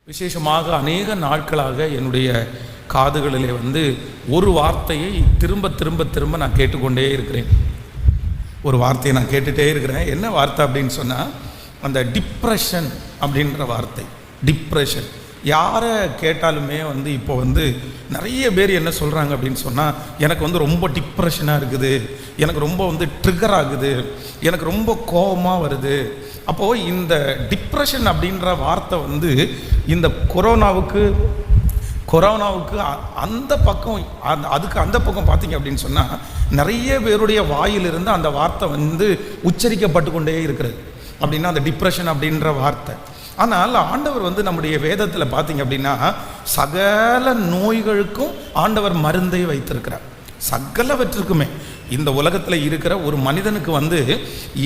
விசேஷமாக அநேக நாட்களாக என்னுடைய காதுகளிலே ஒரு வார்த்தையை திரும்ப திரும்ப திரும்ப நான் கேட்டுக்கொண்டே இருக்கிறேன். ஒரு வார்த்தையை நான் கேட்டுகிட்டே இருக்கிறேன். என்ன வார்த்தை அப்படின்னு சொன்னால், அந்த டிப்ரெஷன் அப்படின்ற வார்த்தை. டிப்ரெஷன் யாரை கேட்டாலுமே இப்போ நிறைய பேர் என்ன சொல்கிறாங்க அப்படின்னு சொன்னால், எனக்கு ரொம்ப டிப்ரெஷனாக இருக்குது, எனக்கு ரொம்ப ட்ரிகர் ஆகுது, எனக்கு ரொம்ப கோபமாக வருது. அப்போது இந்த டிப்ரெஷன் அப்படின்ற வார்த்தை இந்த கொரோனாவுக்கு அந்த பக்கம் அந்த பக்கம் பார்த்தீங்க அப்படின்னு சொன்னால், நிறைய பேருடைய வாயிலிருந்து அந்த வார்த்தை உச்சரிக்கப்பட்டு கொண்டே இருக்கிறது. அப்படின்னா அந்த டிப்ரெஷன் அப்படின்ற வார்த்தை. ஆனால் ஆண்டவர் நம்முடைய வேதத்தில் பார்த்தீங்க அப்படின்னா, சகல நோய்களுக்கும் ஆண்டவர் மருந்தை வைத்திருக்கிறார். சகலவற்றுக்குமே இந்த உலகத்தில் இருக்கிற ஒரு மனிதனுக்கு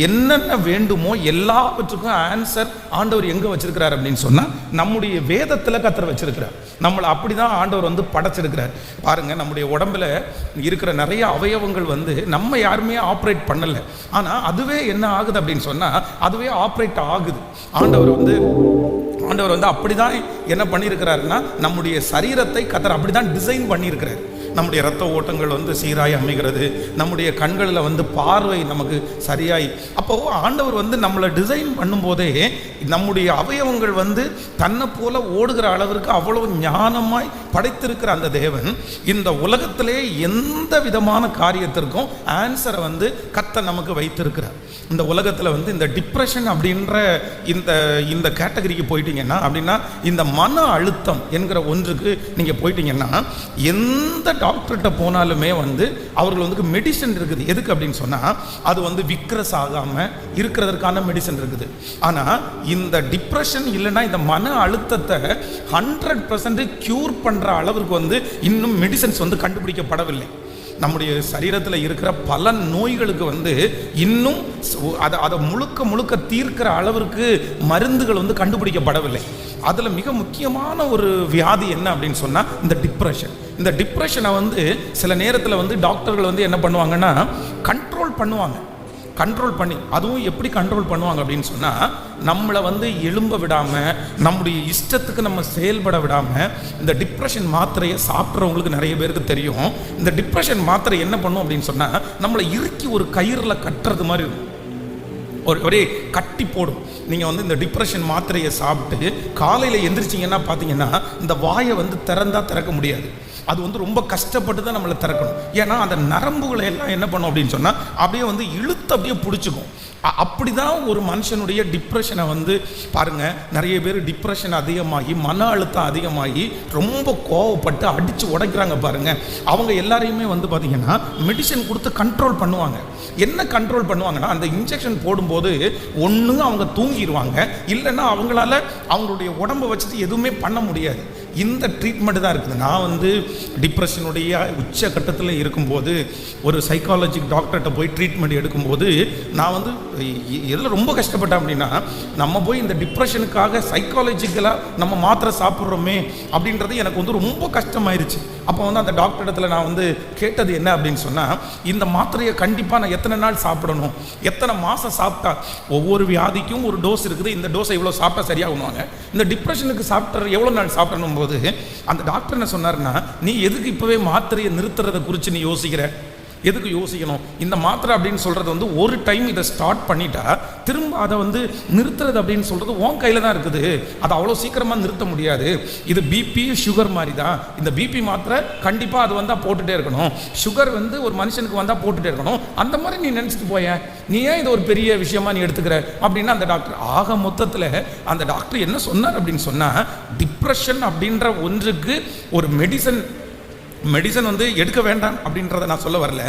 என்னென்ன வேண்டுமோ எல்லாவற்றுக்கும் ஆன்சர் ஆண்டவர் எங்கே வச்சிருக்கிறார் அப்படின்னு சொன்னால், நம்முடைய வேதத்தில் கர்த்தர் வச்சிருக்கிறார். நம்மளை அப்படி தான் ஆண்டவர் படைச்சிருக்கிறார். பாருங்கள், நம்முடைய உடம்பில் இருக்கிற நிறைய அவயவங்கள் நம்ம யாருமே ஆப்ரேட் பண்ணலை. ஆனால் அதுவே என்ன ஆகுது அப்படின்னு சொன்னால், அதுவே ஆப்ரேட் ஆகுது. ஆண்டவர் அப்படி தான் என்ன பண்ணியிருக்கிறாருன்னா, நம்முடைய சரீரத்தை கர்த்தர் அப்படி தான் டிசைன் பண்ணியிருக்கிறார். நம்முடைய இரத்த ஓட்டங்கள் சீராய் அமைகிறது, நம்முடைய கண்களில் பார்வை நமக்கு சரியாய். அப்போது ஆண்டவர் நம்மளை டிசைன் பண்ணும்போதே நம்முடைய அவயவங்கள் தன்னை போல ஓடுகிற அளவிற்கு அவ்வளவு ஞானமாய் படைத்திருக்கிற அந்த தேவன் இந்த உலகத்திலே எந்த விதமான காரியத்திற்கும் ஆன்சரை கர்த்தர் நமக்கு வைத்திருக்கிறார். இந்த உலகத்தில் இந்த டிப்ரெஷன் அப்படின்ற இந்த கேட்டகரிக்கு போயிட்டீங்கன்னா, அப்படின்னா இந்த மன அழுத்தம் என்கிற ஒன்றுக்கு நீங்கள் போயிட்டீங்கன்னா, எந்த டாக்டர்கிட்ட போனாலுமே அவர்களுக்கு மெடிசன் இருக்குது. எதுக்கு அப்படின்னு சொன்னால், அது விக்ரஸ் ஆகாமல் இருக்கிறதற்கான மெடிசன் இருக்குது. ஆனால் இந்த டிப்ரெஷன் இல்லைன்னா இந்த மன அழுத்தத்தை 100% க்யூர் பண்ணுற அளவிற்கு இன்னும் மெடிசன்ஸ் கண்டுபிடிக்கப்படவில்லை. நம்முடைய சரீரத்தில் இருக்கிற பல நோய்களுக்கு இன்னும் அதை முழுக்க தீர்க்கிற அளவிற்கு மருந்துகள் கண்டுபிடிக்கப்படவில்லை. அதில் மிக முக்கியமான ஒரு வியாதி என்ன அப்படின்னு சொன்னால், இந்த டிப்ரெஷன். இந்த டிப்ரெஷனை சில நேரத்தில் டாக்டர்கள் என்ன பண்ணுவாங்கன்னா, கண்ட்ரோல் பண்ணி, அதுவும் எப்படி கண்ட்ரோல் பண்ணுவாங்க அப்படின்னு சொன்னால், நம்மளை எழும்ப விடாமல், நம்முடைய இஷ்டத்துக்கு நம்ம செயல்பட விடாமல், இந்த டிப்ரெஷன் மாத்திரையை சாப்பிட்றவங்களுக்கு நிறைய பேருக்கு தெரியும். இந்த டிப்ரெஷன் மாத்திரை என்ன பண்ணும் அப்படின்னு சொன்னால், நம்மளை இறுக்கி ஒரு கயிறில் கட்டுறது மாதிரி இருக்கும், ஒரே கட்டி போடும். நீங்கள் இந்த டிப்ரெஷன் மாத்திரையை சாப்பிட்டு காலையில் எந்திரிச்சிங்கன்னா பார்த்தீங்கன்னா, இந்த வாயை திறக்க முடியாது. அது ரொம்ப கஷ்டப்பட்டு தான் நம்மளை திறக்கணும். ஏன்னா அந்த நரம்புகளை எல்லாம் என்ன பண்ணும் அப்படின்னு சொன்னால், அப்படியே இழுத்து அப்படியே பிடிச்சிக்கும். அப்படி தான் ஒரு மனுஷனுடைய டிப்ரெஷனை பாருங்கள், நிறைய பேர் டிப்ரெஷன் அதிகமாகி, மன அழுத்தம் அதிகமாகி, ரொம்ப கோவப்பட்டு அடித்து உடைக்கிறாங்க பாருங்கள். அவங்க எல்லாரையுமே பார்த்திங்கன்னா மெடிசன் கொடுத்து கண்ட்ரோல் பண்ணுவாங்க. என்ன கண்ட்ரோல் பண்ணுவாங்கன்னா, அந்த இன்ஜெக்ஷன் போடும்போது ஒன்று அவங்க தூங்கிடுவாங்க, இல்லைன்னா அவங்களால அவங்களுடைய உடம்பை வச்சுட்டு எதுவுமே பண்ண முடியாது. இந்த ட்ரீட்மெண்ட் தான் இருக்குது. நான் டிப்ரெஷனுடைய உச்சக்கட்டத்தில் இருக்கும்போது ஒரு சைக்காலஜிக் டாக்டர்கிட்ட போய் ட்ரீட்மெண்ட் எடுக்கும்போது, நான் எதில் ரொம்ப கஷ்டப்பட்டேன் அப்படின்னா, நம்ம போய் இந்த டிப்ரெஷனுக்காக சைக்காலஜிக்கலாக நம்ம மாத்திரை சாப்பிட்றோமே அப்படின்றது எனக்கு ரொம்ப கஷ்டமாயிருச்சு. அப்போ அந்த டாக்டர் இடத்துல நான் கேட்டது என்ன அப்படின்னு சொன்னால், இந்த மாத்திரையை கண்டிப்பாக நான் எத்தனை நாள் சாப்பிடணும், எத்தனை மாதம் சாப்பிட்டா, ஒவ்வொரு வியாதிக்கும் ஒரு டோஸ் இருக்குது, இந்த டோஸை இவ்வளோ சாப்பிட்டா சரியாகுவாங்க, இந்த டிப்ரெஷனுக்கு சாப்பிட்ற எவ்வளோ நாள் சாப்பிடணும் போது அந்த டாக்டர் என்ன சொன்னார்னா, நீ எதுக்கு இப்போவே மாத்திரையை நிறுத்துறதை குறித்து நீ யோசிக்கிற? எதுக்கு யோசிக்கணும்? இந்த மாத்திரை அப்படின்னு சொல்கிறது ஒரு டைம் இதை ஸ்டார்ட் பண்ணிட்டா திரும்ப அதை நிறுத்துறது அப்படின்னு சொல்கிறது உன் கையில் தான் இருக்குது. அதை அவ்வளோ சீக்கிரமாக நிறுத்த முடியாது. இது பிபி சுகர் மாதிரி தான். இந்த பிபி மாத்திரை கண்டிப்பாக அது வந்தால் போட்டுகிட்டே இருக்கணும், சுகர் ஒரு மனுஷனுக்கு வந்தால் போட்டுகிட்டே இருக்கணும். அந்த மாதிரி நீ நினச்சிட்டு போய, நீ ஏன் இது ஒரு பெரிய விஷயமா நீ எடுத்துக்கிற அப்படின்னு அந்த டாக்டர். ஆக மொத்தத்தில் அந்த டாக்டர் என்ன சொன்னார் அப்படின்னு சொன்னால், டிப்ரெஷன் அப்படின்ற ஒன்றுக்கு ஒரு மெடிசன் எடுக்க வேண்டாம் அப்படின்றத நான் சொல்ல வரல.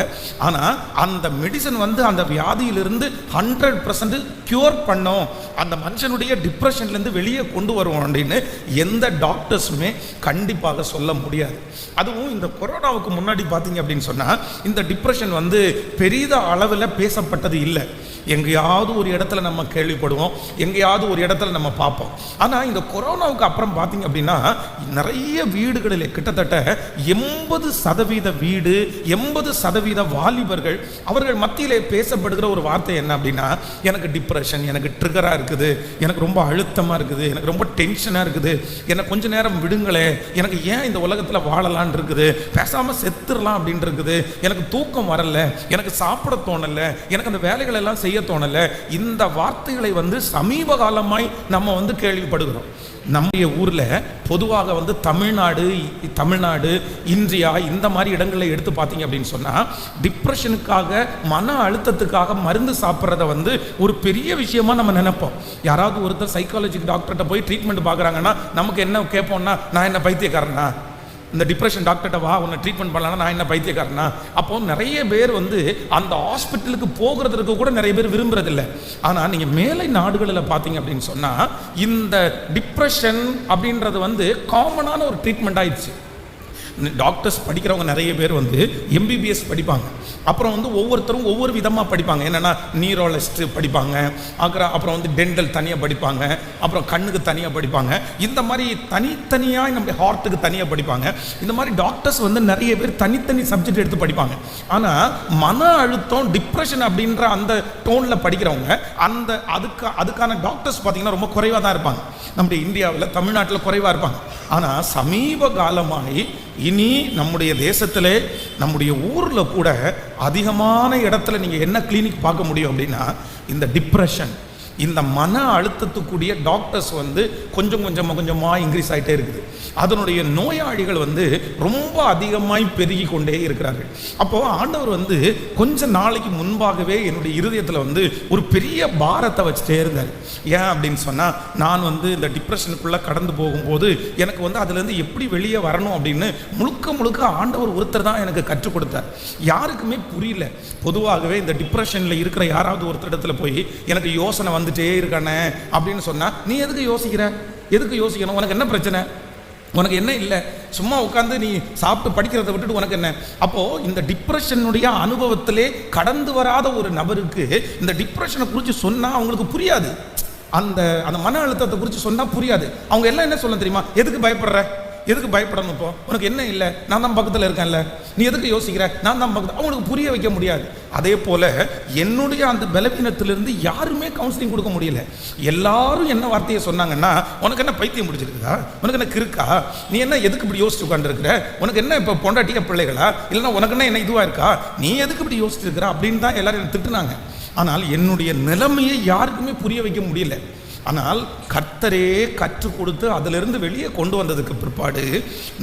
ஆனால் அந்த மெடிசன் அந்த வியாதியிலிருந்து 100% க்யூர் பண்ணோம், அந்த மனுஷனுடைய டிப்ரெஷன்லேருந்து வெளியே கொண்டு வருவோம் அப்படின்னு எந்த டாக்டர்ஸுமே கண்டிப்பாக சொல்ல முடியாது. அதுவும் இந்த கொரோனாவுக்கு முன்னாடி பார்த்தீங்க அப்படின்னு சொன்னால், இந்த டிப்ரெஷன் பெரிய அளவில் பேசப்பட்டது இல்லை. எங்கேயாவது ஒரு இடத்துல நம்ம கேள்விப்படுவோம், எங்கேயாவது ஒரு இடத்துல நம்ம பார்ப்போம். ஆனால் இந்த கொரோனாவுக்கு அப்புறம் பார்த்தீங்க அப்படின்னா, நிறைய வீடுகளிலே கிட்டத்தட்ட 80% வீடு, 80% வாலிபர்கள் அவர்கள் மத்தியிலே பேசப்படுகிற ஒரு வார்த்தை என்ன அப்படின்னா, எனக்கு டிப்ரெஷன், எனக்கு ட்ரிகராக இருக்குது, எனக்கு ரொம்ப அழுத்தமாக இருக்குது, எனக்கு ரொம்ப டென்ஷனாக இருக்குது, எனக்கு கொஞ்ச நேரம் விடுங்களே, எனக்கு ஏன் இந்த உலகத்தில் வாழலான் இருக்குது, பேசாமல் செத்துடலாம் அப்படின்னு இருக்குது, எனக்கு தூக்கம் வரல, எனக்கு சாப்பிட தோணலை, எனக்கு அந்த வேலைகள் எல்லாம் செய்ய தோணலை. இந்த வார்த்தைகளை சமீப காலமாய் நம்ம கேள்விப்படுகிறோம். நம்முடைய ஊரில் பொதுவாக தமிழ்நாடு, இந்தியா இந்த மாதிரி இடங்களை எடுத்து பார்த்தீங்க அப்படின்னு சொன்னால், டிப்ரெஷனுக்காக, மன அழுத்தத்துக்காக மருந்து சாப்பிட்றத ஒரு பெரிய விஷயமா நம்ம நினைப்போம். யாராவது ஒருத்தர் சைக்காலஜிக்கு டாக்டர்கிட்ட போய் ட்ரீட்மெண்ட் பார்க்குறாங்கன்னா நமக்கு என்ன கேட்போம்னா, நான் என்ன பைத்தியக்காரனா, இந்த டிப்ரெஷன் டாக்டர்கிட்ட வா, உன்னை ட்ரீட்மெண்ட் பண்ணலாம், நான் என்ன பைத்தியக்காரனா? அப்போ நிறைய பேர் அந்த ஹாஸ்பிட்டலுக்கு போகிறதுக்கு கூட நிறைய பேர் விரும்புறதில்லை. ஆனால் நீங்கள் மேலை நாடுகளில் பார்த்தீங்க அப்படின்னு சொன்னால், இந்த டிப்ரெஷன் அப்படின்றது காமனான ஒரு ட்ரீட்மெண்ட் ஆயிடுச்சு. டாக்டர்ஸ் படிக்கிறவங்க நிறைய பேர் எம்பிபிஎஸ் படிப்பாங்க. அப்புறம் ஒவ்வொருத்தரும் ஒவ்வொரு விதமாக படிப்பாங்க. என்னென்னா நியூரோலஜிஸ்ட் படிப்பாங்க, அப்புறம் டென்டல் தனியாக படிப்பாங்க, அப்புறம் கண்ணுக்கு தனியாக படிப்பாங்க. இந்த மாதிரி தனித்தனியாக நம்ம ஹார்ட்டுக்கு தனியாக படிப்பாங்க. இந்த மாதிரி டாக்டர்ஸ் நிறைய பேர் தனித்தனி சப்ஜெக்ட் எடுத்து படிப்பாங்க. ஆனால் மன அழுத்தம், டிப்ரெஷன் அப்படின்ற அந்த டோனில் படிக்கிறவங்க அதுக்கான டாக்டர்ஸ் பார்த்தீங்கன்னா ரொம்ப குறைவாக தான் இருப்பாங்க. நம்முடைய இந்தியாவில், தமிழ்நாட்டில் குறைவாக இருப்பாங்க. ஆனால் சமீப காலமாய் இனி நம்முடைய தேசத்திலே, நம்முடைய ஊரில் கூட அதிகமான இடத்துல நீங்கள் என்ன கிளினிக் பார்க்க முடியும் அப்படின்னா, இந்த டிப்ரெஷன், இந்த மன அழுத்தத்துக்குரிய டாக்டர்ஸ் கொஞ்சம் கொஞ்சமாக இன்க்ரீஸ் ஆகிட்டே இருக்குது. அதனுடைய நோயாளிகள் ரொம்ப அதிகமாய் பெருகி கொண்டே இருக்கிறார்கள். அப்போது ஆண்டவர் கொஞ்ச நாளைக்கு முன்பாகவே என்னுடைய இருதயத்தில் ஒரு பெரிய பாரத்தை வச்சுட்டே இருந்தார். ஏன் அப்படின்னு சொன்னால், நான் இந்த டிப்ரெஷனுக்குள்ளே கடந்து போகும்போது எனக்கு அதுலேருந்து எப்படி வெளியே வரணும் அப்படின்னு முழுக்க ஆண்டவர் ஒருத்தர் தான் எனக்கு கற்றுக் கொடுத்தார். யாருக்குமே புரியல. பொதுவாகவே இந்த டிப்ரெஷனில் இருக்கிற யாராவது ஒருத்தரிடத்துல போய் எனக்கு யோசனை வந்துட்டே இருக்கானே அப்படின்னு சொன்னால், நீ எதுக்கு யோசிக்கணும், உனக்கு என்ன பிரச்சனை, உனக்கு என்ன இல்லை, சும்மா உட்காந்து நீ சாப்பிட்டு படிக்கிறத விட்டுட்டு உனக்கு என்ன? அப்போது இந்த டிப்ரெஷனுடைய அனுபவத்திலே கடந்து வராத ஒரு நபருக்கு இந்த டிப்ரெஷனை குறித்து சொன்னால் அவங்களுக்கு புரியாது. அந்த மன அழுத்தத்தை குறித்து சொன்னால் புரியாது. அவங்க எல்லாம் என்ன சொல்ல தெரியுமா, எதுக்கு பயப்படணும், இப்போ உனக்கு என்ன இல்லை, நான் தான் பக்கத்தில் இருக்கேன்ல, நீ எதுக்கு யோசிக்கிற, நான் தான் பக்கத்தில். அவங்களுக்கு புரிய வைக்க முடியாது. அதே போல் என்னுடைய அந்த பலவீனத்திலிருந்து யாருமே கவுன்சிலிங் கொடுக்க முடியல. எல்லாரும் என்ன வார்த்தையை சொன்னாங்கன்னா, உனக்கு என்ன பைத்தியம் பிடிச்சிருக்குதா, உனக்கு என்ன கிறுக்கா, நீ என்ன எதுக்கு இப்படி யோசிச்சு உட்காந்துருக்குற, உனக்கு என்ன இப்போ பொண்டாட்டிய பிள்ளைகளா, இல்லைன்னா உனக்கு என்ன இதுவாக இருக்கா, நீ எதுக்கு இப்படி யோசிச்சு இருக்கிற அப்படின்னு தான் எல்லாரும் என்ன திட்டுனாங்க. ஆனால் என்னுடைய நிலைமையை யாருக்குமே புரிய வைக்க முடியல. ஆனால் கர்த்தரே கற்றுக் கொடுத்து அதிலிருந்து வெளியே கொண்டு வந்ததுக்கு பிற்பாடு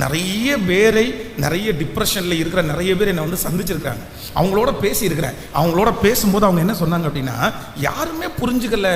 நிறைய டிப்ரெஷனில் இருக்கிற நிறைய பேர் என்னை சந்திச்சிருக்காங்க. அவங்களோட பேசியிருக்கிறேன். அவங்களோட பேசும்போது அவங்க என்ன சொன்னாங்க அப்படின்னா, யாருமே புரிஞ்சுக்கல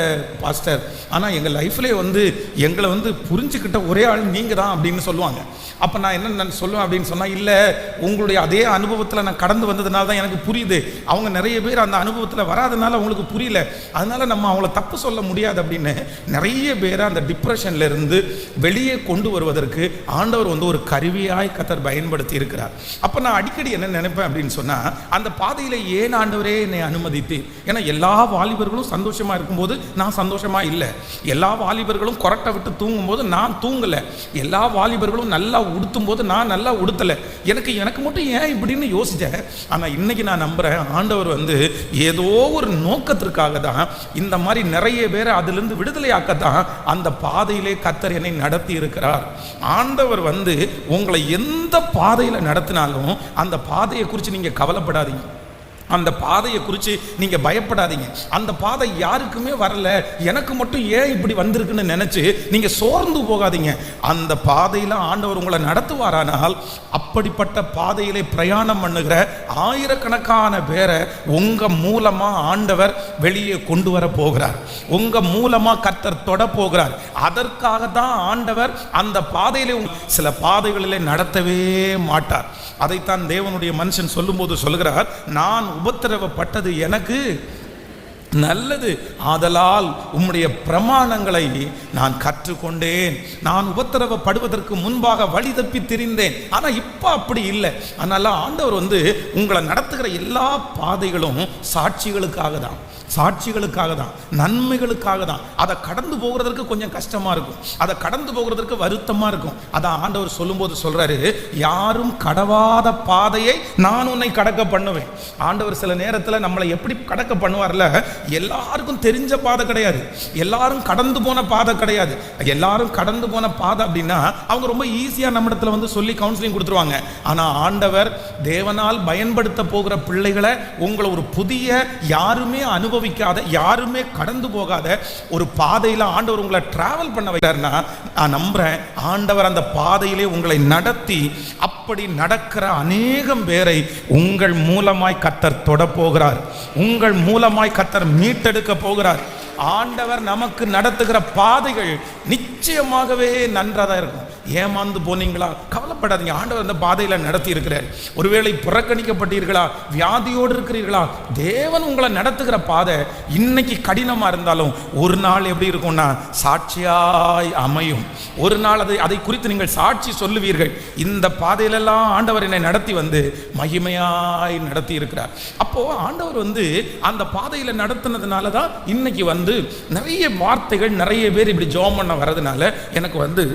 பாஸ்டர், ஆனால் எங்கள் லைஃப்லேயே எங்களை புரிஞ்சுக்கிட்ட ஒரே ஆள் நீங்கள் தான் அப்படின்னு சொல்லுவாங்க. அப்போ நான் என்ன சொல்லுவேன் அப்படின்னு சொன்னால், இல்லை, உங்களுடைய அதே அனுபவத்தில் நான் கடந்து வந்ததுனால தான் எனக்கு புரியுது. அவங்க நிறைய பேர் அந்த அனுபவத்தில் வராதனால அவங்களுக்கு புரியல, அதனால நம்ம அவங்கள தப்பு சொல்ல முடியாது அப்படின்னு நிறைய பேரை அந்த டிப்ரெஷன்ல இருந்து வெளியே கொண்டு வருவதற்கு ஆண்டவர் ஒரு கருவியாய் கர்த்தர் பயன்படுத்தி இருக்கிறார். அப்போ நான் அடிக்கடி என்ன நினைப்பேன் அப்படின்னு சொன்னால், அந்த பாதையில் ஏன் ஆண்டவரே என்னை அனுமதித்து? ஏன்னா எல்லா வாலிபர்களும் சந்தோஷமாக இருக்கும்போது நான் சந்தோஷமாக இல்லை, எல்லா வாலிபர்களும் கொரட்டை விட்டு தூங்கும்போது நான் தூங்கலை, எல்லா வாலிபர்களும் நல்லா உடுத்தும் போது நான் நல்லா உடுத்தலை, எனக்கு மட்டும் ஏன் இப்படின்னு யோசித்தேன். ஆனால் இன்னைக்கு நான் நம்புகிறேன், ஆண்டவர் ஏதோ ஒரு நோக்கத்திற்காக தான் இந்த மாதிரி நிறைய பேரை அதிலிருந்து விடுதலை ஆக்கத்தான் அந்த பாதையிலே கர்த்தர் என்னை நடத்தி இருக்கிறார். ஆண்டவர் உங்களை எந்த பாதையில் நடத்தினாலும் அந்த பாதையை குறித்து நீங்க கவலைப்படாதீங்க, அந்த பாதையை குறித்து நீங்கள் பயப்படாதீங்க. அந்த பாதை யாருக்குமே வரல, எனக்கு மட்டும் ஏன் இப்படி வந்திருக்குன்னு நினச்சி நீங்கள் சோர்ந்து போகாதீங்க. அந்த பாதையில் ஆண்டவர் உங்களை நடத்துவாரானால் அப்படிப்பட்ட பாதையிலே பிரயாணம் பண்ணுகிற ஆயிரக்கணக்கான பேரை உங்கள் மூலமாக ஆண்டவர் வெளியே கொண்டு வர போகிறார், உங்கள் மூலமாக கர்த்தர் தொட போகிறார். அதற்காக தான் ஆண்டவர் அந்த பாதையிலே சில பாதைகளிலே நடத்தவே மாட்டார். அதைத்தான் தேவனுடைய மனுஷன் சொல்லும்போது சொல்கிறார், நான் உபத்திரவப்பட்டது எனக்கு நல்லது, ஆதலால் உம்முடைய பிரமாணங்களை நான் கற்றுக்கொண்டேன். நான் உபத்திரவப்படுவதற்கு முன்பாக வழி தப்பி திரிந்தேன், ஆனா இப்ப அப்படி இல்லை. அதனால ஆண்டவர் உங்களை நடத்துகிற எல்லா பாதைகளும் சாட்சிகளுக்காக தான், சாட்சிகளுக்காக தான், நன்மைகளுக்காக தான். அதை கடந்து போகிறதற்கு கொஞ்சம் கஷ்டமா இருக்கும், அதை கடந்து போகிறதற்கு வருத்தமா இருக்கும். அதான் ஆண்டவர் சொல்லும்போது சொல்றாரு, யாரும் கடவாத பாதையை நான் உன்னை கடக்க பண்ணுவேன். ஆண்டவர் சில நேரத்தில் நம்மளை எப்படி கடக்க பண்ணுவார்ல, எல்லாருக்கும் தெரிஞ்ச பாதை கிடையாது, எல்லாரும் கடந்து போன பாதை கிடையாது. எல்லாரும் கடந்து போன பாதை அப்படின்னா அவங்க ரொம்ப ஈஸியா நம்ம இடத்துல வந்து சொல்லி கவுன்சிலிங் கொடுத்துருவாங்க. ஆனா ஆண்டவர் தேவனால் பயன்படுத்த போகிற பிள்ளைகளை உங்களை ஒரு புதிய, யாருமே அனுபவிக்காத, யாருமே கடந்து போகாத ஒரு பாதையில ஆண்டவர் உங்களை டிராவல் பண்ண வைக்கிறார்னா, நான் நம்புறேன் ஆண்டவர் அந்த பாதையிலே உங்களை நடத்தி அப்படி நடக்கிற அநேகம் பேரை உங்கள் மூலமாய் கர்த்தர் தொட போகிறார், உங்கள் மூலமாய் கர்த்தர் மீட்டெடுக்க போகிறார். ஆண்டவர் நமக்கு நடத்துகிற பாதைகள் நிச்சயமாகவே நன்றாக இருக்கும். ஏமாந்து போனீங்களா, கவலைப்படாதீங்க, ஆண்டவர் அந்த பாதையில் நடத்தி இருக்கிறார். ஒருவேளை புறக்கணிக்கப்பட்டீர்களா, வியாதியோடு இருக்கிறீர்களா, தேவன் உங்களை நடத்துகிற பாதை இன்னைக்கு கடினமாக இருந்தாலும் ஒரு நாள் எப்படி இருக்கும்னா சாட்சியாய் அமையும். ஒரு நாள் அதை குறித்து நீங்கள் சாட்சி சொல்லுவீர்கள், இந்த பாதையிலெல்லாம் ஆண்டவர் என்னை நடத்தி வந்து மகிமையாய் நடத்தி இருக்கிறார். அப்போ ஆண்டவர் வந்து அந்த பாதையில் நடத்தினதுனால தான் இன்னைக்கு வந்து நிறைய வார்த்தைகள், நிறைய பேர் இப்படி ஜெபம் பண்ண வர்றதுனால எனக்கு வந்து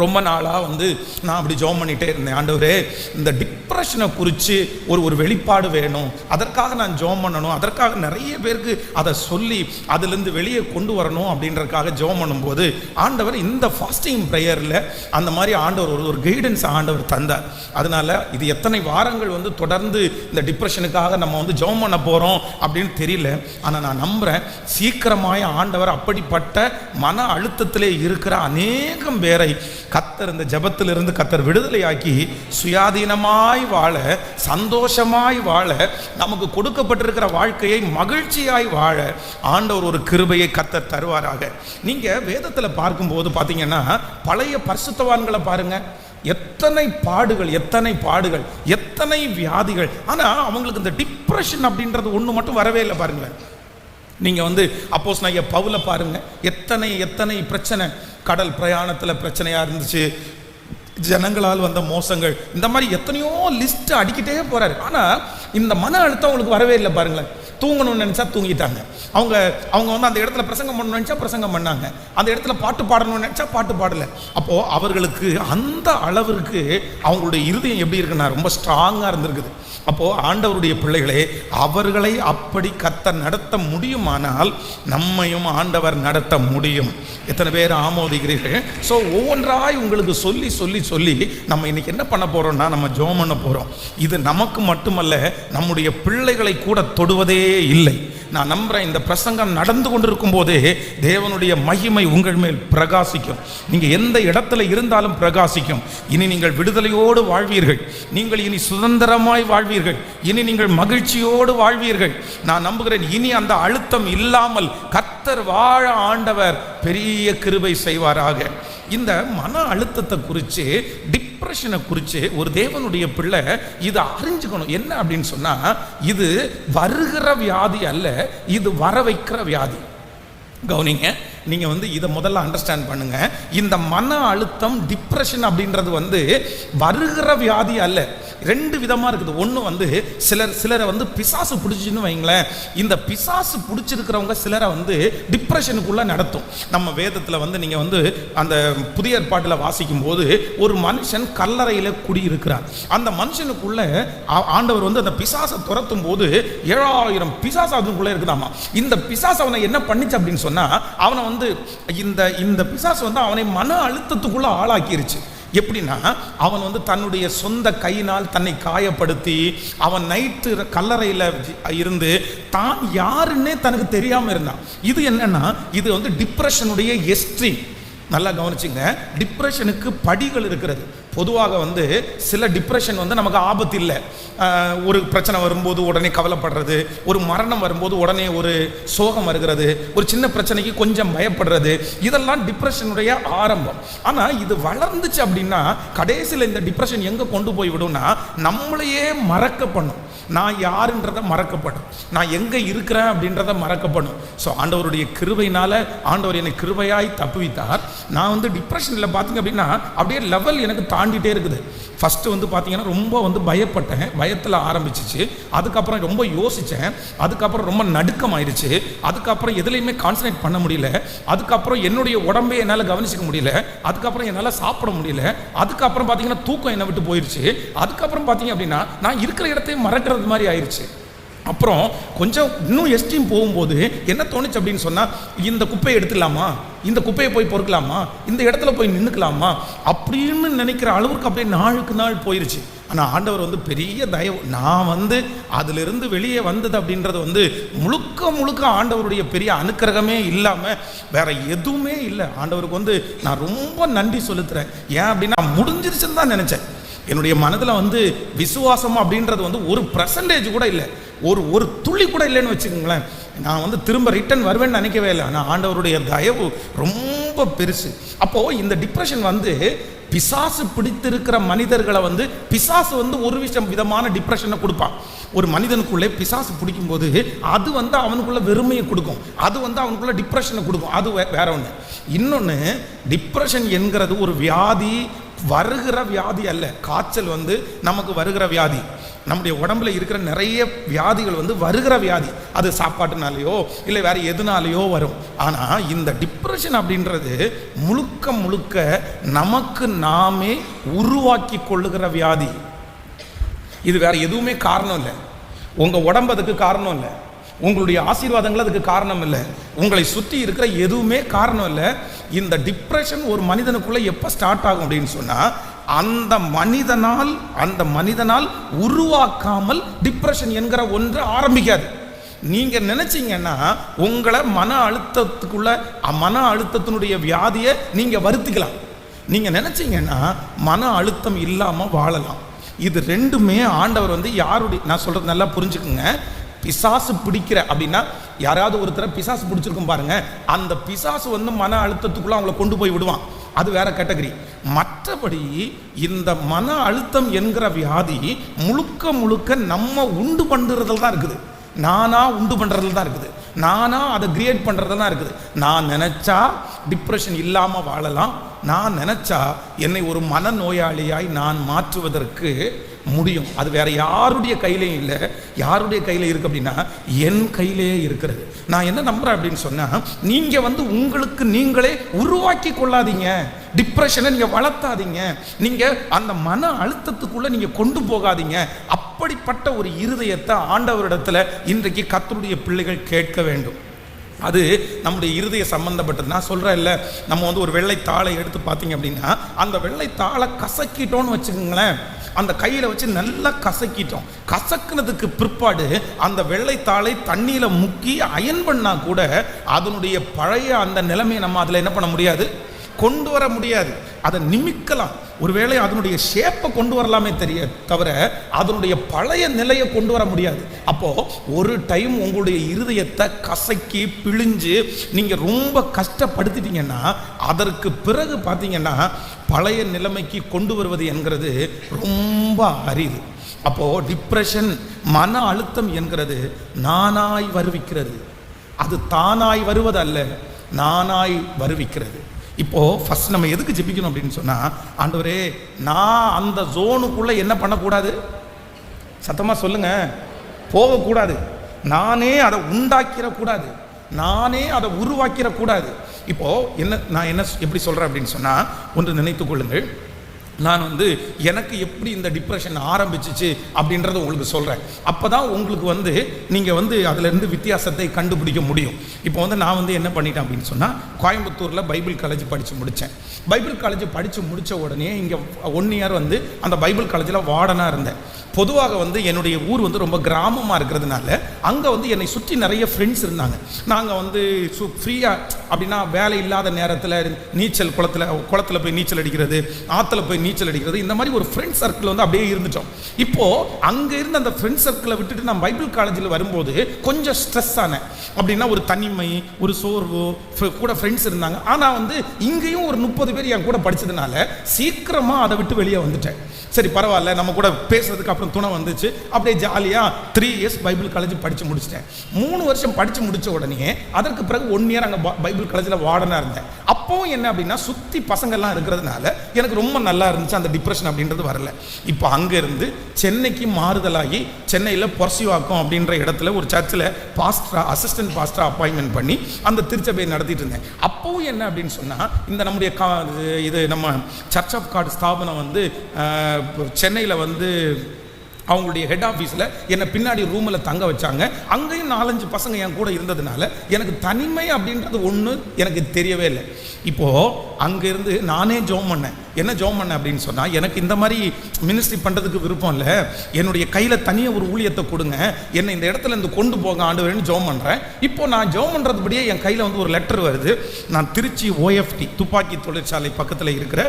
ரொம்ப நாளாக வந்து நான் அப்படி ஜெபம் பண்ணிகிட்டே இருந்தேன். ஆண்டவரே, இந்த டிப்ரெஷனை குறித்து ஒரு வெளிப்பாடு வேணும், அதற்காக நான் ஜெபம் பண்ணணும், அதற்காக நிறைய பேருக்கு அதை சொல்லி அதிலிருந்து வெளியே கொண்டு வரணும் அப்படின்றதுக்காக ஜெபம் பண்ணும்போது ஆண்டவர் இந்த ஃபாஸ்டிங் ப்ரேயரில் அந்த மாதிரி ஆண்டவர் ஒரு கைடன்ஸ் ஆண்டவர் தந்தார். அதனால் இது எத்தனை வாரங்கள் வந்து தொடர்ந்து இந்த டிப்ரெஷனுக்காக நம்ம வந்து ஜெபம் பண்ண போகிறோம் அப்படின்னு தெரியல. ஆனால் நான் நம்புகிறேன் சீக்கிரமாய் ஆண்டவர் அப்படிப்பட்ட மன அழுத்தத்திலே இருக்கிற அநேகம் பேரை கர்த்தர் இந்த ஜெபத்திலிருந்து கர்த்தர் விடுதலையாக்கி சுயாதீனமாய் வாழ, சந்தோஷமாய் வாழ, நமக்கு கொடுக்கப்பட்டிருக்கிற வாழ்க்கையை மகிழ்ச்சியாய் வாழ ஆண்டவர் ஒரு கிருபையை கர்த்தர் தருவாராக. நீங்க வேதத்தில் பார்க்கும்போது பார்த்தீங்கன்னா பழைய பரிசுத்தவான்களை பாருங்க, எத்தனை பாடுகள், எத்தனை பாடுகள், எத்தனை வியாதிகள், ஆனால் அவங்களுக்கு இந்த டிப்ரெஷன் அப்படின்றது ஒன்று மட்டும் வரவே இல்லை. பாருங்களேன், நீங்கள் வந்து அப்போஸ்தலனாகிய பவுலை பாருங்கள், எத்தனை பிரச்சனை, கடல் பிரயாணத்தில் பிரச்சனையாக இருந்துச்சு, ஜனங்களால் வந்த மோசங்கள், இந்த மாதிரி எத்தனையோ லிஸ்ட் அடிக்கிட்டே போகிறாரு. ஆனால் இந்த மன அழுத்தம் அவங்களுக்கு வரவே இல்லை. பாருங்களேன், தூங்கணும்னு நினச்சா தூங்கிட்டாங்க, அவங்க வந்து அந்த இடத்துல பிரசங்கம் பண்ணணும்னு நினச்சா பிரசங்கம் பண்ணாங்க, அந்த இடத்துல பாட்டு பாடணும்னு நினச்சா பாட்டு பாடலை. அப்போது அவர்களுக்கு அந்த அளவிற்கு அவங்களுடைய இருதயம் எப்படி இருக்குன்னா ரொம்ப ஸ்ட்ராங்காக இருந்திருக்குது. அப்போது ஆண்டவருடைய பிள்ளைகளே, அவர்களை அப்படி கர்த்தர் நடத்த முடியுமானால் நம்மையும் ஆண்டவர் நடத்த முடியும். எத்தனை பேர் ஆமோதிக்கிறீர்கள்? ஸோ ஒவ்வொன்றாய் உங்களுக்கு சொல்லி சொல்லி சொல்லி நம்ம இன்னைக்கு என்ன பண்ண போகிறோம்னா, நம்ம ஜெபம் பண்ண போகிறோம். இது நமக்கு மட்டுமல்ல, நம்முடைய பிள்ளைகளை கூட தொடுவதே இல்லை. நான் நம்புகிறேன் இந்த பிரசங்கம் நடந்து கொண்டிருக்கும் போதே தேவனுடைய மகிமை உங்கள் மேல் பிரகாசிக்கும். நீங்கள் எந்த இடத்துல இருந்தாலும் பிரகாசிக்கும். இனி நீங்கள் விடுதலையோடு வாழ்வீர்கள், நீங்கள் இனி சுதந்திரமாய் வாழ்வீர்கள், இனி நீங்கள் மகிழ்ச்சியோடு வாழ்வீர்கள். நான் நம்புகிறேன் இனி அந்த அழுத்தம் இல்லாமல் கர்த்தர் வாழ ஆண்டவர் பெரிய கிருபை செய்வாராக. இந்த மன அழுத்தத்தை குறித்து, டிப்ரெஷனை குறித்து ஒரு தேவனுடைய பிள்ளை இதை அறிஞ்சுக்கணும். என்ன அப்படின்னு சொன்னா, இது வருகிற வியாதி அல்ல, இது வர வைக்கிற வியாதி. கவனிங்க, நீங்கள் வந்து இதை முதல்ல அண்டர்ஸ்டாண்ட் பண்ணுங்க. இந்த மன அழுத்தம், டிப்ரெஷன் அப்படின்றது வந்து வருகிற வியாதி அல்ல. ரெண்டு விதமாக இருக்குது. ஒன்று வந்து சிலரை வந்து பிசாசு பிடிச்சின்னு வைங்களேன், இந்த பிசாசு பிடிச்சிருக்கிறவங்க சிலரை வந்து டிப்ரெஷனுக்குள்ளே நடத்தும். நம்ம வேதத்தில் வந்து நீங்கள் வந்து அந்த புதிய ஏற்பாட்டில் வாசிக்கும் போது ஒரு மனுஷன் கல்லறையில் குடியிருக்கிறார். அந்த மனுஷனுக்குள்ளே ஆண்டவர் வந்து அந்த பிசாசை துரத்தும் போது 7000 பிசாசு அதுக்குள்ளே இருக்குதாமா. இந்த பிசாசு அவனை என்ன பண்ணிச்சு அப்படின்னு சொன்னால், அவனை வந்து இந்த பிசாசு வந்து அவனை மன அழுத்தத்துக்குள்ளே ஆளாக்கிருச்சு. எப்படின்னா, அவன் வந்து தன்னுடைய சொந்த கையினால் தன்னை காயப்படுத்தி, அவன் நைட்டு கல்லறையில் இருந்து தான் யாருன்னே தனக்கு தெரியாமல் இருந்தான். இது என்னன்னா, இது வந்து டிப்ரெஷனுடைய எக்ஸ்ட்ரீம். நல்லா கவனிச்சுங்க, டிப்ரெஷனுக்கு படிகள் இருக்கிறது. பொதுவாக வந்து சில டிப்ரெஷன் வந்து நமக்கு ஆபத்து இல்லை. ஒரு பிரச்சனை வரும்போது உடனே கவலைப்படுறது, ஒரு மரணம் வரும்போது உடனே ஒரு சோகம் வருகிறது, ஒரு சின்ன பிரச்சனைக்கு கொஞ்சம் பயப்படுறது, இதெல்லாம் டிப்ரெஷனுடைய ஆரம்பம். ஆனால் இது வளர்ந்துச்சு அப்படின்னா கடைசியில் இந்த டிப்ரெஷன் எங்கே கொண்டு போய் விடும்னா, நம்மளையே மறக்க பண்ணும். நான் யாருன்றதை மறக்கப்படும், நான் எங்கே இருக்கிறேன் அப்படின்றத மறக்கப்படும். ஸோ ஆண்டவருடைய கிருபையினால ஆண்டவர் என்னை கிருபையாய் தப்புவித்தார். நான் வந்து டிப்ரெஷனில் பார்த்தீங்க அப்படின்னா அப்படியே லெவல் எனக்கு தாண்டிட்டே இருக்குது. ஃபஸ்ட்டு வந்து பார்த்தீங்கன்னா ரொம்ப வந்து பயப்பட்டேன், பயத்தில் ஆரம்பிச்சிச்சு. அதுக்கப்புறம் ரொம்ப யோசித்தேன், அதுக்கப்புறம் ரொம்ப நடுக்கமாயிருச்சு, அதுக்கப்புறம் எதுலையுமே கான்சன்ட்ரேட் பண்ண முடியல, அதுக்கப்புறம் என்னுடைய உடம்பே என்னால் கவனிச்சிக்க முடியல, அதுக்கப்புறம் என்னால் சாப்பிட முடியல, அதுக்கப்புறம் பார்த்தீங்கன்னா தூக்கம் என்னை விட்டு போயிடுச்சு, அதுக்கப்புறம் பார்த்தீங்க அப்படின்னா நான் இருக்கிற இடத்தையும் மறக்கிறது மாதிரி ஆயிடுச்சு. அப்புறம் கொஞ்சம் இன்னும் எஸ்ட்ரீம் போகும்போது என்ன தோணுச்சு அப்படின்னு சொன்னால், இந்த குப்பையை எடுத்துடலாமா, இந்த குப்பையை போய் பொறுக்கலாமா, இந்த இடத்துல போய் நின்றுக்கலாமா அப்படின்னு நினைக்கிற அளவுக்கு அப்படியே நாளுக்கு நாள் போயிருச்சு. ஆனால் ஆண்டவர் வந்து பெரிய தயவு, நான் வந்து அதிலிருந்து வெளியே வந்தது அப்படின்றது வந்து முழுக்க முழுக்க ஆண்டவருடைய பெரிய அனுக்கிரகமே இல்லாமல் வேற எதுவுமே இல்லை. ஆண்டவருக்கு வந்து நான் ரொம்ப நன்றி செலுத்துகிறேன். ஏன் அப்படின்னா முடிஞ்சிருச்சுன்னு தான் நினச்சேன். என்னுடைய மனதில் வந்து விசுவாசம் அப்படின்றது வந்து ஒரு % கூட இல்லை, ஒரு துளி கூட இல்லைன்னு வச்சுக்கோங்களேன். நான் வந்து திரும்ப ரிட்டர்ன் வருவேன்னு நினைக்கவே இல்லை. ஆனால் ஆண்டவருடைய தயவு ரொம்ப பெருசு. அப்போது இந்த டிப்ரெஷன் வந்து பிசாசு பிடித்திருக்கிற மனிதர்களை வந்து பிசாசு வந்து ஒரு விதமான டிப்ரெஷனை கொடுப்பான். ஒரு மனிதனுக்குள்ளே பிசாசு பிடிக்கும்போது அது வந்து அவனுக்குள்ள வெறுமையை கொடுக்கும், அது வந்து அவனுக்குள்ள டிப்ரெஷனை கொடுக்கும். அது வேற ஒன்று. இன்னொன்று, டிப்ரெஷன் என்கிறது ஒரு வியாதி, வருகிற வியாதி அல்ல. காய்ச்சல் வந்து நமக்கு வருகிற வியாதி. நம்முடைய உடம்புல இருக்கிற நிறைய வியாதிகள் வந்து வருகிற வியாதி. அது சாப்பாட்டுனாலேயோ இல்லை வேற எதுனாலேயோ வரும். ஆனால் இந்த டிப்ரெஷன் அப்படின்றது முழுக்க முழுக்க நமக்கு நாமே உருவாக்கி கொள்ளுகிற வியாதி. இது வேற எதுவுமே காரணம் இல்லை. உங்கள் உடம்பு அதுக்கு காரணம் இல்லை, உங்களுடைய ஆசீர்வாதங்கள் அதுக்கு காரணம் இல்லை, உங்களை சுற்றி இருக்கிற எதுவுமே காரணம் இல்லை. இந்த டிப்ரெஷன் ஒரு மனிதனுக்குள்ள எப்போ ஸ்டார்ட் ஆகும் அப்படின்னு சொன்னால், அந்த மனிதனால் உருவாக்காமல் டிப்ரெஷன் என்கிற ஒன்று ஆரம்பிக்காது. நீங்க நினைச்சீங்கன்னா உங்களை மன அழுத்தத்தினுடைய வியாதியை நீங்க வருத்திக்கலாம். நீங்க நினைச்சீங்கன்னா மன அழுத்தம் இல்லாம வாழலாம். இது ரெண்டுமே ஆண்டவர் வந்து யாருடைய, நான் சொல்றது நல்லா புரிஞ்சுக்குங்க. பிசாசு பிடிக்கிற அப்படின்னா யாராவது ஒருத்தரை பிசாசு பிடிச்சிருக்கும் பாருங்க, அந்த பிசாசு வந்து மன அழுத்தத்துக்குள்ள அவங்கள கொண்டு போய் விடுவான், அது வேற கேட்டகரி. மற்றபடி இந்த மன அழுத்தம் என்கிற வியாதி முழுக்க முழுக்க நம்ம உண்டு பண்ணுறதுல தான் இருக்குது. நானா உண்டு பண்ணுறதுல தான் இருக்குது, நானா அதை கிரியேட் பண்ணுறதுல தான் இருக்குது. நான் நினச்சா டிப்ரெஷன் இல்லாமல் வாழலாம், நான் நினச்சா என்னை ஒரு மனநோயாளியாய் நான் மாற்றுவதற்கு முடியும். அது வேற யாருடைய கையிலையும் இல்லை. யாருடைய கையில் இருக்கு அப்படின்னா என் கையிலேயே இருக்கிறது. நான் என்ன நம்புறேன் அப்படின்னு சொன்னா, நீங்க வந்து உங்களுக்கு நீங்களே உருவாக்கி கொள்ளாதீங்க, டிப்ரெஷனை நீங்க வளர்த்தாதீங்க, நீங்க அந்த மன அழுத்தத்துக்குள்ள நீங்க கொண்டு போகாதீங்க. அப்படிப்பட்ட ஒரு இருதயத்தை ஆண்டவரிடத்துல இன்றைக்கு கர்த்தருடைய பிள்ளைகள் கேட்க வேண்டும். அது நம்முடைய இருதய சம்பந்தப்பட்டது. நான் சொல்கிறேன் இல்லை, நம்ம வந்து ஒரு வெள்ளைத்தாளை எடுத்து பார்த்தீங்க அப்படின்னா அந்த வெள்ளைத்தாளை கசக்கிட்டோன்னு வச்சுக்கோங்களேன், அந்த கையில் வச்சு நல்லா கசக்கிட்டோம். கசக்குனதுக்கு பிற்பாடு அந்த வெள்ளைத்தாளை தண்ணியில் முக்கி அயன் பண்ணால் கூட அதனுடைய பழைய அந்த நிலைமையை நம்ம அதில் என்ன பண்ண முடியாது, கொண்டு வர முடியாது. அதை நிமிக்கலாம், ஒருவேளை அதனுடைய ஷேப்பை கொண்டு வரலாமே தவிர அதனுடைய பழைய நிலையை கொண்டு வர முடியாது. அப்போ ஒரு டைம் உங்களுடைய இருதயத்தை கசக்கி பிழிஞ்சு நீங்க ரொம்ப கஷ்டப்படுத்திட்டீங்கன்னா அதற்கு பிறகு பார்த்தீங்கன்னா பழைய நிலைமைக்கு கொண்டு வருவது என்கிறது ரொம்ப அரிது. அப்போ டிப்ரெஷன், மன அழுத்தம் என்கிறது நானாய் வருவிக்கிறது. அது தானாய் வருவது அல்ல, நானாய் வருவிக்கிறது. இப்போது ஃபஸ்ட் நம்ம எதுக்கு ஜெபிக்கணும் அப்படின்னு சொன்னால், ஆண்டவரே நான் அந்த ஜோனுக்குள்ளே என்ன பண்ணக்கூடாது, சத்தமாக சொல்லுங்கள், போகக்கூடாது. நானே அதை உண்டாக்கிடக்கூடாது, நானே அதை உருவாக்கிடக்கூடாது. இப்போது நான் எப்படி சொல்கிறேன் அப்படின்னு சொன்னால், ஒன்று நினைத்து கொள்ளுங்கள். நான் வந்து எனக்கு எப்படி இந்த டிப்ரெஷன் ஆரம்பிச்சிச்சு அப்படின்றத உங்களுக்கு சொல்கிறேன். அப்போ தான் உங்களுக்கு வந்து நீங்கள் வந்து அதிலேருந்து வித்தியாசத்தை கண்டுபிடிக்க முடியும். இப்போ வந்து நான் வந்து என்ன பண்ணிட்டேன் அப்படின்னு சொன்னால், கோயம்புத்தூரில் பைபிள் காலேஜ் படித்து முடித்தேன். பைபிள் காலேஜ் படித்து முடித்த உடனே இங்கே 1 இயர் வந்து அந்த பைபிள் காலேஜில் வார்டனாக இருந்தேன். பொதுவாக வந்து என்னுடைய ஊர் வந்து ரொம்ப கிராமமாக இருக்கிறதுனால அங்கே வந்து என்னை சுற்றி நிறைய ஃப்ரெண்ட்ஸ் இருந்தாங்க. நாங்கள் வந்து ஃப்ரீயாக அப்படின்னா வேலை இல்லாத நேரத்தில் நீச்சல் குளத்தில் போய் நீச்சல் அடிக்கிறது, ஆற்றுல போய் நீச்சல் அடிக்கிறது, இந்த மாதிரி ஒரு ஃப்ரெண்ட் சர்க்கிள் வந்து அப்படியே இருந்துட்டோம். இப்போ அங்க இருந்து அந்த ஃப்ரெண்ட் சர்க்கிளை விட்டுட்டு நான் பைபிள் காலேஜில் வரும்போது கொஞ்சம் ஸ்ட்ரெஸ் ஆனேன். அப்படின்னா ஒரு தனிமை, ஒரு சோர்வு, கூட ஃப்ரெண்ட்ஸ் இருந்தாங்க. ஆனால் வந்து இங்கேயும் ஒரு 30 பேர் என் கூட படித்ததுனால சீக்கிரமாக அதை விட்டு வெளியே வந்துட்டேன். சரி பரவாயில்ல, நம்ம கூட பேசுறதுக்கு அப்புறம் துணை வந்துச்சு. அப்படியே ஜாலியாக 3 இயர்ஸ் பைபிள் காலேஜ் படித்து முடிச்சிட்டேன். 3 வருஷம் படித்து முடித்த உடனே அதற்கு பிறகு 1 இயர் அங்கே பைபிள் காலேஜில் வார்டனாக இருந்தேன். அப்போவும் என்ன அப்படின்னா சுற்றி பசங்கள்லாம் இருக்கிறதுனால எனக்கு ரொம்ப நல்லா இருந்துச்சு, அந்த டிப்ரெஷன் அப்படின்றது வரல. இப்போ அங்கேருந்து சென்னைக்கு மாறுதலாகி சென்னையில் பொர்சிவாக்கம் அப்படின்ற இடத்துல ஒரு சர்ச்சில் அசிஸ்டன்ட் பாஸ்டர் அப்பாயின்மெண்ட் பண்ணி அந்த திருச்சபையை நடத்திட்டு இருந்தேன். அப்போவும் என்ன அப்படின்னு சொன்னால் இந்த நம்முடைய இது நம்ம சர்ச் ஆஃப் காட் ஸ்தாபனம் வந்து சென்னையில் வந்து அவங்களுடைய ஹெட் ஆஃபீஸில் என்னை பின்னாடி ரூமில் தங்க வச்சாங்க. அங்கேயும் 4-5 பசங்க என் கூட இருந்ததுனால எனக்கு தனிமை அப்படின்றது ஒன்று எனக்கு தெரியவே இல்லை. இப்போது அங்கேருந்து நானே ஜெபம் பண்ணேன். என்ன ஜெபம் பண்ணேன் அப்படின்னு சொன்னால், எனக்கு இந்த மாதிரி மினிஸ்ட்ரி பண்ணுறதுக்கு விருப்பம் இல்லை, என்னுடைய கையில் தனியாக ஒரு ஊழியத்தை கொடுங்க, என்னை இந்த இடத்துல இருந்து கொண்டு போக ஆண்டவரேன்னு ஜெபம் பண்ணுறேன். இப்போது நான் ஜெபம் பண்ணுறதுபடியே என் கையில் வந்து ஒரு லெட்டர் வருது. நான் திருச்சி OFT துப்பாக்கி தொழிற்சாலை பக்கத்தில் இருக்கிற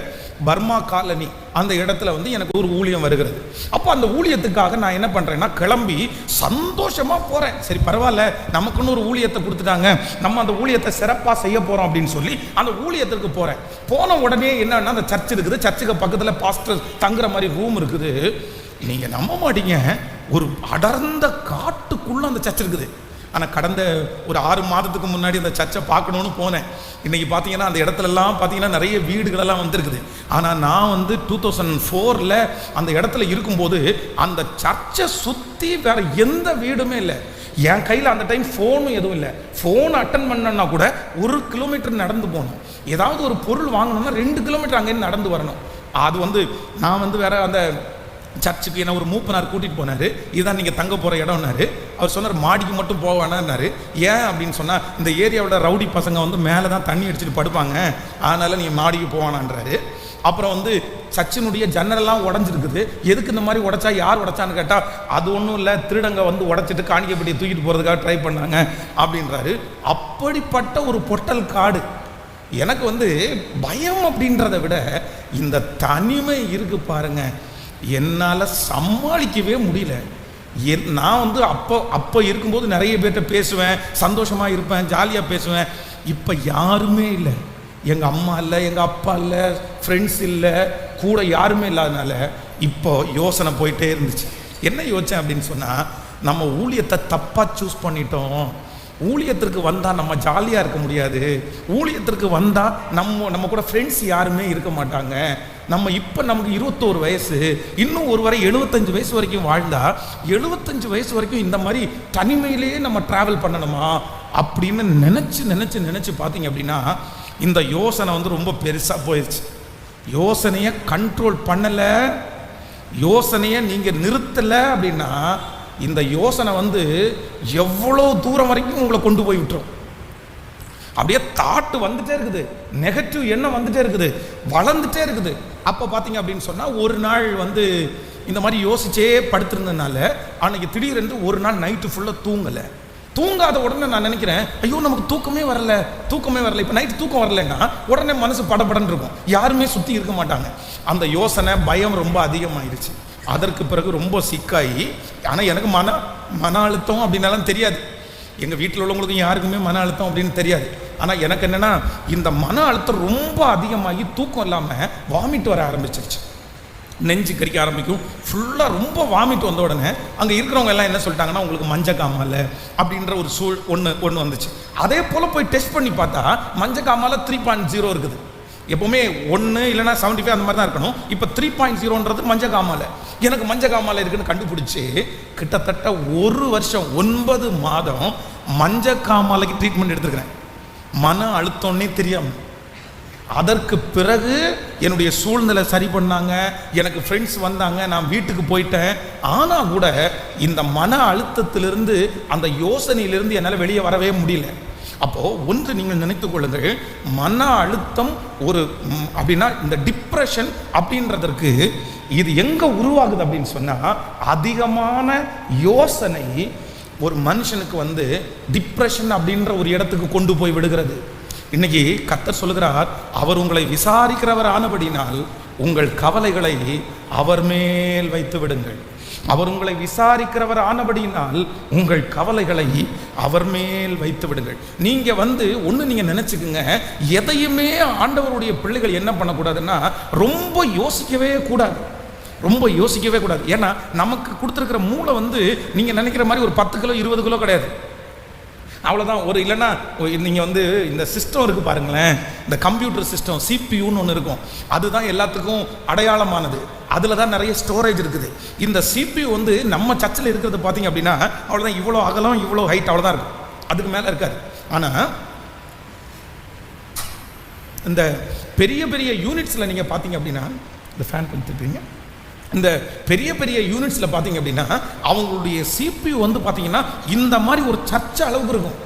பர்மா காலனி அந்த இடத்துல வந்து எனக்கு ஒரு ஊழியம் வருகிறது. அப்போ அந்த ஊழியத்துக்காக நான் என்ன பண்ணுறேன்னா கிளம்பி சந்தோஷமாக போகிறேன். சரி பரவாயில்ல, நமக்குன்னு ஒரு ஊழியத்தை கொடுத்துட்டாங்க, நம்ம அந்த ஊழியத்தை சிறப்பாக செய்ய போகிறோம் அப்படின்னு சொல்லி அந்த ஊழியத்திற்கு போகிறேன். போன உடனே என்னன்னா அந்த சர்ச் இருக்குது, சர்ச்சுக்கு பக்கத்தில் பாஸ்டர் தங்குற மாதிரி ரூம் இருக்குது. நீங்கள் நம்ப மாட்டீங்க, ஒரு அடர்ந்த காட்டுக்குள்ளே அந்த சர்ச் இருக்குது. ஆனால் கடந்த ஒரு 6 மாதத்துக்கு முன்னாடி அந்த சர்ச்சை பார்க்கணுன்னு போனேன். இன்றைக்கி பார்த்தீங்கன்னா அந்த இடத்துலலாம் பார்த்தீங்கன்னா நிறைய வீடுகளெல்லாம் வந்துருக்குது. ஆனால் நான் வந்து 2004 அந்த இடத்துல இருக்கும்போது அந்த சர்ச்சை சுற்றி வேறு எந்த வீடுமே இல்லை. என் கையில் அந்த டைம் ஃபோனும் எதுவும் இல்லை. ஃபோன் அட்டன் பண்ணனா கூட 1 கிலோமீட்டர் நடந்து போகணும். ஏதாவது ஒரு பொருள் வாங்கணும்னா 2 கிலோமீட்டர் அங்கேருந்து நடந்து வரணும். அது வந்து நான் வந்து வேற அந்த சர்ச்சுக்கு என்ன ஒரு மூப்பனார் கூட்டிகிட்டு போனார். இதுதான் நீங்கள் தங்க போகிற இடம்னாரு. அவர் சொன்னார் மாடிக்கு மட்டும் போக வேணான்னாரு. ஏன் அப்படின்னு சொன்னால், இந்த ஏரியாவோட ரவுடி பசங்க வந்து மேலே தான் தண்ணி அடிச்சுட்டு படுப்பாங்க, அதனால் நீங்கள் மாடிக்கு போவானான்றாரு. அப்புறம் வந்து சர்ச்சினுடைய ஜன்னலெல்லாம் உடஞ்சிருக்குது. எதுக்கு இந்த மாதிரி உடைச்சா, யார் உடைச்சான்னு கேட்டால் அது ஒன்றும் இல்லை, திருடங்க வந்து உடைச்சிட்டு காணிக்கப்படியை தூக்கிட்டு போகிறதுக்காக ட்ரை பண்ணாங்க அப்படின்றாரு. அப்படிப்பட்ட ஒரு பொட்டல் காடு. எனக்கு வந்து பயம் அப்படின்றத விட இந்த தனிமை இருக்கு பாருங்க, என்னால் சமாளிக்கவே முடியல. நான் வந்து அப்போ இருக்கும்போது நிறைய பேர்கிட்ட பேசுவேன், சந்தோஷமாக இருப்பேன், ஜாலியாக பேசுவேன். இப்போ யாருமே இல்லை. எங்கள் அம்மா இல்லை, எங்கள் அப்பா இல்லை, ஃப்ரெண்ட்ஸ் இல்லை, கூட யாருமே இல்லாதனால இப்போ யோசனை போயிட்டே இருந்துச்சு. என்ன யோசித்தேன் அப்படின்னு சொன்னால், நம்ம ஊழியத்தை தப்பாக சூஸ் பண்ணிட்டோம். ஊழியத்திற்கு வந்தால் நம்ம ஜாலியாக இருக்க முடியாது. ஊழியத்திற்கு வந்தால் நம்ம கூட ஃப்ரெண்ட்ஸ் யாருமே இருக்க மாட்டாங்க. நம்ம இப்போ நமக்கு 21 வயசு, இன்னும் ஒரு வரை 75 வயசு வரைக்கும் வாழ்ந்தா 75 வயசு வரைக்கும் இந்த மாதிரி தனிமையிலேயே நம்ம ட்ராவல் பண்ணணுமா அப்படின்னு நினச்சி பார்த்தீங்க அப்படின்னா இந்த யோசனை வந்து ரொம்ப பெருசாக போயிடுச்சு. யோசனையை கண்ட்ரோல் பண்ணலை, யோசனையை நீங்கள் நிறுத்தலை அப்படின்னா இந்த யோசனை வந்து எவ்வளோ தூரம் வரைக்கும் உங்களை கொண்டு போய் விட்டுரும். அப்படியே தாட்டு வந்துட்டே இருக்குது, நெகட்டிவ் எண்ணம் வந்துட்டே இருக்குது, வளர்ந்துட்டே இருக்குது. அப்போ பார்த்தீங்க அப்படின்னு சொன்னால், ஒரு நாள் வந்து இந்த மாதிரி யோசிச்சே படுத்திருந்ததுனால அன்னைக்கு திடீரென்று ஒரு நாள் நைட்டு ஃபுல்லாக தூங்கலை. தூங்காத உடனே நான் நினைக்கிறேன், ஐயோ நமக்கு தூக்கமே வரல. இப்போ நைட்டு தூக்கம் வரலைன்னா உடனே மனசு படபடன்னு இருக்கும், யாருமே சுற்றி இருக்க மாட்டாங்க. அந்த யோசனை பயம் ரொம்ப அதிகமாகிடுச்சு. அதற்கு பிறகு ரொம்ப சிக்காகி, ஆனால் எனக்கு மன அழுத்தம் அப்படின்னாலும் தெரியாது, எங்கள் வீட்டில் உள்ளவங்களுக்கும் யாருக்குமே மன அழுத்தம் அப்படின்னு தெரியாது. ஆனால் எனக்கு என்னென்னா, இந்த மன அழுத்தம் ரொம்ப அதிகமாகி தூக்கம் இல்லாமல் வாமிட் வர ஆரம்பிச்சிருச்சு. நெஞ்சு கறிக்க ஆரம்பிக்கும், ஃபுல்லாக ரொம்ப வாமிட் வந்த உடனே அங்கே இருக்கிறவங்க எல்லாம் என்ன சொல்லிட்டாங்கன்னா, உங்களுக்கு மஞ்சக்காமால அப்படின்ற ஒரு ஒன்று வந்துச்சு. அதே போல் போய் டெஸ்ட் பண்ணி பார்த்தா மஞ்சக்காமால 3.0 இருக்குது. எப்போவுமே 1 இல்லைனா 75 அந்த மாதிரி தான் இருக்கணும். இப்போ 3.0ன்றது மஞ்சக்காமால. எனக்கு மஞ்சக்காமால இருக்குன்னு கண்டுபிடிச்சி கிட்டத்தட்ட 1 வருஷம் 9 மாதம் மஞ்சக்காமாலைக்கு ட்ரீட்மெண்ட் எடுத்துருக்கிறேன், மன அழுத்தம்னே தெரியாமல். அதற்கு பிறகு என்னுடைய சூழ்நிலை சரி பண்ணாங்க, எனக்கு ஃப்ரெண்ட்ஸ் வந்தாங்க, நான் வீட்டுக்கு போயிட்டேன். ஆனால் கூட இந்த மன அழுத்தத்திலிருந்து, அந்த யோசனையிலிருந்து என்னால் வெளியே வரவே முடியல. அப்போது ஒன்று நீங்கள் நினைத்துக் கொள்ளுங்கள், மன அழுத்தம் ஒரு அப்படின்னா இந்த டிப்ரெஷன் அப்படின்றதற்கு இது எங்கே உருவாகுது அப்படின்னு சொன்னால், அதிகமான யோசனை ஒரு மனுஷனுக்கு வந்து டிப்ரெஷன் அப்படின்ற ஒரு இடத்துக்கு கொண்டு போய் விடுகிறது. இன்னைக்கு கர்த்தர் சொல்லுகிறார், அவர் உங்களை விசாரிக்கிறவர் ஆனபடினால் உங்கள் கவலைகளை அவர் மேல் வைத்து விடுங்கள். அவர் உங்களை விசாரிக்கிறவர் ஆனபடியினால் உங்கள் கவலைகளை அவர் மேல் வைத்து விடுங்கள். நீங்க ஒன்று நினைச்சுக்குங்க, எதையுமே ஆண்டவருடைய பிள்ளைகள் என்ன பண்ணக்கூடாதுன்னா ரொம்ப யோசிக்கவே கூடாது. ரொம்ப யோசிக்கவே கூடாது. ஏன்னா நமக்கு கொடுத்துருக்கிற மூளை நீங்க நினைக்கிற மாதிரி ஒரு 10 கிலோ 20 கிலோ கிடையாது. அவ்வளோதான். இல்லைன்னா நீங்கள் இந்த சிஸ்டம் இருக்குது பாருங்களேன், இந்த கம்ப்யூட்டர் சிஸ்டம் சிபியூன்னு ஒன்று இருக்கும். அதுதான் எல்லாத்துக்கும் அடையாளமானது. அதில் தான் நிறைய ஸ்டோரேஜ் இருக்குது. இந்த சிபியூ நம்ம சர்ச்சில் இருக்கிறது பார்த்தீங்க அப்படின்னா அவ்வளோதான், இவ்வளோ அகலம் இவ்வளோ ஹைட் அவ்வளோதான் இருக்கும், அதுக்கு மேலே இருக்காது. ஆனால் இந்த பெரிய பெரிய யூனிட்ஸில் நீங்கள் பார்த்தீங்க அப்படின்னா, இந்த ஃபேன் பண்ணிட்டுருக்கீங்க, இந்த பெரிய பெரிய யூனிட்ஸில் பார்த்தீங்க அப்படின்னா அவங்களுடைய சிபியூ பார்த்தீங்கன்னா இந்த மாதிரி ஒரு சர்ச்சை அளவுக்கு இருக்கும்.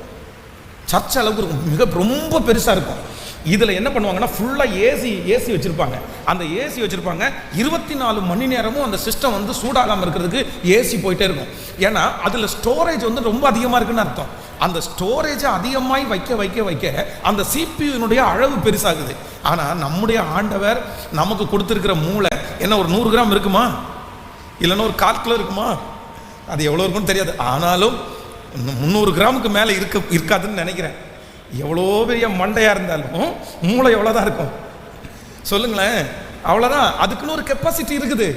சர்ச்சை அளவுக்கு இருக்கும், மிக ரொம்ப பெருசாக இருக்கும். இதில் என்ன பண்ணுவாங்கன்னா ஃபுல்லாக ஏசி வச்சுருப்பாங்க. அந்த ஏசி வச்சுருப்பாங்க 24 மணி நேரமும் அந்த சிஸ்டம் சூடாகாமல் இருக்கிறதுக்கு ஏசி போயிட்டே இருக்கும். ஏன்னா அதில் ஸ்டோரேஜ் ரொம்ப அதிகமாக இருக்குன்னு அர்த்தம். அந்த ஸ்டோரேஜை அதிகமாய் வைக்க வைக்க வைக்க அந்த சிபியூனுடைய அளவு பெருசாகுது. ஆனால் நம்முடைய ஆண்டவர் நமக்கு கொடுத்துருக்கிற மூளை என்ன ஒரு 100 கிராம் இருக்குமா, இல்லைன்னா ஒரு 1/4 கிலோ இருக்குமா, அது எவ்வளோ இருக்குன்னு தெரியாது. ஆனாலும் 300 கிராமுக்கு மேலே இருக்காதுன்னு நினைக்கிறேன். எவ்வளோ பெரிய மண்டையாக இருந்தாலும் மூளை எவ்வளோதான் இருக்கும் சொல்லுங்களேன், அவ்வளோதான். அதுக்குன்னு ஒரு கெப்பாசிட்டி இருக்குது,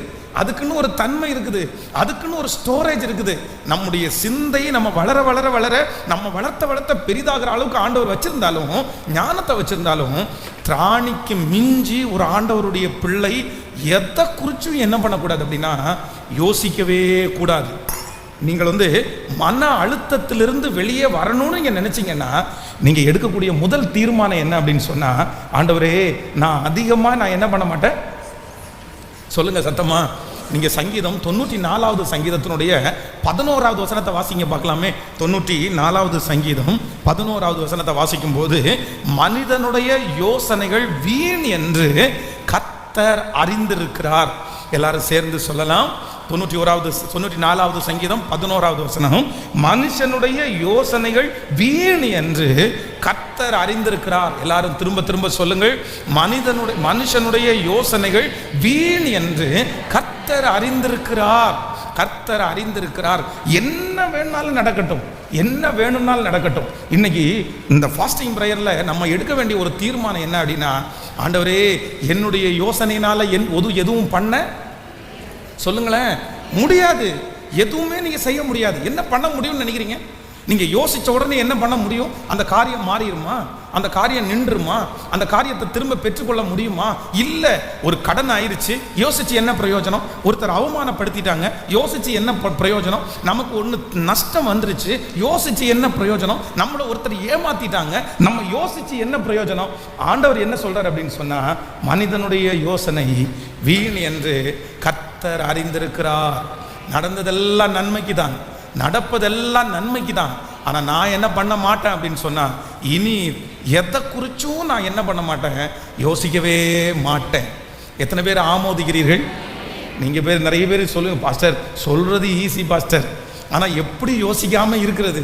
அதுக்குன்னு ஒரு தன்மை இருக்குது, அதுக்குன்னு ஒரு ஸ்டோரேஜ் இருக்குது. நம்முடைய சிந்தையை நம்ம வளர வளர வளர நம்ம வளர்த்த பெரிதாகிற அளவுக்கு ஆண்டவர் வச்சிருந்தாலும், ஞானத்தை வச்சிருந்தாலும், திராணிக்கு மிஞ்சி ஒரு ஆண்டவருடைய பிள்ளை எதை குறிச்சும் என்ன பண்ணக்கூடாது அப்படின்னா யோசிக்கவே கூடாது. நீங்கள் மன அழுத்தத்திலிருந்து வெளியே வரணும்னு நீங்கள் நினைச்சீங்கன்னா நீங்கள் எடுக்கக்கூடிய முதல் தீர்மானம் என்ன அப்படின்னு சொன்னால், ஆண்டவரே நான் அதிகமாக நான் என்ன பண்ண மாட்டேன் சொல்லுங்க சத்தமா. நீங்கள் சங்கீதம் 94வது சங்கீதத்தினுடைய 11வது வசனத்தை வாசிங்க பார்க்கலாமே. 94வது சங்கீதம் 11வது வசனத்தை வாசிக்கும் போது, மனிதனுடைய யோசனைகள் வீண் என்று கர்த்தர் அறிந்திருக்கிறார். எல்லாரும் சேர்ந்து சொல்லலாம். 94வது சங்கீதம் 11வது வசனம், மனுஷனுடைய யோசனைகள் வீண் என்று கர்த்தர் அறிந்திருக்கிறார். எல்லாரும் திரும்ப திரும்ப சொல்லுங்கள். மனுஷனுடைய யோசனைகள் வீண் என்று கர்த்தர் அறிந்திருக்கிறார். கர்த்தர் அறிந்திருக்கிறார். என்ன வேணும்னாலும் நடக்கட்டும், என்ன வேணும்னாலும் நடக்கட்டும். இன்னைக்கு இந்த ஃபாஸ்டிங் ப்ரேயர்ல நம்ம எடுக்க வேண்டிய ஒரு தீர்மானம் என்ன அப்படின்னா, ஆண்டவரே என்னுடைய யோசனையினால எதுவும் பண்ண சொல்லுங்களேன் முடியாது. எதுவுமே நீங்க செய்ய முடியாது. என்ன பண்ண முடியும்னு நினைக்கிறீங்க? நீங்க யோசிச்ச உடனே என்ன பண்ண முடியும்? அந்த காரியம் மாறிடுமா? அந்த காரியம் நின்றுமா? அந்த காரியத்தை திரும்ப பெற்றுக்கொள்ள முடியுமா? இல்ல. ஒரு கடன் ஆயிடுச்சு, யோசிச்சு என்ன பிரயோஜனம்? ஒருத்தர் அவமானப்படுத்திட்டாங்க, யோசிச்சு என்ன பிரயோஜனம்? நமக்கு ஒன்று நஷ்டம் வந்துருச்சு, யோசிச்சு என்ன பிரயோஜனம்? நம்மள ஒருத்தர் ஏமாத்திட்டாங்க, நம்ம யோசிச்சு என்ன பிரயோஜனம்? ஆண்டவர் என்ன சொல்றார் அப்படின்னு சொன்னா, மனிதனுடைய யோசனை வீண் என்று கர்த்தர் அறிந்திருக்கிறார். நடந்ததெல்லாம் நன்மைக்கு தான், நடப்பதெல்லாம் நன்மைக்கு தான். ஆனால் நான் என்ன பண்ண மாட்டேன் அப்படின்னு சொன்னால், இனி எதை குறிச்சும் நான் என்ன பண்ண மாட்டேன், யோசிக்கவே மாட்டேன். எத்தனை பேர் ஆமோதிக்கிறீர்கள்? நீங்கள் நிறைய பேர் சொல்லுங்க, பாஸ்டர் சொல்கிறது ஈஸி பாஸ்டர், ஆனால் எப்படி யோசிக்காமல் இருக்கிறது,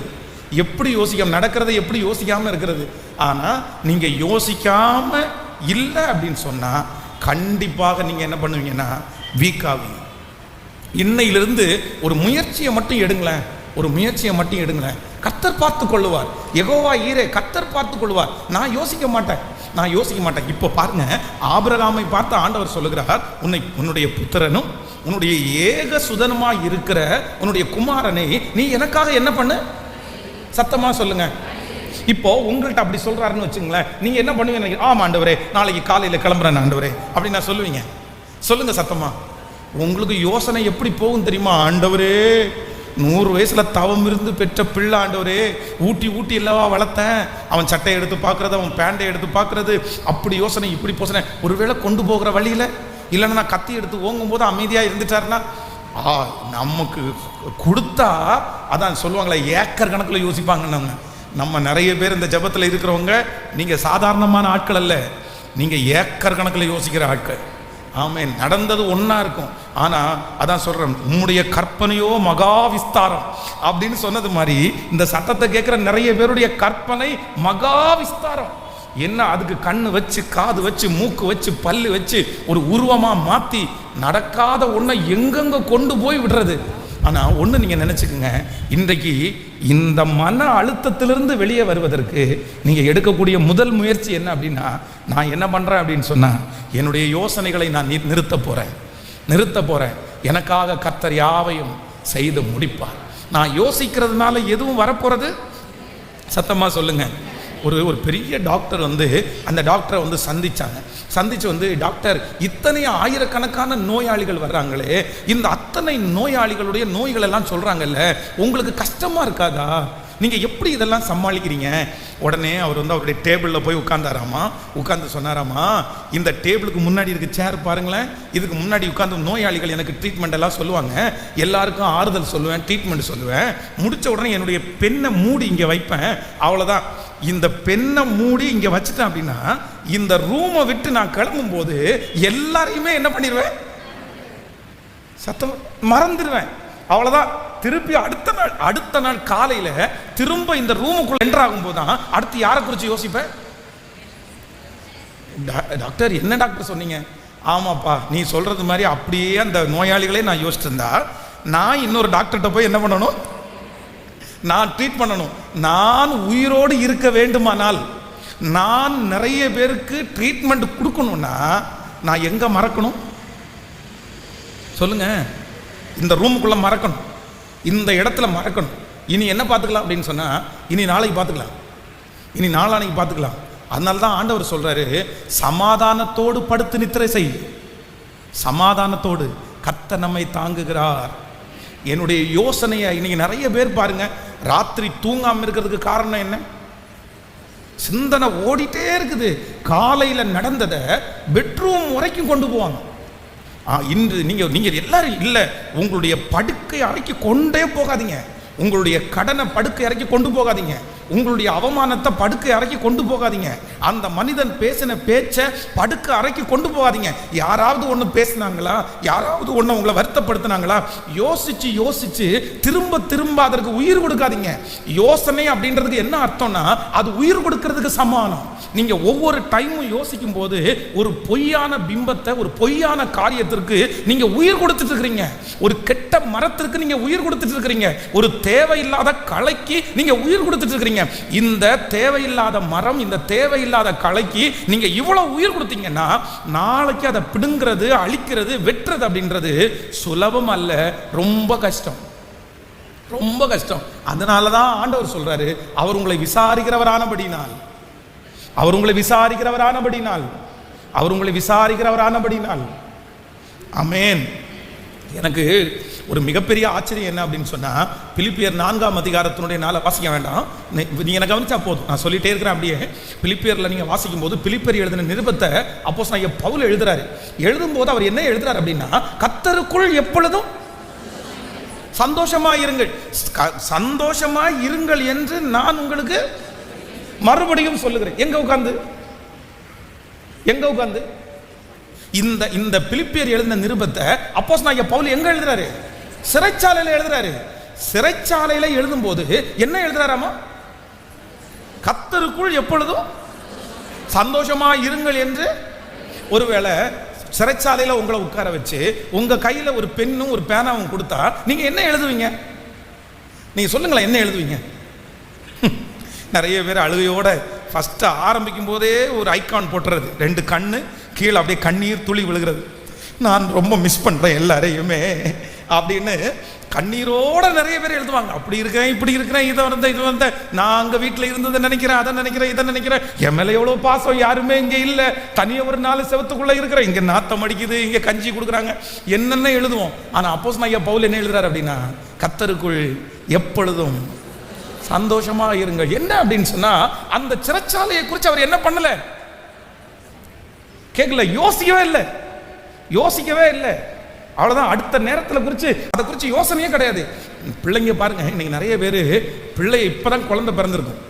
எப்படி யோசிக்காமல் நடக்கிறத எப்படி யோசிக்காமல் இருக்கிறது. ஆனால் நீங்கள் யோசிக்காமல் இல்லை அப்படின்னு சொன்னால் கண்டிப்பாக நீங்கள் என்ன பண்ணுவீங்கன்னா வீக் ஆவீங்க. இன்னையிலிருந்து ஒரு முயற்சியை மட்டும் எடுங்களேன், ஒரு முயற்சியை மட்டும் எடுங்களேன். கர்த்தர் பார்த்து கொள்ளுவார். யெகோவா ஈரே, கர்த்தர் பார்த்து கொள்வார். நான் யோசிக்க மாட்டேன். இப்போ பாருங்க, ஆபிரகாமை பார்த்து ஆண்டவர் சொல்லுகிறார், உன்னுடைய புத்திரனும் உன்னுடைய ஏக சுதனமாய் இருக்கிற உன்னுடைய குமாரனை நீ எனக்காக என்ன பண்ணு, சத்தமா சொல்லுங்க. இப்போ உங்கள்கிட்ட அப்படி சொல்றாருன்னு வச்சுங்களேன், நீங்க என்ன பண்ணுவீங்க? ஆமா ஆண்டவரே, நாளைக்கு காலையில் கிளம்புறேன் ஆண்டவரே அப்படின்னு நான் சொல்லுவீங்க. சொல்லுங்க சத்தமா. உங்களுக்கு யோசனை எப்படி போகும் தெரியுமா? ஆண்டவரே 100 வயசுல தவம் இருந்து பெற்ற பிள்ளை ஆண்டவரே, ஊட்டி இல்லவா வளர்த்தேன், அவன் சட்டையை எடுத்து பார்க்கறது, அவன் பேண்டை எடுத்து பார்க்கறது, அப்படி யோசனை இப்படி போசனை. ஒருவேளை கொண்டு போகிற வழியில் இல்லைன்னா நான் கத்தி எடுத்து ஓங்கும் போது அமைதியாக இருந்துட்டாருன்னா, நமக்கு கொடுத்தா அதான் சொல்லுவாங்களே ஏக்கர் கணக்கில் யோசிப்பாங்க. நம்ம நிறைய பேர் இந்த ஜபத்தில் இருக்கிறவங்க, நீங்கள் சாதாரணமான ஆட்கள் அல்ல, நீங்கள் ஏக்கர் கணக்கில் யோசிக்கிற ஆட்கள். ஆமென். நடந்தது ஒன்றா இருக்கும், ஆனால் அதான் சொல்கிறேன், உம்முடைய கற்பனையோ மகா விஸ்தாரம் அப்படின்னு சொன்னது மாதிரி இந்த சத்தத்தை கேட்குற நிறைய பேருடைய கற்பனை மகா விஸ்தாரம். என்ன அதுக்கு கண்ணு வச்சு, காது வச்சு, மூக்கு வச்சு, பல்லு வச்சு ஒரு உருவமா மாத்தி நடக்காத ஒன்றை எங்கெங்க கொண்டு போய் விடுறது. ஆனா ஒண்ணு நீங்க நினைச்சுக்குங்க, இன்றைக்கு இந்த மன அழுத்தத்திலிருந்து வெளியே வருவதற்கு நீங்க எடுக்கக்கூடிய முதல் முயற்சி என்ன அப்படின்னா, நான் என்ன பண்றேன் அப்படின்னு சொன்னா, என்னுடைய யோசனைகளை நான் நிறுத்த போறேன். எனக்காக கர்த்தர் யாவையும் செய்து முடிப்பார். நான் யோசிக்கிறதுனால எதுவும் வரப்போறது? சத்தமா சொல்லுங்க. ஒரு பெரிய டாக்டர் வந்து அந்த டாக்டரை வந்து சந்திச்சு வந்து, டாக்டர், இத்தனை ஆயிரக்கணக்கான நோயாளிகள் வர்றாங்களே, இந்த அத்தனை நோயாளிகளுடைய நோய்கள் எல்லாம் சொல்றாங்கல்ல, உங்களுக்கு கஷ்டமா இருக்காதா? நீங்க எப்படி இதெல்லாம் சமாளிக்கிறீங்க? உடனே அவர் வந்து அவருடைய டேபிளில் போய் உட்கார்ந்து சொன்னாராமா, இந்த டேபிளுக்கு முன்னாடி இருக்க சேர் பாருங்களேன், இதுக்கு முன்னாடி உட்கார்ந்து நோயாளிகள் எனக்கு ட்ரீட்மெண்ட் எல்லாம் சொல்லுவாங்க, எல்லாருக்கும் ஆறுதல் சொல்லுவேன், ட்ரீட்மெண்ட் சொல்லுவேன், முடிச்ச உடனே என்னுடைய பெண்ணை மூடி இங்கே வைப்பேன், அவ்வளோதான். இந்த பெண்ணை மூடி இங்கே வச்சுட்டேன் அப்படின்னா, இந்த ரூமை விட்டு நான் கிளம்பும் போது எல்லாரையுமே என்ன பண்ணிடுவேன்? சத்தம் மறந்துடுவேன், அவ்வளோதான். திருப்பி அடுத்த நாள் காலையில திரும்ப இந்த ரூமுக்குள்ள என்டர் ஆகும் போதுதான் அடுத்து யாரை குறித்து யோசிப்பேன்? டாக்டர், என்ன டாக்டர் சொன்னீங்க? ஆமாப்பா, நீ சொல்றது மாதிரி அப்படியே அந்த நோயாளிகளே நான் யோசிச்சுட்டு இருந்தா, நான் இன்னொரு டாக்டர்கிட்ட போய் என்ன பண்ணணும்? நான் ட்ரீட் பண்ணணும். நான் உயிரோடு இருக்க வேண்டுமானால், நான் நிறைய பேருக்கு ட்ரீட்மெண்ட் கொடுக்கணும்னா நான் எங்க மறக்கணும் சொல்லுங்க? இந்த ரூமுக்குள்ள மறக்கணும், இந்த இடத்துல மறக்கணும். இனி என்ன பார்த்துக்கலாம் அப்படின்னு சொன்னா, இனி நாளைக்கு பார்த்துக்கலாம், இனி நாளானைக்கு பார்த்துக்கலாம். அதனால தான் ஆண்டவர் சொல்றாரு, சமாதானத்தோடு படுத்து நித்திரை செய். சமாதானத்தோடு கர்த்தர் நம்மை தாங்குகிறார். என்னுடைய யோசனையை இன்னைக்கு நிறைய பேர் பாருங்க, ராத்திரி தூங்காம இருக்கிறதுக்கு காரணம் என்ன? சிந்தனை ஓடிட்டே இருக்குது. காலையில நடந்ததை பெட்ரூம் வரைக்கும் கொண்டு போவாங்க. இன்று நீங்க எல்லாரும் இல்ல, உங்களுடைய படுக்கை அறைக்கு கொண்டே போகாதீங்க, உங்களுடைய கடனை படுக்கை அறைக்கு கொண்டு போகாதீங்க, உங்களுடைய அவமானத்தை படுக்கை அறைக்கு கொண்டு போகாதீங்க, அந்த மனிதன் பேசின பேச்சை படுக்கை அறைக்கு கொண்டு போகாதீங்க. யாராவது ஒன்று பேசினாங்களா, யாராவது ஒன்று உங்களை வருத்தப்படுத்தினாங்களா, யோசிச்சு திரும்ப அதற்கு உயிர் கொடுக்காதீங்க. யோசனை அப்படின்றதுக்கு என்ன அர்த்தம்னா, அது உயிர் கொடுக்கறதுக்கு சமானம். நீங்க ஒவ்வொரு டைமும் யோசிக்கும் போது ஒரு பொய்யான பிம்பத்தை, ஒரு பொய்யான காரியத்திற்கு நீங்க உயிர் கொடுத்துட்டு இருக்கிறீங்க. ஒரு கெட்ட மரத்திற்கு நீங்க உயிர் கொடுத்துட்டு இருக்கிறீங்க. ஒரு தேவையில்லாத களைக்கு நீங்க உயிர் கொடுத்துட்டு இருக்கிறீங்க. இந்த தேவையில்லாத மரம், இந்த தேவையில்லாத களைக்கு நீங்க இவ்வளவு உயிர் கொடுத்தீங்கன்னா, நாளைக்கு அதை பிடுங்கிறது, அழிக்கிறது, வெட்டுறது அப்படின்றது சுலபம் அல்ல, ரொம்ப கஷ்டம், ரொம்ப கஷ்டம். அதனாலதான் ஆண்டவர் சொல்றாரு, அவர் உங்களை விசாரிக்கிறவரானபடினால், அவர் உங்களை விசாரிக்கிறவரானபடினால். ஆமென். எனக்கு ஒரு மிகப்பெரிய ஆச்சரியம் என்ன அப்படின்னு சொன்னா, பிலிப்பியர் 4ஆம் அதிகாரத்தினுடைய 4 வாசிக்க வேண்டாம், நீங்க எனக்கு கவனிச்சா போதும், நான் சொல்லிட்டே இருக்கிறேன். அப்படியே பிலிப்பியர்ல நீங்க வாசிக்கும் போது, பிலிப்பியர் எழுதின நிருபத்தை அப்போஸ்தலனாகிய பவுல் எழுதுறாரு. எழுதும் போது அவர் என்ன எழுதுறாரு அப்படின்னா, கர்த்தருக்குள் எப்பொழுதும் சந்தோஷமாய் இருங்கள் என்று நான் உங்களுக்கு மறுபடியும் சொல்லுகிறேன். எங்க உட்கார்ந்து இந்த பிலிப்பியர் எழுதின நிருபத்தை அப்போஸ்தலனாகிய பவுல் எங்க எழுதுறாரு? சிறைச்சாலையில எழுதுறாரு. சிறைச்சாலையில எழுதும் போது என்ன எழுதுறாராமா? கர்த்தருக்குள் எப்பொழுதும் சந்தோஷமா இருங்கள் என்று. ஒருவேளை சிறைச்சாலையில உங்களை உட்கார வச்சு உங்க கையில ஒரு பெண்ணும் ஒரு பேனாவும் கொடுத்தா நீங்க என்ன எழுதுவீங்க? நீங்க சொல்லுங்களேன், என்ன எழுதுவீங்க? நிறைய பேர் அழுகையோட ஃபர்ஸ்ட் ஆரம்பிக்கும் போதே ஒரு ஐகான் போட்டுறது, 2 கண்ணு கீழே அப்படியே கண்ணீர் துளி விழுகிறது, நான் ரொம்ப மிஸ் பண்றேன் எல்லாரையுமே அப்படின்னு கண்ணீரோட நிறைய பேர் எழுதுவாங்க. அப்படி இருக்கிறேன், இப்படி இருக்கிறேன், இது வந்த நான் அங்க வீட்டில் இருந்ததை நினைக்கிறேன், அதை நினைக்கிறேன், இதை நினைக்கிறேன், என் மேல எவ்வளவு பாசம், யாருமே இங்க இல்லை, தனியாக ஒரு 4 செவத்துக்குள்ள இருக்கிறேன், இங்க நாத்தம் அடிக்குது, இங்க கஞ்சி கொடுக்குறாங்க, என்னென்ன எழுதுவோம். ஆனா அப்போஸ்தலனாகிய பவுல் என்ன எழுதுறாரு அப்படின்னா, கர்த்தருக்குள் எப்பொழுதும் சந்தோஷமா இருங்க. என்ன அப்படின்னு சொன்னா, அந்த சிறைச்சாலையை குறித்து அவர் என்ன பண்ணல, கேட்கல, யோசிக்கவே இல்லை. அவ்வளவுதான். அடுத்த நேரத்தில் அதை குறித்து யோசனையே கிடையாது. பிள்ளைங்க பாருங்க, இன்னைக்கு நிறைய பேர் பிள்ளை இப்பதான் குழந்தை பிறந்திருக்கும்,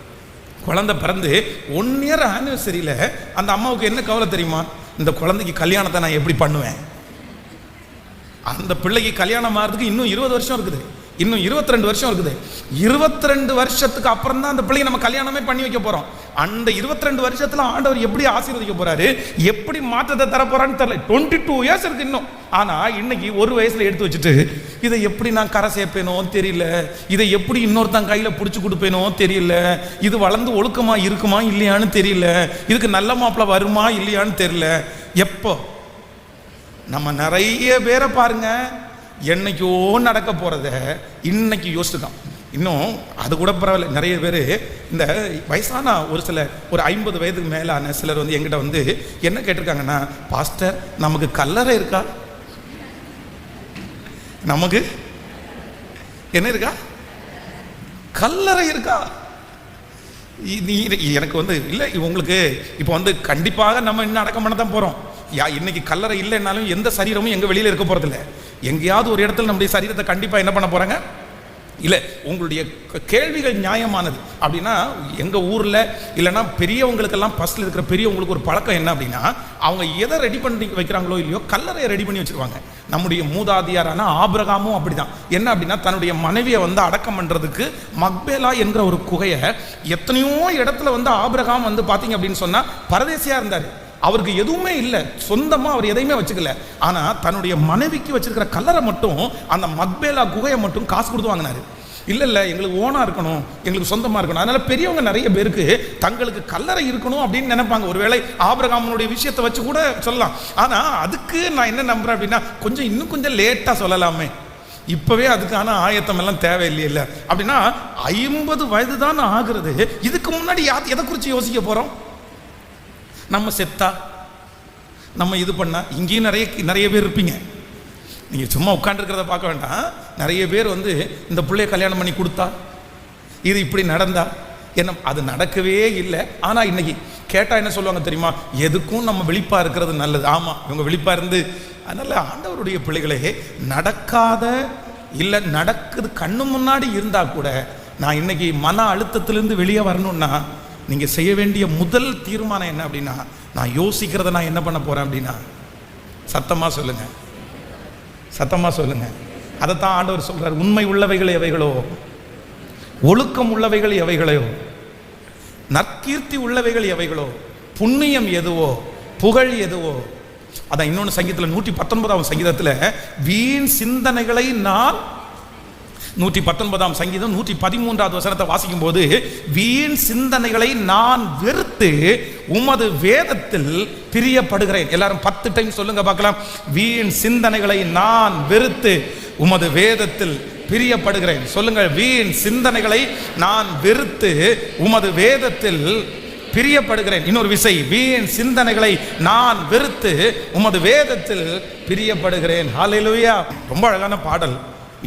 குழந்தை பிறந்து 1 இயர் ஆனிவர்சரியில அந்த அம்மாவுக்கு என்ன கவலை தெரியுமா? இந்த குழந்தைக்கு கல்யாணத்தை நான் எப்படி பண்ணுவேன். அந்த பிள்ளைக்கு கல்யாணம் ஆகிறதுக்கு இன்னும் 20 வருஷம் இருக்குது. இன்னும் 22 வருஷம் இருக்குது. 22 வருஷத்துக்கு அப்புறம் தான் அந்த பிள்ளையை நம்ம கல்யாணமே பண்ணி வைக்க போறோம். அந்த 22 வருஷத்துல ஆண்டவர் எப்படி ஆசீர்வதிக்க போறாரு, எப்படி மாற்றத்தை தர போறான்னு தெரியல. 22 இயர்ஸ் இருக்கு இன்னும். ஆனா இன்னைக்கு ஒரு வயசுல எடுத்து வச்சுட்டு இதை எப்படி நான் கரை சேர்ப்பேனோ தெரியல, இதை எப்படி இன்னொருத்தன் கையில பிடிச்சி கொடுப்பேனோ தெரியல, இது வளர்ந்து ஒழுக்கமா இருக்குமா இல்லையான்னு தெரியல, இதுக்கு நல்ல மாப்பிள்ள வருமா இல்லையான்னு தெரியல. எப்போ நம்ம நிறைய பேரை பாருங்க, என்னைக்கோ நடக்க போறத இன்னைக்கு யோசிச்சுதான். இன்னும் அது கூட பரவாயில்ல, நிறைய பேர் இந்த வயசான ஒரு 50 வயதுக்கு மேலான சிலர் வந்து எங்கிட்ட வந்து என்ன கேட்டிருக்காங்கன்னா, பாஸ்டர் நமக்கு கல்லறை இருக்கா, நமக்கு என்ன இருக்கா, கல்லறை இருக்கா? எனக்கு வந்து இல்லை, உங்களுக்கு இப்போ வந்து கண்டிப்பாக நம்ம இன்னும் அடக்கம் பண்ண தான் போகிறோம். இன்னைக்கு கல்லறை இல்லைன்னாலும் எந்த சரீரமும் எங்கே வெளியில் இருக்க போகிறதில்ல. எங்கேயாவது ஒரு இடத்துல நம்முடைய சரீரத்தை கண்டிப்பாக என்ன பண்ண போகிறாங்க. இல்லை, உங்களுடைய கேள்விகள் நியாயமானது. அப்படின்னா எங்கள் ஊரில் இல்லைன்னா பெரியவங்களுக்கெல்லாம் ஃபஸ்ட்டில் இருக்கிற பெரியவங்களுக்கு ஒரு பழக்கம் என்ன அப்படின்னா, அவங்க எதை ரெடி பண்ணி வைக்கிறாங்களோ இல்லையோ கல்லறையை ரெடி பண்ணி வச்சுருவாங்க. நம்முடைய மூதாதியாரான ஆபிரகாமும் அப்படி தான். என்ன அப்படின்னா, தன்னுடைய மனைவியை வந்து அடக்கம் பண்ணுறதுக்கு மக்பேலா என்கிற ஒரு குகையை எத்தனையோ இடத்துல வந்து ஆபிரகாம் வந்து பார்த்தீங்க அப்படின்னு சொன்னால் பரதேசியாக இருந்தார். அவருக்கு எதுவுமே இல்லை, சொந்தமாக அவர் எதையுமே வச்சுக்கல. ஆனால் தன்னுடைய மனைவிக்கு வச்சிருக்கிற கல்லறை மட்டும், அந்த மக்பேலா குகையை மட்டும் காசு கொடுத்து வாங்கினாரு. இல்லை எங்களுக்கு ஓனாக இருக்கணும், எங்களுக்கு சொந்தமாக இருக்கணும். அதனால பெரியவங்க நிறைய பேருக்கு தங்களுக்கு கல்லறை இருக்கணும் அப்படின்னு நினைப்பாங்க. ஒருவேளை ஆபிரகாமனுடைய விஷயத்தை வச்சு கூட சொல்லலாம். ஆனால் அதுக்கு நான் என்ன நம்புறேன் அப்படின்னா, இன்னும் கொஞ்சம் லேட்டாக சொல்லலாமே, இப்பவே அதுக்கான ஆயத்தம் எல்லாம் தேவையில்லை. அப்படின்னா 50 வயது தான் ஆகுறது. இதுக்கு முன்னாடி எதை குறித்து யோசிக்க போகிறோம்? நம்ம செத்தா, நம்ம இது பண்ணா, இங்கேயும் நிறைய பேர் இருப்பீங்க. நீங்கள் சும்மா உட்காந்துருக்கிறத பார்க்க வேண்டாம். நிறைய பேர் வந்து இந்த பிள்ளைய கல்யாணம் பண்ணி கொடுத்தா, இது இப்படி நடந்தா என்ன, அது நடக்கவே இல்லை. ஆனால் இன்னைக்கு கேட்டால் என்ன சொல்லுவாங்க தெரியுமா, எதுக்கும் நம்ம விழிப்பாக இருக்கிறது நல்லது. ஆமாம், இவங்க விழிப்பாக இருந்து. அதனால் ஆண்டவருடைய பிள்ளைகளே, நடக்காத இல்லை நடக்குது கண்ணு முன்னாடி இருந்தால் கூட, நான் இன்னைக்கு மன அழுத்தத்திலிருந்து வெளியே வரணும்னா நீங்கள் செய்ய வேண்டிய முதல் தீர்மானம் என்ன அப்படின்னா, நான் யோசிக்கிறத நான் என்ன பண்ண போகிறேன் அப்படின்னா, சத்தமாக சொல்லுங்கள், சத்தமாக சொல்லுங்கள். அதைத்தான் ஆண்டவர் சொல்கிறார். உண்மை உள்ளவைகள் எவைகளோ, ஒழுக்கம் உள்ளவைகள் எவைகளோ, நற்கீர்த்தி உள்ளவைகள் எவைகளோ, புண்ணியம் எதுவோ, புகழ் எதுவோ. அதான் இன்னொன்று சங்கீதத்தில் 119ஆம் சங்கீதத்தில் வீண் சிந்தனைகளை நான் 119ஆம் சங்கீதம் 113வது வசனத்தை வாசிக்கும் போது, வீண் சிந்தனைகளை நான் வெறுத்து உமது வேதத்தில் பிரியப்படுகிறேன். எல்லாரும் 10 டைம் சொல்லுங்க பார்க்கலாம். வீண் சிந்தனைகளை நான் வெறுத்து உமது வேதத்தில் பிரியப்படுகிறேன். சொல்லுங்கள், வீண் சிந்தனைகளை நான் வெறுத்து உமது வேதத்தில் பிரியப்படுகிறேன். இன்னொரு விசை, வீண் சிந்தனைகளை நான் வெறுத்து உமது வேதத்தில் பிரியப்படுகிறேன். ஹல்லேலூயா. ரொம்ப அழகான பாடல்.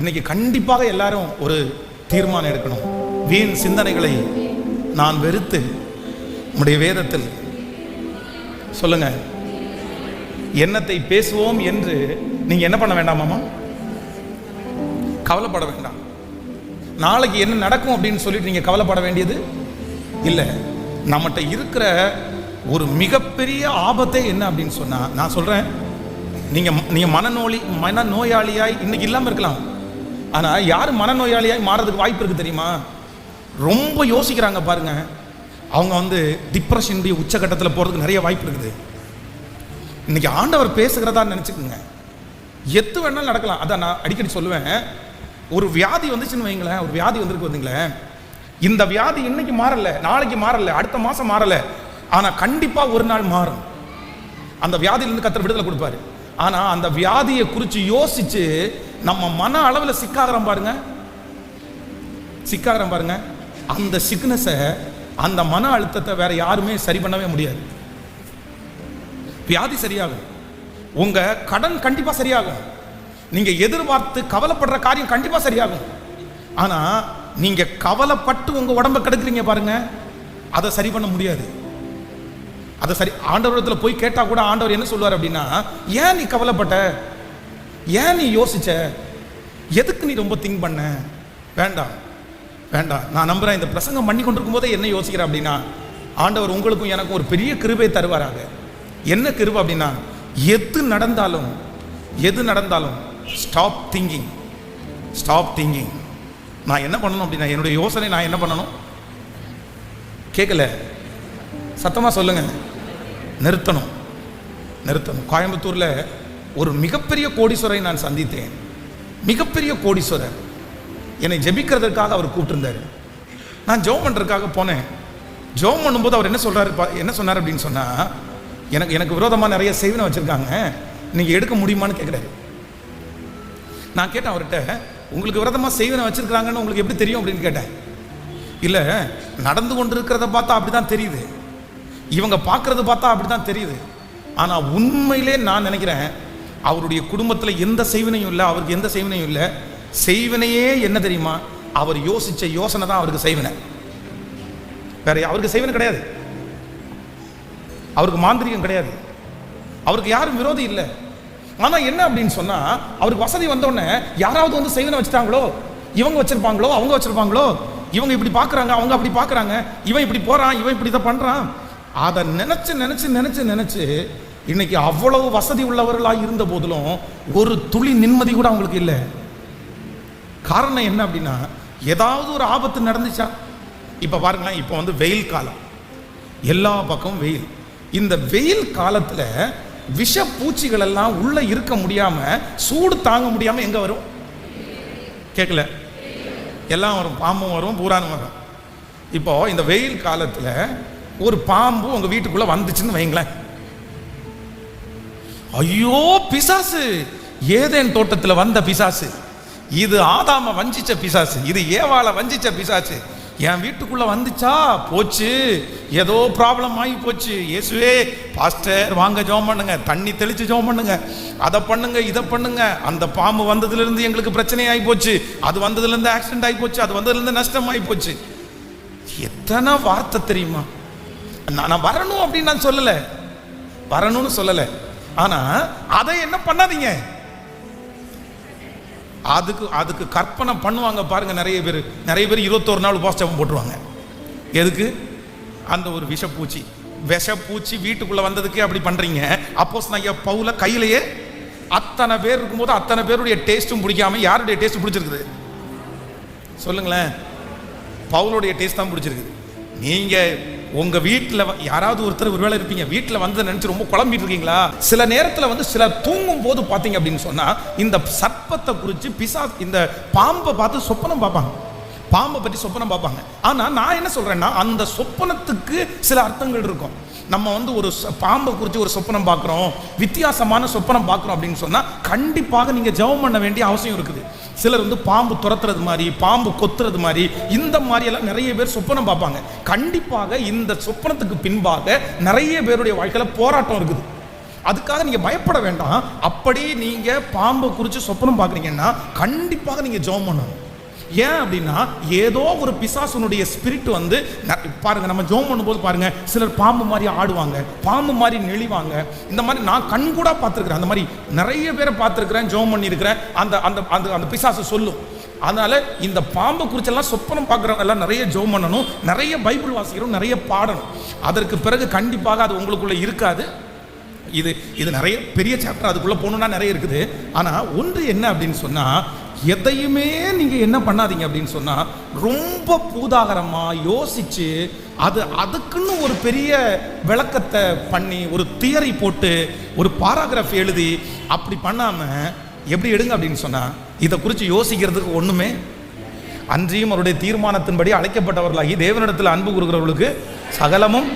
இன்னைக்கு கண்டிப்பாக எல்லாரும் ஒரு தீர்மானம் எடுக்கணும். வீண் சிந்தனைகளை நான் வெறுத்து உம்முடைய வேதத்தில், சொல்லுங்க, என்னத்தை பேசுவோம் என்று நீங்க என்ன பண்ண வேண்டாமாமா, கவலைப்பட வேண்டாம். நாளைக்கு என்ன நடக்கும் அப்படின்னு சொல்லிட்டு நீங்க கவலைப்பட வேண்டியது இல்லை. நம்மகிட்ட இருக்கிற ஒரு மிகப்பெரிய ஆபத்தே என்ன அப்படின்னு சொன்னா, நான் சொல்றேன், நீங்க மனநோயாளியாய் இன்னைக்கு இல்லாம இருக்கலாம். ஆனா யார் மனநோயாளியாய் மாறதுக்கு வாய்ப்பு இருக்கு தெரியுமா? ரொம்ப யோசிக்கிறாங்க பாருங்க, அவங்க வந்து டிப்ரெஷனுடைய உச்சகட்டத்தில் போறதுக்கு நிறைய வாய்ப்பு இருக்குது. இன்னைக்கு ஆண்டவர் பேசுகிறதா நினைச்சுக்கோங்க, எது வேணாலும் நடக்கலாம். அதான் நான் அடிக்கடி சொல்லுவேன், ஒரு வியாதி வந்துச்சுன்னு வைங்களேன், ஒரு வியாதி வந்திருக்கு வந்தீங்களேன், இந்த வியாதி இன்னைக்கு மாறல, நாளைக்கு மாறல, அடுத்த மாசம் மாறல, ஆனா கண்டிப்பா ஒரு நாள் மாறும். அந்த வியாதியிலிருந்து கர்த்தர் விடுதலை கொடுப்பாரு. ஆனா அந்த வியாதியை குறித்து யோசிச்சு நம்ம மன அளவில் சிக்காகிறோம் பாருங்க, அந்த சிக்னஸை, அந்த மன அழுத்தத்தை வேற யாருமே சரி பண்ணவே முடியாது. வியாதி சரியாகும், உங்க கடன் கண்டிப்பா சரியாகும், நீங்க எதிர்பார்த்து கவலைப்படுற காரியம் கண்டிப்பா சரியாகும். ஆனா நீங்க கவலைப்பட்டு உங்க உடம்ப கெடுக்கிறீங்க பாருங்க, அதை சரி பண்ண முடியாது. அதை சரி ஆண்டவரத்தில் போய் கேட்டா கூட ஆண்டவர் என்ன சொல்லுவார் அப்படின்னா, ஏன் நீ கவலைப்பட்ட, ஏன் நீ யோசிச்ச, எதுக்கு நீ ரொம்ப திங்க் பண்ண, வேண்டாம். நான் நம்புறேன், இந்த பிரசங்கம் பண்ணி கொண்டிருக்கும் போதே என்ன யோசிக்கிறேன் அப்படின்னா, ஆண்டவர் உங்களுக்கும் எனக்கும் ஒரு பெரிய கிருபை தருவாராக. என்ன கிருபை அப்படின்னா, எது நடந்தாலும் ஸ்டாப் திங்கிங், ஸ்டாப் திங்கிங். நான் என்ன பண்ணணும் அப்படின்னா, என்னுடைய யோசனை நான் என்ன பண்ணணும்? கேட்கல, சத்தமாக சொல்லுங்க. நிறுத்தணும். கோயம்புத்தூரில் ஒரு மிகப்பெரிய கோடீஸ்வரை நான் சந்தித்தேன். மிகப்பெரிய கோடீஸ்வரர். என்னை ஜெபிக்கிறதுக்காக அவர் கூப்பிட்டுருந்தார். நான் ஜெபம் பண்ணுறதுக்காக போனேன். ஜெபம் பண்ணும்போது அவர் என்ன சொன்னார் அப்படின்னு சொன்னால், எனக்கு விரோதமாக நிறைய செய்வினை வச்சுருக்காங்க, நீங்கள் எடுக்க முடியுமான்னு கேட்குறாரு. நான் கேட்டேன் அவர்கிட்ட, உங்களுக்கு விரோதமாக செய்வினை வச்சுருக்காங்கன்னு உங்களுக்கு எப்படி தெரியும் அப்படின்னு கேட்டேன். இல்லை, நடந்து கொண்டு இருக்கிறத பார்த்தா அப்படி தான் தெரியுது, இவங்க பார்க்குறது பார்த்தா அப்படி தான் தெரியுது. ஆனால் உண்மையிலே நான் நினைக்கிறேன் அவருடைய குடும்பத்தில் எந்த செய்வினையும் இல்லை, அவருக்கு எந்த செய்வினையும் இல்லை. செய்வினையே என்ன தெரியுமா? அவர் யோசித்த யோசனை தான் அவருக்கு செய்வினை. வேற அவருக்கு செய்வினை கிடையாது, அவருக்கு மாந்திரிகம் கிடையாது, அவருக்கு யாரும் விரோதி இல்லை. ஆனால் என்ன அப்படின்னு சொன்னால், அவருக்கு வசதி வந்தோடனே யாராவது வந்து செய்வினை வச்சுட்டாங்களோ, இவங்க வச்சிருப்பாங்களோ, அவங்க வச்சிருப்பாங்களோ, இவங்க இப்படி பார்க்குறாங்க, அவங்க அப்படி பார்க்குறாங்க, இவன் இப்படி போகிறான், இவன் இப்படி தான் பண்ணுறான். அதை நினச்சி நினச்சி நினச்சி நினச்சி இன்னைக்கு அவ்வளவு வசதி உள்ளவர்களாக இருந்த போதிலும் ஒரு துளி நிம்மதி கூட அவங்களுக்கு இல்லை. காரணம் என்ன அப்படின்னா, ஏதாவது ஒரு ஆபத்து நடந்துச்சா? இப்போ பாருங்களேன், இப்போ வந்து வெயில் காலம், எல்லா பக்கமும் வெயில். இந்த வெயில் காலத்தில் விஷ பூச்சிகள் எல்லாம் உள்ள இருக்க முடியாம, சூடு தாங்க முடியாம எங்க வரும்? கேட்கல, எல்லாம் வரும். பாம்பும் வரும், பூரானும் வரும். இப்போ இந்த வெயில் காலத்தில் ஒரு பாம்பு உங்க வீட்டுக்குள்ள வந்துச்சுன்னு வைங்களேன், ஐயோ பிசாசு, ஏதேன் தோட்டத்தில் வந்த பிசாசு, இது ஆதாம வஞ்சிச்ச பிசாசு, இது ஏவாளை வஞ்சிச்ச பிசாசு, என் வீட்டுக்குள்ள வந்துச்சா போச்சு, ஏதோ ப்ராப்ளம் ஆகி போச்சு. இயேசுவே, பாஸ்டர் வாங்க ஜெபம் பண்ணுங்க, தண்ணி தெளிச்சு ஜெபம் பண்ணுங்க, அதை பண்ணுங்க, இதை பண்ணுங்க. அந்த பாம்பு வந்ததுலேருந்து எங்களுக்கு பிரச்சனை ஆகி போச்சு, அது வந்ததுலேருந்து ஆக்சிடென்ட் ஆகி போச்சு, அது வந்ததுலேருந்து நஷ்டம் ஆகி போச்சு. எத்தனை வார்த்தை தெரியுமா? நான் வரணும் அப்படின்னு நான் சொல்லலை, வரணும்னு சொல்லலை. ஆனா அதை என்ன பண்ணாதீங்க, அதுக்கு கற்பனை பண்ணுவாங்க பாருங்க. நிறைய பேர் 21 நாள் உபவாசம் போட்டுருவாங்க. எதுக்கு? அந்த ஒரு விஷப்பூச்சி வீட்டுக்குள்ள வந்ததுக்கே அப்படி பண்றீங்க. அப்போஸ்தலனாகிய பவுல கையிலேயே அத்தனை பேர் இருக்கும்போது அத்தனை பேருடைய டேஸ்ட்டும் பிடிக்காம யாருடைய டேஸ்ட் பிடிச்சிருக்குது சொல்லுங்களேன்? பவுலுடைய டேஸ்ட் தான் பிடிச்சிருக்குது. நீங்க உங்க வீட்டில் யாராவது ஒருத்தர் ஒருவேளை இருப்பீங்க, வீட்டில் வந்து நினைச்சு ரொம்ப குழம்பிட்டு இருக்கீங்களா? சில நேரத்தில் வந்து சில தூங்கும் போது பார்த்தீங்க அப்படின்னு சொன்னா, இந்த சர்ப்பத்தை குறித்து இந்த பாம்பை பார்த்து சொப்பனம் பார்ப்பாங்க, பாம்பை பற்றி சொப்பனம் பார்ப்பாங்க. ஆனா நான் என்ன சொல்றேன்னா, அந்த சொப்பனத்துக்கு சில அர்த்தங்கள் இருக்கும். நம்ம வந்து ஒரு பாம்பை குறித்து ஒரு சொப்பனம் பார்க்குறோம், வித்தியாசமான சொப்பனம் பார்க்குறோம் அப்படின்னு சொன்னால் கண்டிப்பாக நீங்கள் ஜெபம் பண்ண வேண்டிய அவசியம் இருக்குது. சிலர் வந்து பாம்பு துரத்துறது மாதிரி, பாம்பு கொத்துறது மாதிரி, இந்த மாதிரி எல்லாம் நிறைய பேர் சொப்பனம் பார்ப்பாங்க. கண்டிப்பாக இந்த சொப்பனத்துக்கு பின்பாக நிறைய பேருடைய வாழ்க்கையில் போராட்டம் இருக்குது. அதுக்காக நீங்கள் பயப்பட வேண்டாம். அப்படி நீங்கள் பாம்பை குறித்து சொப்பனம் பார்க்குறீங்கன்னா கண்டிப்பாக நீங்கள் ஜெபம் பண்ணணும். ஏன் அப்படின்னா, ஏதோ ஒரு பிசாசுனுடைய ஸ்பிரிட் வந்து பாருங்க, நம்ம ஜெபம் பண்ணும்போது பாருங்க, சிலர் பாம்பு மாதிரி ஆடுவாங்க, பாம்பு மாதிரி நெளிவாங்க. இந்த மாதிரி நான் கண் கூட பார்த்துருக்கிறேன், அந்த மாதிரி நிறைய பேரை பார்த்துருக்கிறேன், ஜெபம் பண்ணியிருக்கிறேன். அந்த அந்த அந்த அந்த பிசாசு சொல்லும். அதனால இந்த பாம்பை குறிச்செல்லாம் சொப்பனம் பார்க்குறவங்க எல்லாம் நிறைய ஜெபம் பண்ணணும், நிறைய பைபிள் வாசிக்கிறோம், நிறைய பாடணும். அதற்கு பிறகு கண்டிப்பாக அது உங்களுக்குள்ள இருக்காது. இது நிறைய பெரிய சாப்டர், அதுக்குள்ள போகணும்னா நிறைய இருக்குது. ஆனால் ஒன்று என்ன அப்படின்னு சொன்னால், எதையுமே நீங்கள் என்ன பண்ணாதீங்க அப்படின்னு சொன்னால், ரொம்ப பூதாகரமாக யோசித்து அதுக்குன்னு ஒரு பெரிய விளக்கத்தை பண்ணி ஒரு தியரி போட்டு ஒரு பாராகிராஃப் எழுதி அப்படி பண்ணாமல் எப்படி எடுங்க அப்படின்னு சொன்னால், இதை குறித்து யோசிக்கிறதுக்கு ஒன்றுமே. அன்றியும் அவருடைய தீர்மானத்தின்படி அழைக்கப்பட்டவர்களாகி தேவனிடத்தில் அன்பு கூறுகிறவர்களுக்கு சகலமும்,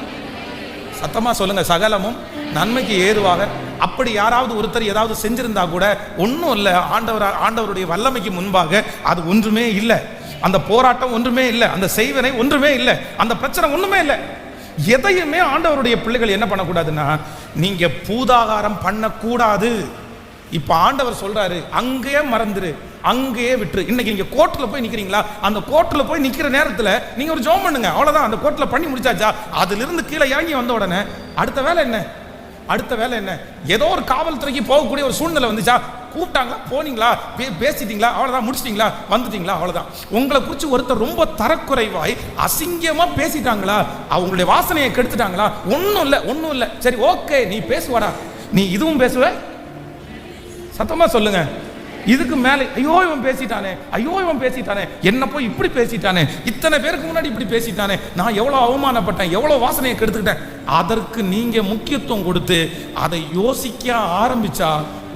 சத்தமாக சொல்லுங்க, சகலமும் நன்மைக்கு ஏதுவாக. அப்படி யாராவது ஒருத்தர் ஏதாவது செஞ்சிருந்தா கூட ஒன்றும் இல்லை, ஆண்டவருடைய வல்லமைக்கு முன்பாக அது ஒன்றுமே இல்லை. அந்த போராட்டம் ஒன்றுமே இல்லை, அந்த செய்வனை ஒன்றுமே இல்லை, அந்த பிரச்சனை ஒன்றுமே இல்லை. எதையுமே ஆண்டவருடைய பிள்ளைகள் என்ன பண்ணக்கூடாதுன்னா, நீங்க பூதாகாரம் பண்ணக்கூடாது. இப்போ ஆண்டவர் சொல்றாரு, அங்கேயே மறந்துரு, அங்கேயே விட்டுரு. இன்னைக்கு நீங்க கோர்ட்டில் போய் நிற்கிறீங்களா? அந்த கோர்ட்டில் போய் நிற்கிற நேரத்தில் நீங்க ஒரு ஜெபம் பண்ணுங்க, அவ்வளோதான். அந்த கோர்ட்டில் பண்ணி முடிச்சாச்சா? அதிலிருந்து கீழே இறங்கி வந்த உடனே அடுத்த வேலை என்ன? ஏதோ ஒரு காவல்துறைக்கு போகக்கூடிய ஒரு சூழ்நிலை வந்துச்சா? கூப்பிட்டாங்களா, போனீங்களா, பேசிட்டீங்களா, அவ்வளோதான், முடிச்சிட்டீங்களா, வந்துட்டீங்களா, அவ்வளோதான். உங்களை குறித்து ஒருத்தர் ரொம்ப தரக்குறைவாய் அசிங்கமாக பேசிட்டாங்களா, அவங்களுடைய வாசனையை கெடுத்துட்டாங்களா? ஒன்றும் இல்லை, சரி ஓகே, நீ பேசுவாடா, நீ இதுவும் பேசுவ, சத்தமாக சொல்லுங்க, இதுக்கு மேலே ஐயோ இவன் பேசிட்டானே, ஐயோ இவன் பேசிட்டானே, என்ன போய் இப்படி பேசிட்டானே, இத்தனை பேருக்கு முன்னாடி இப்படி பேசிட்டானே, நான் எவ்வளோ அவமானப்பட்டேன், எவ்வளோ வாசனையை கெடுத்துக்கிட்டேன். அதற்கு நீங்க முக்கியத்துவம் கொடுத்து அதை யோசிக்க ஆரம்பிச்சா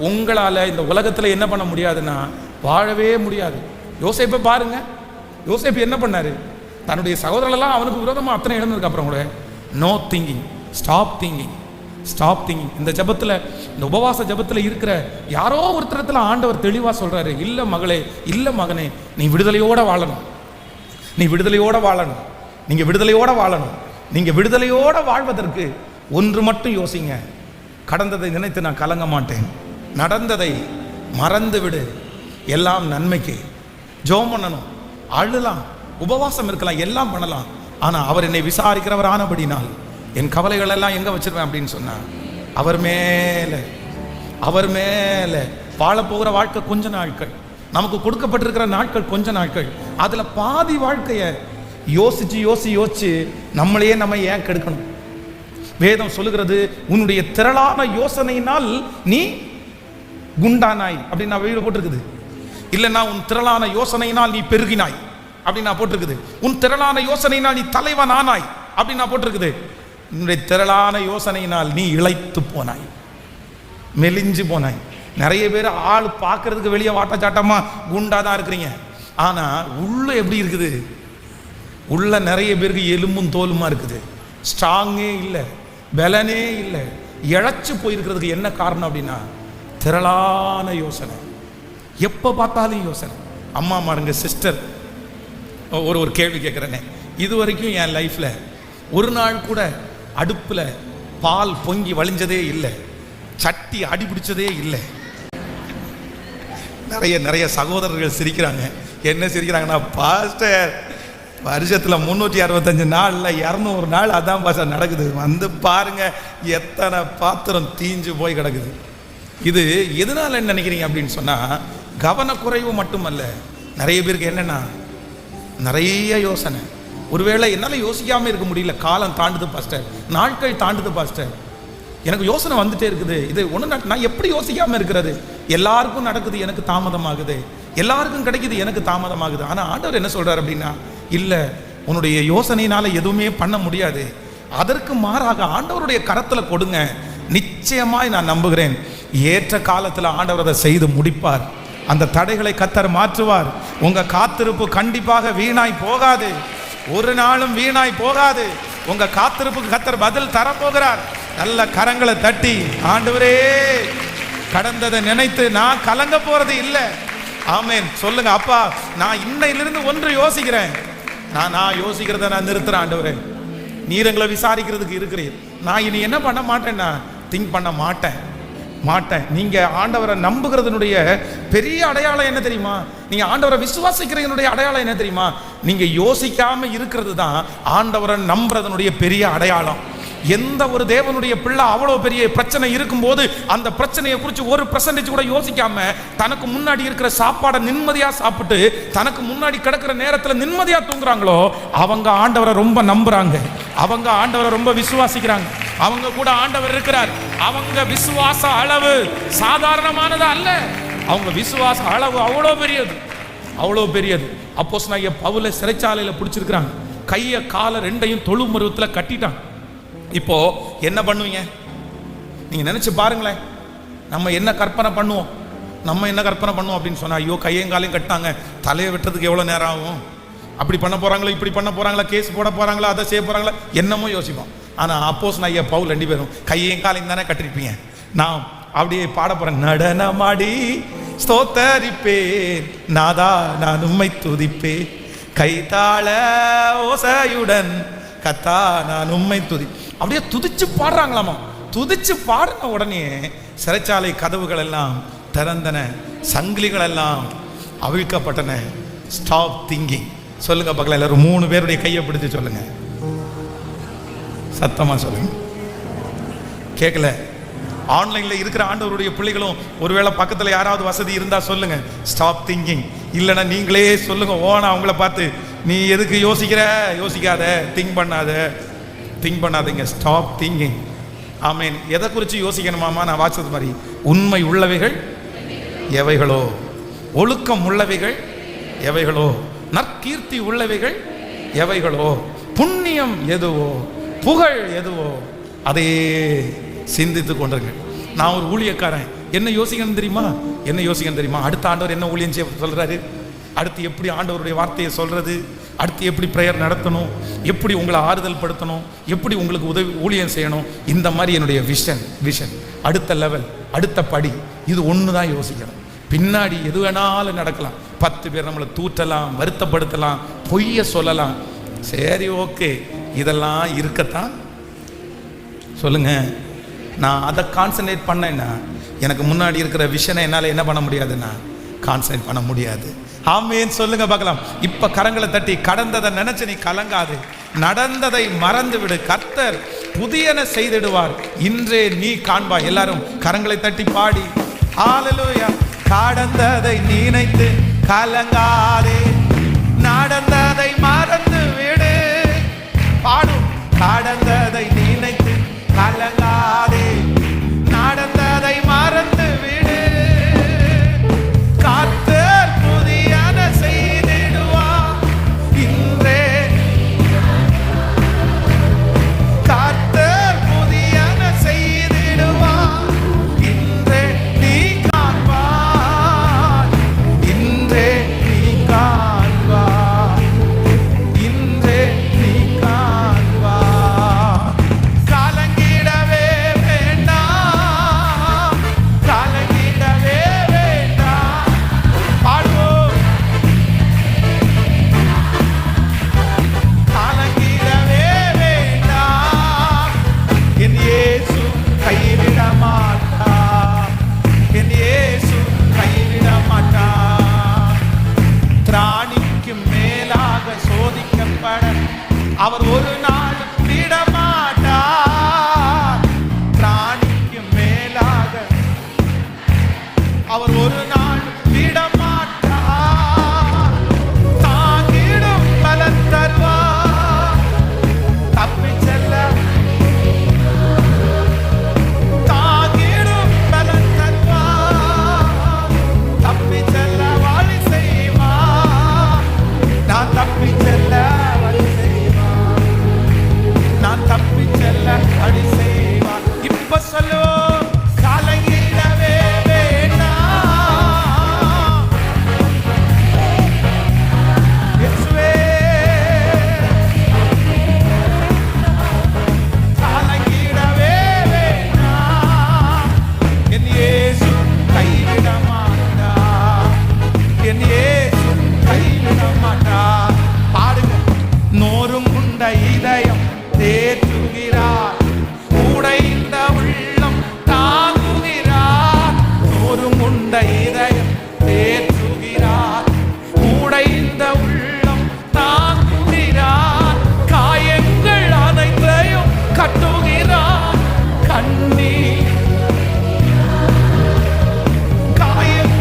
உங்களால இந்த உலகத்துல என்ன பண்ண முடியாதுன்னா வாழவே முடியாது. யோசேப்பை பாருங்க, யோசேப்பு என்ன பண்ணாரு? தன்னுடைய சகோதரர்களெல்லாம் அவனுக்கு விரோதமாக அத்தனை இழந்ததுக்கு அப்புறம் கூட no thinking, stop thinking, stop thinking. இந்த ஜபத்தில், இந்த உபவாச ஜபத்தில் இருக்கிற யாரோ ஒருத்தரத்தில் ஆண்டவர் தெளிவாக சொல்றாரு, இல்லை மகளே, இல்லை மகனே, நீ விடுதலையோட வாழணும், நீ விடுதலையோட வாழணும், நீங்க விடுதலையோட வாழணும். நீங்க விடுதலையோட வாழ்வதற்கு ஒன்று மட்டும் யோசிங்க, கடந்ததை நினைத்து நான் கலங்க மாட்டேன், நடந்ததை மறந்து விடு, எல்லாம் நன்மைக்கு. ஜெபம் பண்ணணும், அழலாம், உபவாசம் இருக்கலாம், எல்லாம் பண்ணலாம். ஆனா அவர் என்னை விசாரிக்கிறவர் ஆனபடினால் என் கவலைகள் எல்லாம் எங்க வச்சிருவேன் அப்படின்னு சொன்னா அவர் மேல. அவர் மேல வாழ போகிற வாழ்க்கை கொஞ்ச நாட்கள், நமக்கு கொடுக்கப்பட்டிருக்கிற நாட்கள் கொஞ்ச நாட்கள். அதுல பாதி வாழ்க்கைய யோசிச்சு யோசிச்சு யோசிச்சு நம்மளையே நம்ம ஏன் கெடுக்கணும்? வேதம் சொல்லுகிறது, உன்னுடைய திரளான யோசனையினால் நீ குண்டானாய் அப்படின்னு நான் வீடு போட்டிருக்குது. இல்லைன்னா உன் திரளான யோசனையினால் நீ பெருகினாய் அப்படின்னு நான் போட்டிருக்குது. உன் திரளான யோசனையினால் நீ தலைவன் ஆனாய் அப்படின்னு நான் போட்டிருக்குது. உன்னுடைய திரளான யோசனையினால் நீ இளைத்து போனாய், மெலிஞ்சு போனாய். நிறைய பேர் ஆள் பார்க்கறதுக்கு வெளியே வாட்டச்சாட்டமா குண்டா தான் இருக்கிறீங்க, ஆனா உள்ள எப்படி இருக்குது? உள்ள நிறைய பேருக்கு எலும்பும் தோலுமா இருக்குது, ஸ்ட்ராங்கே இல்லை, பலனே இல்லை, இழைச்சு போயிருக்கிறதுக்கு என்ன காரணம் அப்படின்னா திரளான யோசனை. எப்போ பார்த்தாலும் யோசனை. அம்மா மாருங்க, சிஸ்டர், ஒரு கேள்வி கேட்குறேனே, இது வரைக்கும் என் லைஃப்ல ஒரு நாள் கூட அடுப்புல பால் பொங்கி வழிஞ்சதே இல்லை, சட்டி அடி பிடிச்சதே இல்லை. நிறைய நிறைய சகோதரர்கள் சிரிக்கிறாங்க. என்ன சிரிக்கிறாங்கன்னா, பாஸ்டர் வருஷத்துல 365 நாள்ல 200 நாள் அதான் பாஸ்டர் நடக்குது, வந்து பாருங்க எத்தனை பாத்திரம் தீஞ்சு போய் கிடக்குது. இது எதனால நினைக்கிறீங்க அப்படின்னு சொன்னா கவனக்குறைவு மட்டுமல்ல, நிறைய பேருக்கு என்னன்னா நிறைய யோசனை. ஒருவேளை என்னால் யோசிக்காமல் இருக்க முடியல, காலம் தாண்டுது பாஸ்டர், நாட்கள் தாண்டுது பாஸ்டர், எனக்கு யோசனை வந்துட்டே இருக்குது, இது ஒன்று நான் எப்படி யோசிக்காமல் இருக்கிறது? எல்லாருக்கும் நடக்குது, எனக்கு தாமதமாகுது, எல்லாருக்கும் கிடைக்குது, எனக்கு தாமதமாகுது. ஆனால் ஆண்டவர் என்ன சொல்றாரு அப்படின்னா, இல்லை, உன்னுடைய யோசனையினால எதுவுமே பண்ண முடியாது. அதற்கு மாறாக ஆண்டவருடைய கரத்தில் கொடுங்க, நிச்சயமாய் நான் நம்புகிறேன் ஏற்ற காலத்தில் ஆண்டவர் அதை செய்து முடிப்பார். அந்த தடைகளை கர்த்தர் மாற்றுவார். உங்க காத்திருப்பு கண்டிப்பாக வீணாய் போகாது, ஒரு நாளும் வீணாய் போகாது. உங்க காத்திருப்புக்கு கர்த்தர் பதில் தரப்போகிறார். நல்ல கரங்களை தட்டி, ஆண்டவரே, கடந்ததை நினைத்து நான் கலங்க போறது இல்லை. ஆமென் சொல்லுங்க. அப்பா, நான் இன்னையிலிருந்து ஒன்று யோசிக்கிறேன், நான் யோசிக்கிறத நான் நிறுத்துறேன். ஆண்டவரே, நீர் எங்களை விசாரிக்கிறதுக்கு இருக்கிறீர். நான் இனி என்ன பண்ண மாட்டேன்னா திங்க் பண்ண மாட்டேன். நீங்க ஆண்டவரை நம்புகிறதுனுடைய பெரிய அடையாளம் என்ன தெரியுமா? நீங்க ஆண்டவரை விசுவாசிக்கிறதுனுடைய அடையாளம் என்ன தெரியுமா? நீங்க யோசிக்காம இருக்கிறது தான் ஆண்டவரை நம்புறதுனுடைய பெரிய அடையாளம். எந்த ஒரு தேவனுடைய பிள்ளை அவ்வளோ பெரிய பிரச்சனை இருக்கும்போது அந்த பிரச்சனையை குறித்து 1% கூட யோசிக்காம தனக்கு முன்னாடி இருக்கிற சாப்பாடை நிம்மதியா சாப்பிட்டு தனக்கு முன்னாடி கிடக்கிற நேரத்தில் நிம்மதியா தூங்குறாங்களோ அவங்க ஆண்டவரை ரொம்ப நம்புறாங்க, அவங்க ஆண்டவரை ரொம்ப விசுவாசிக்கிறாங்க, அவங்க கூட ஆண்டவர் இருக்கிறார். அவங்க விசுவாச அளவு சாதாரணமானது அல்ல, அவங்க விசுவாச அளவு அவ்வளோ பெரியது, அவ்வளோ பெரியது. அப்போஸ்தலனாகிய பவுலை சிறைச்சாலையில் பிடிச்சிருக்கிறாங்க, கையை காலை ரெண்டையும் தொழு மருவத்தில் கட்டிட்டாங்க. இப்போ என்ன பண்ணுவீங்க நீங்க நினைச்சு பாருங்களேன். நம்ம என்ன கற்பனை பண்ணுவோம் அப்படின்னு சொன்னா, ஐயோ கையும் காலையும் கட்டாங்க, தலையை வெட்டுறதுக்கு எவ்வளவு நேரம் ஆகும், அப்படி பண்ண போறாங்களா, இப்படி பண்ண போறாங்களா, கேஸ் போட போறாங்களா, அதை செய்ய போறாங்களா, என்னமோ யோசிப்போம். ஆனா அப்போஸ்தலனாகிய பவுல் 2 பேரும் கையும் காலையும் தானே கட்டிருப்பீங்க. நான் அப்படியே பாட போறேன், நடனமாடி ஸ்தோத்தரிப்பேன் நாதா நான் உம்மை துதிப்பேன், கைதாள ஓசையுடன் கத்தா நான் உம்மை துதி. அப்படியே துதிச்சு பாடுறாங்களாமா. துதிச்சு பாடின உடனே சிறைச்சாலை கதவுகள் எல்லாம் திறந்தன, சங்கிலிகள் எல்லாம் அவிழ்க்கப்பட்டன. Stop thinking. சொல்லுங்க பார்க்கலாம், எல்லாரும் 3 பேருடைய கையை பிடிச்சு சொல்லுங்க, சத்தமா சொல்லுங்க. கேட்கல? ஆன்லைன்ல இருக்கிற ஆண்டவருடைய பிள்ளைகளும் ஒருவேளை பக்கத்துல யாராவது வசதி இருந்தா சொல்லுங்க, ஸ்டாப் திங்கிங். இல்லைன்னா நீங்களே சொல்லுங்க ஓனா அவங்கள பார்த்து, நீ எதுக்கு யோசிக்காத, திங்க் பண்ணாதீங்க, ஸ்டாப் திங்கிங். ஆமேன். எதை குறித்து யோசிக்கணுமாமா? நான் வாட்சது மாதிரி, உண்மை உள்ளவைகள் எவைகளோ ஒழுக்கம் உள்ளவைகள் எவைகளோ, நற்கீர்த்தி உள்ளவைகள் எவைகளோ, புண்ணியம் எதுவோ, புகழ் எதுவோ, அதையே சிந்தித்து கொண்டிருங்க. நான் ஒரு ஊழியக்காரன், என்ன யோசிக்கணும் தெரியுமா? என்ன யோசிக்கணும் தெரியுமா? அடுத்த ஆண்டவர் என்ன ஊழியம் செய்ய சொல்றாரு, அடுத்து எப்படி ஆண்டவருடைய வார்த்தையை சொல்றது, அடுத்து எப்படி ப்ரேயர் நடத்தணும், எப்படி உங்களை ஆறுதல் படுத்தணும், எப்படி உங்களுக்கு உதவி ஊழியம் செய்யணும். இந்த மாதிரி என்னுடைய விஷன் அடுத்த லெவல், அடுத்த படி, இது ஒன்று தான் யோசிக்கணும். பின்னாடி எது வேணாலும் நடக்கலாம். 10 பேர் நம்மளை தூற்றலாம், வருத்தப்படுத்தலாம், பொய்ய சொல்லலாம். சரி, ஓகே, இதெல்லாம் இருக்கத்தான் சொல்லுங்க. நான் அதை கான்சன்ட்ரேட் பண்ணேன்னா எனக்கு முன்னாடி இருக்கிற விஷனை என்னால் என்ன பண்ண முடியாதுன்னா கான்சன்ட்ரேட் பண்ண முடியாது. ஆமேன் சொல்லுங்க பார்க்கலாம். இப்ப கரங்களை தட்டி கடந்ததை நினைச்சு நீ கலங்காது, நடந்ததை மறந்து விடு. கர்த்தர் புதியன செய்திடுவார், இன்றே நீ காண்பாய். எல்லாரும் கரங்களை தட்டி பாடி ஹல்லேலூயா. கடந்ததை நினைத்து கலங்காதே, நடந்ததை மறந்து விடு. பாடும். கடந்ததை நினைத்து கலங்காதே, நடந்ததை மறந்து விடு. கர்த்தர் புதியன செய்திடுவார், இன்றே. கர்த்தர் புதியன செய்திடுவார், இன்றே நீ காண்பாய். இன்றே நீ காண்பாய். இன்றே நீ காண்பாய். கலங்கிடவே வேண்டாம், கலங்கிடவே வேண்டாம். பாடுவோம். கலங்கிடவே வேண்டாம், என் இயேசு கைவிட மாட்டார். என் இயேசு கைவிட மாட்டார். திராணிக்கும் மேலாக சோதிக்கப்பட அவர் ஒரு நாள் விட மாட்டார். திராணிக்கும் மேலாக அவர் ஒரு நாள் விட மாட்டார். தாங்கிடும் பலன் தருவார், தப்பிச் செல்ல. தாங்கிடும் பலன் தருவார், தப்பிச் செல்ல வழி செய்வார். நான் தப்பிச் செல்ல வழி செய்வார், நான் தப்பிச் செல்ல வழி செய்வார். இப்ப சொல்லுவோம். கலங்கிடவே வேண்டாம், இயேசுவே. கலங்கிடவே வேண்டாம், என் இயேசு கைவிட மாட்டார். என் இயேசு கைவிட மாட்டார். பாடுங்க. நோரும் உண்ட இதயம் தேற்றுகிறார், உடைந்த உள்ளம் தாங்குகிறார். நோரும் உண்ட இதயம் தேற்றுகிறார், உடைந்த உள்ளம் தாங்குகிறார். காயங்கள் அனைத்தையும் கட்டுகிறார், கண்ணீர் காயம்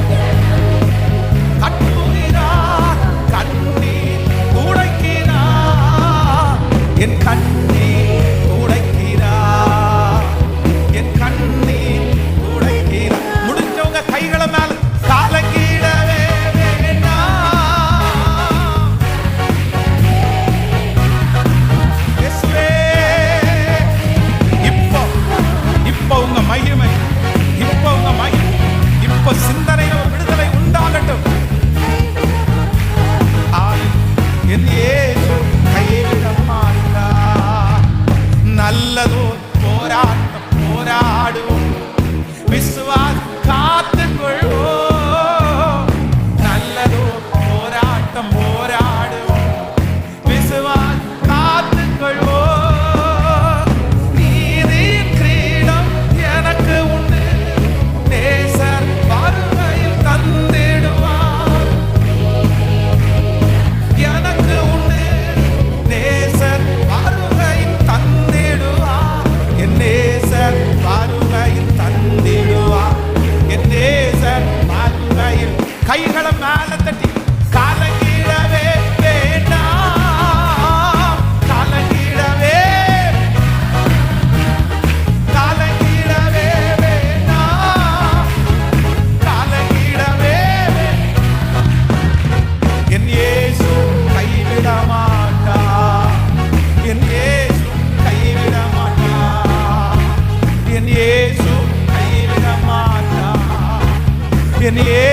கட்டுகிறார், கண்ணீர் துடைக்கிறார். என் கண்ணீர் துடைக்கிறார், என் கண்ணீர் துடைக்கிறார். முடிஞ்சவங்க கைகளை மேல. கலங்கிடவே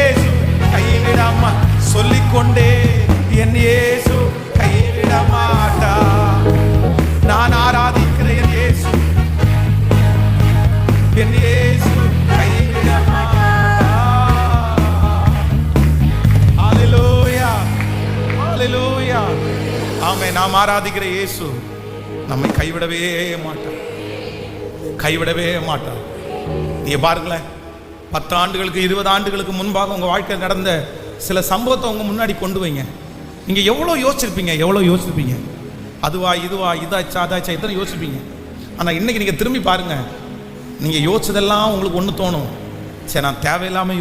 இயேசு கைவிடாம சொல்லிக்கொண்டே, என் இயேசு கைவிட மாட்டா. நான் ஆராதிக்கிறேன் இயேசு, என் இயேசு கைவிட மாட்டா. ஹல்லேலூயா, ஹல்லேலூயா. ஆமென். நாம் ஆராதிக்கிற இயேசு நம்மை கைவிடவே மாட்டார், கைவிடவே மாட்டார். நீ பாருங்களேன், 10 ஆண்டுகளுக்கு 20 ஆண்டுகளுக்கு முன்பாக உங்க வாழ்க்கையில் நடந்த சில சம்பவத்தை உங்க முன்னாடி கொண்டு வைங்க. நீங்க எவ்வளவு யோசிச்சிருப்பீங்க, அதுவா இதுவா இதாச்சா அதாச்சா இத்தனை யோசிப்பீங்க. ஆனா இன்னைக்கு நீங்க திரும்பி பாருங்க, நீங்க யோசிச்சதெல்லாம் உங்களுக்கு ஒன்று தோணும், சரி நான் தேவையில்லாம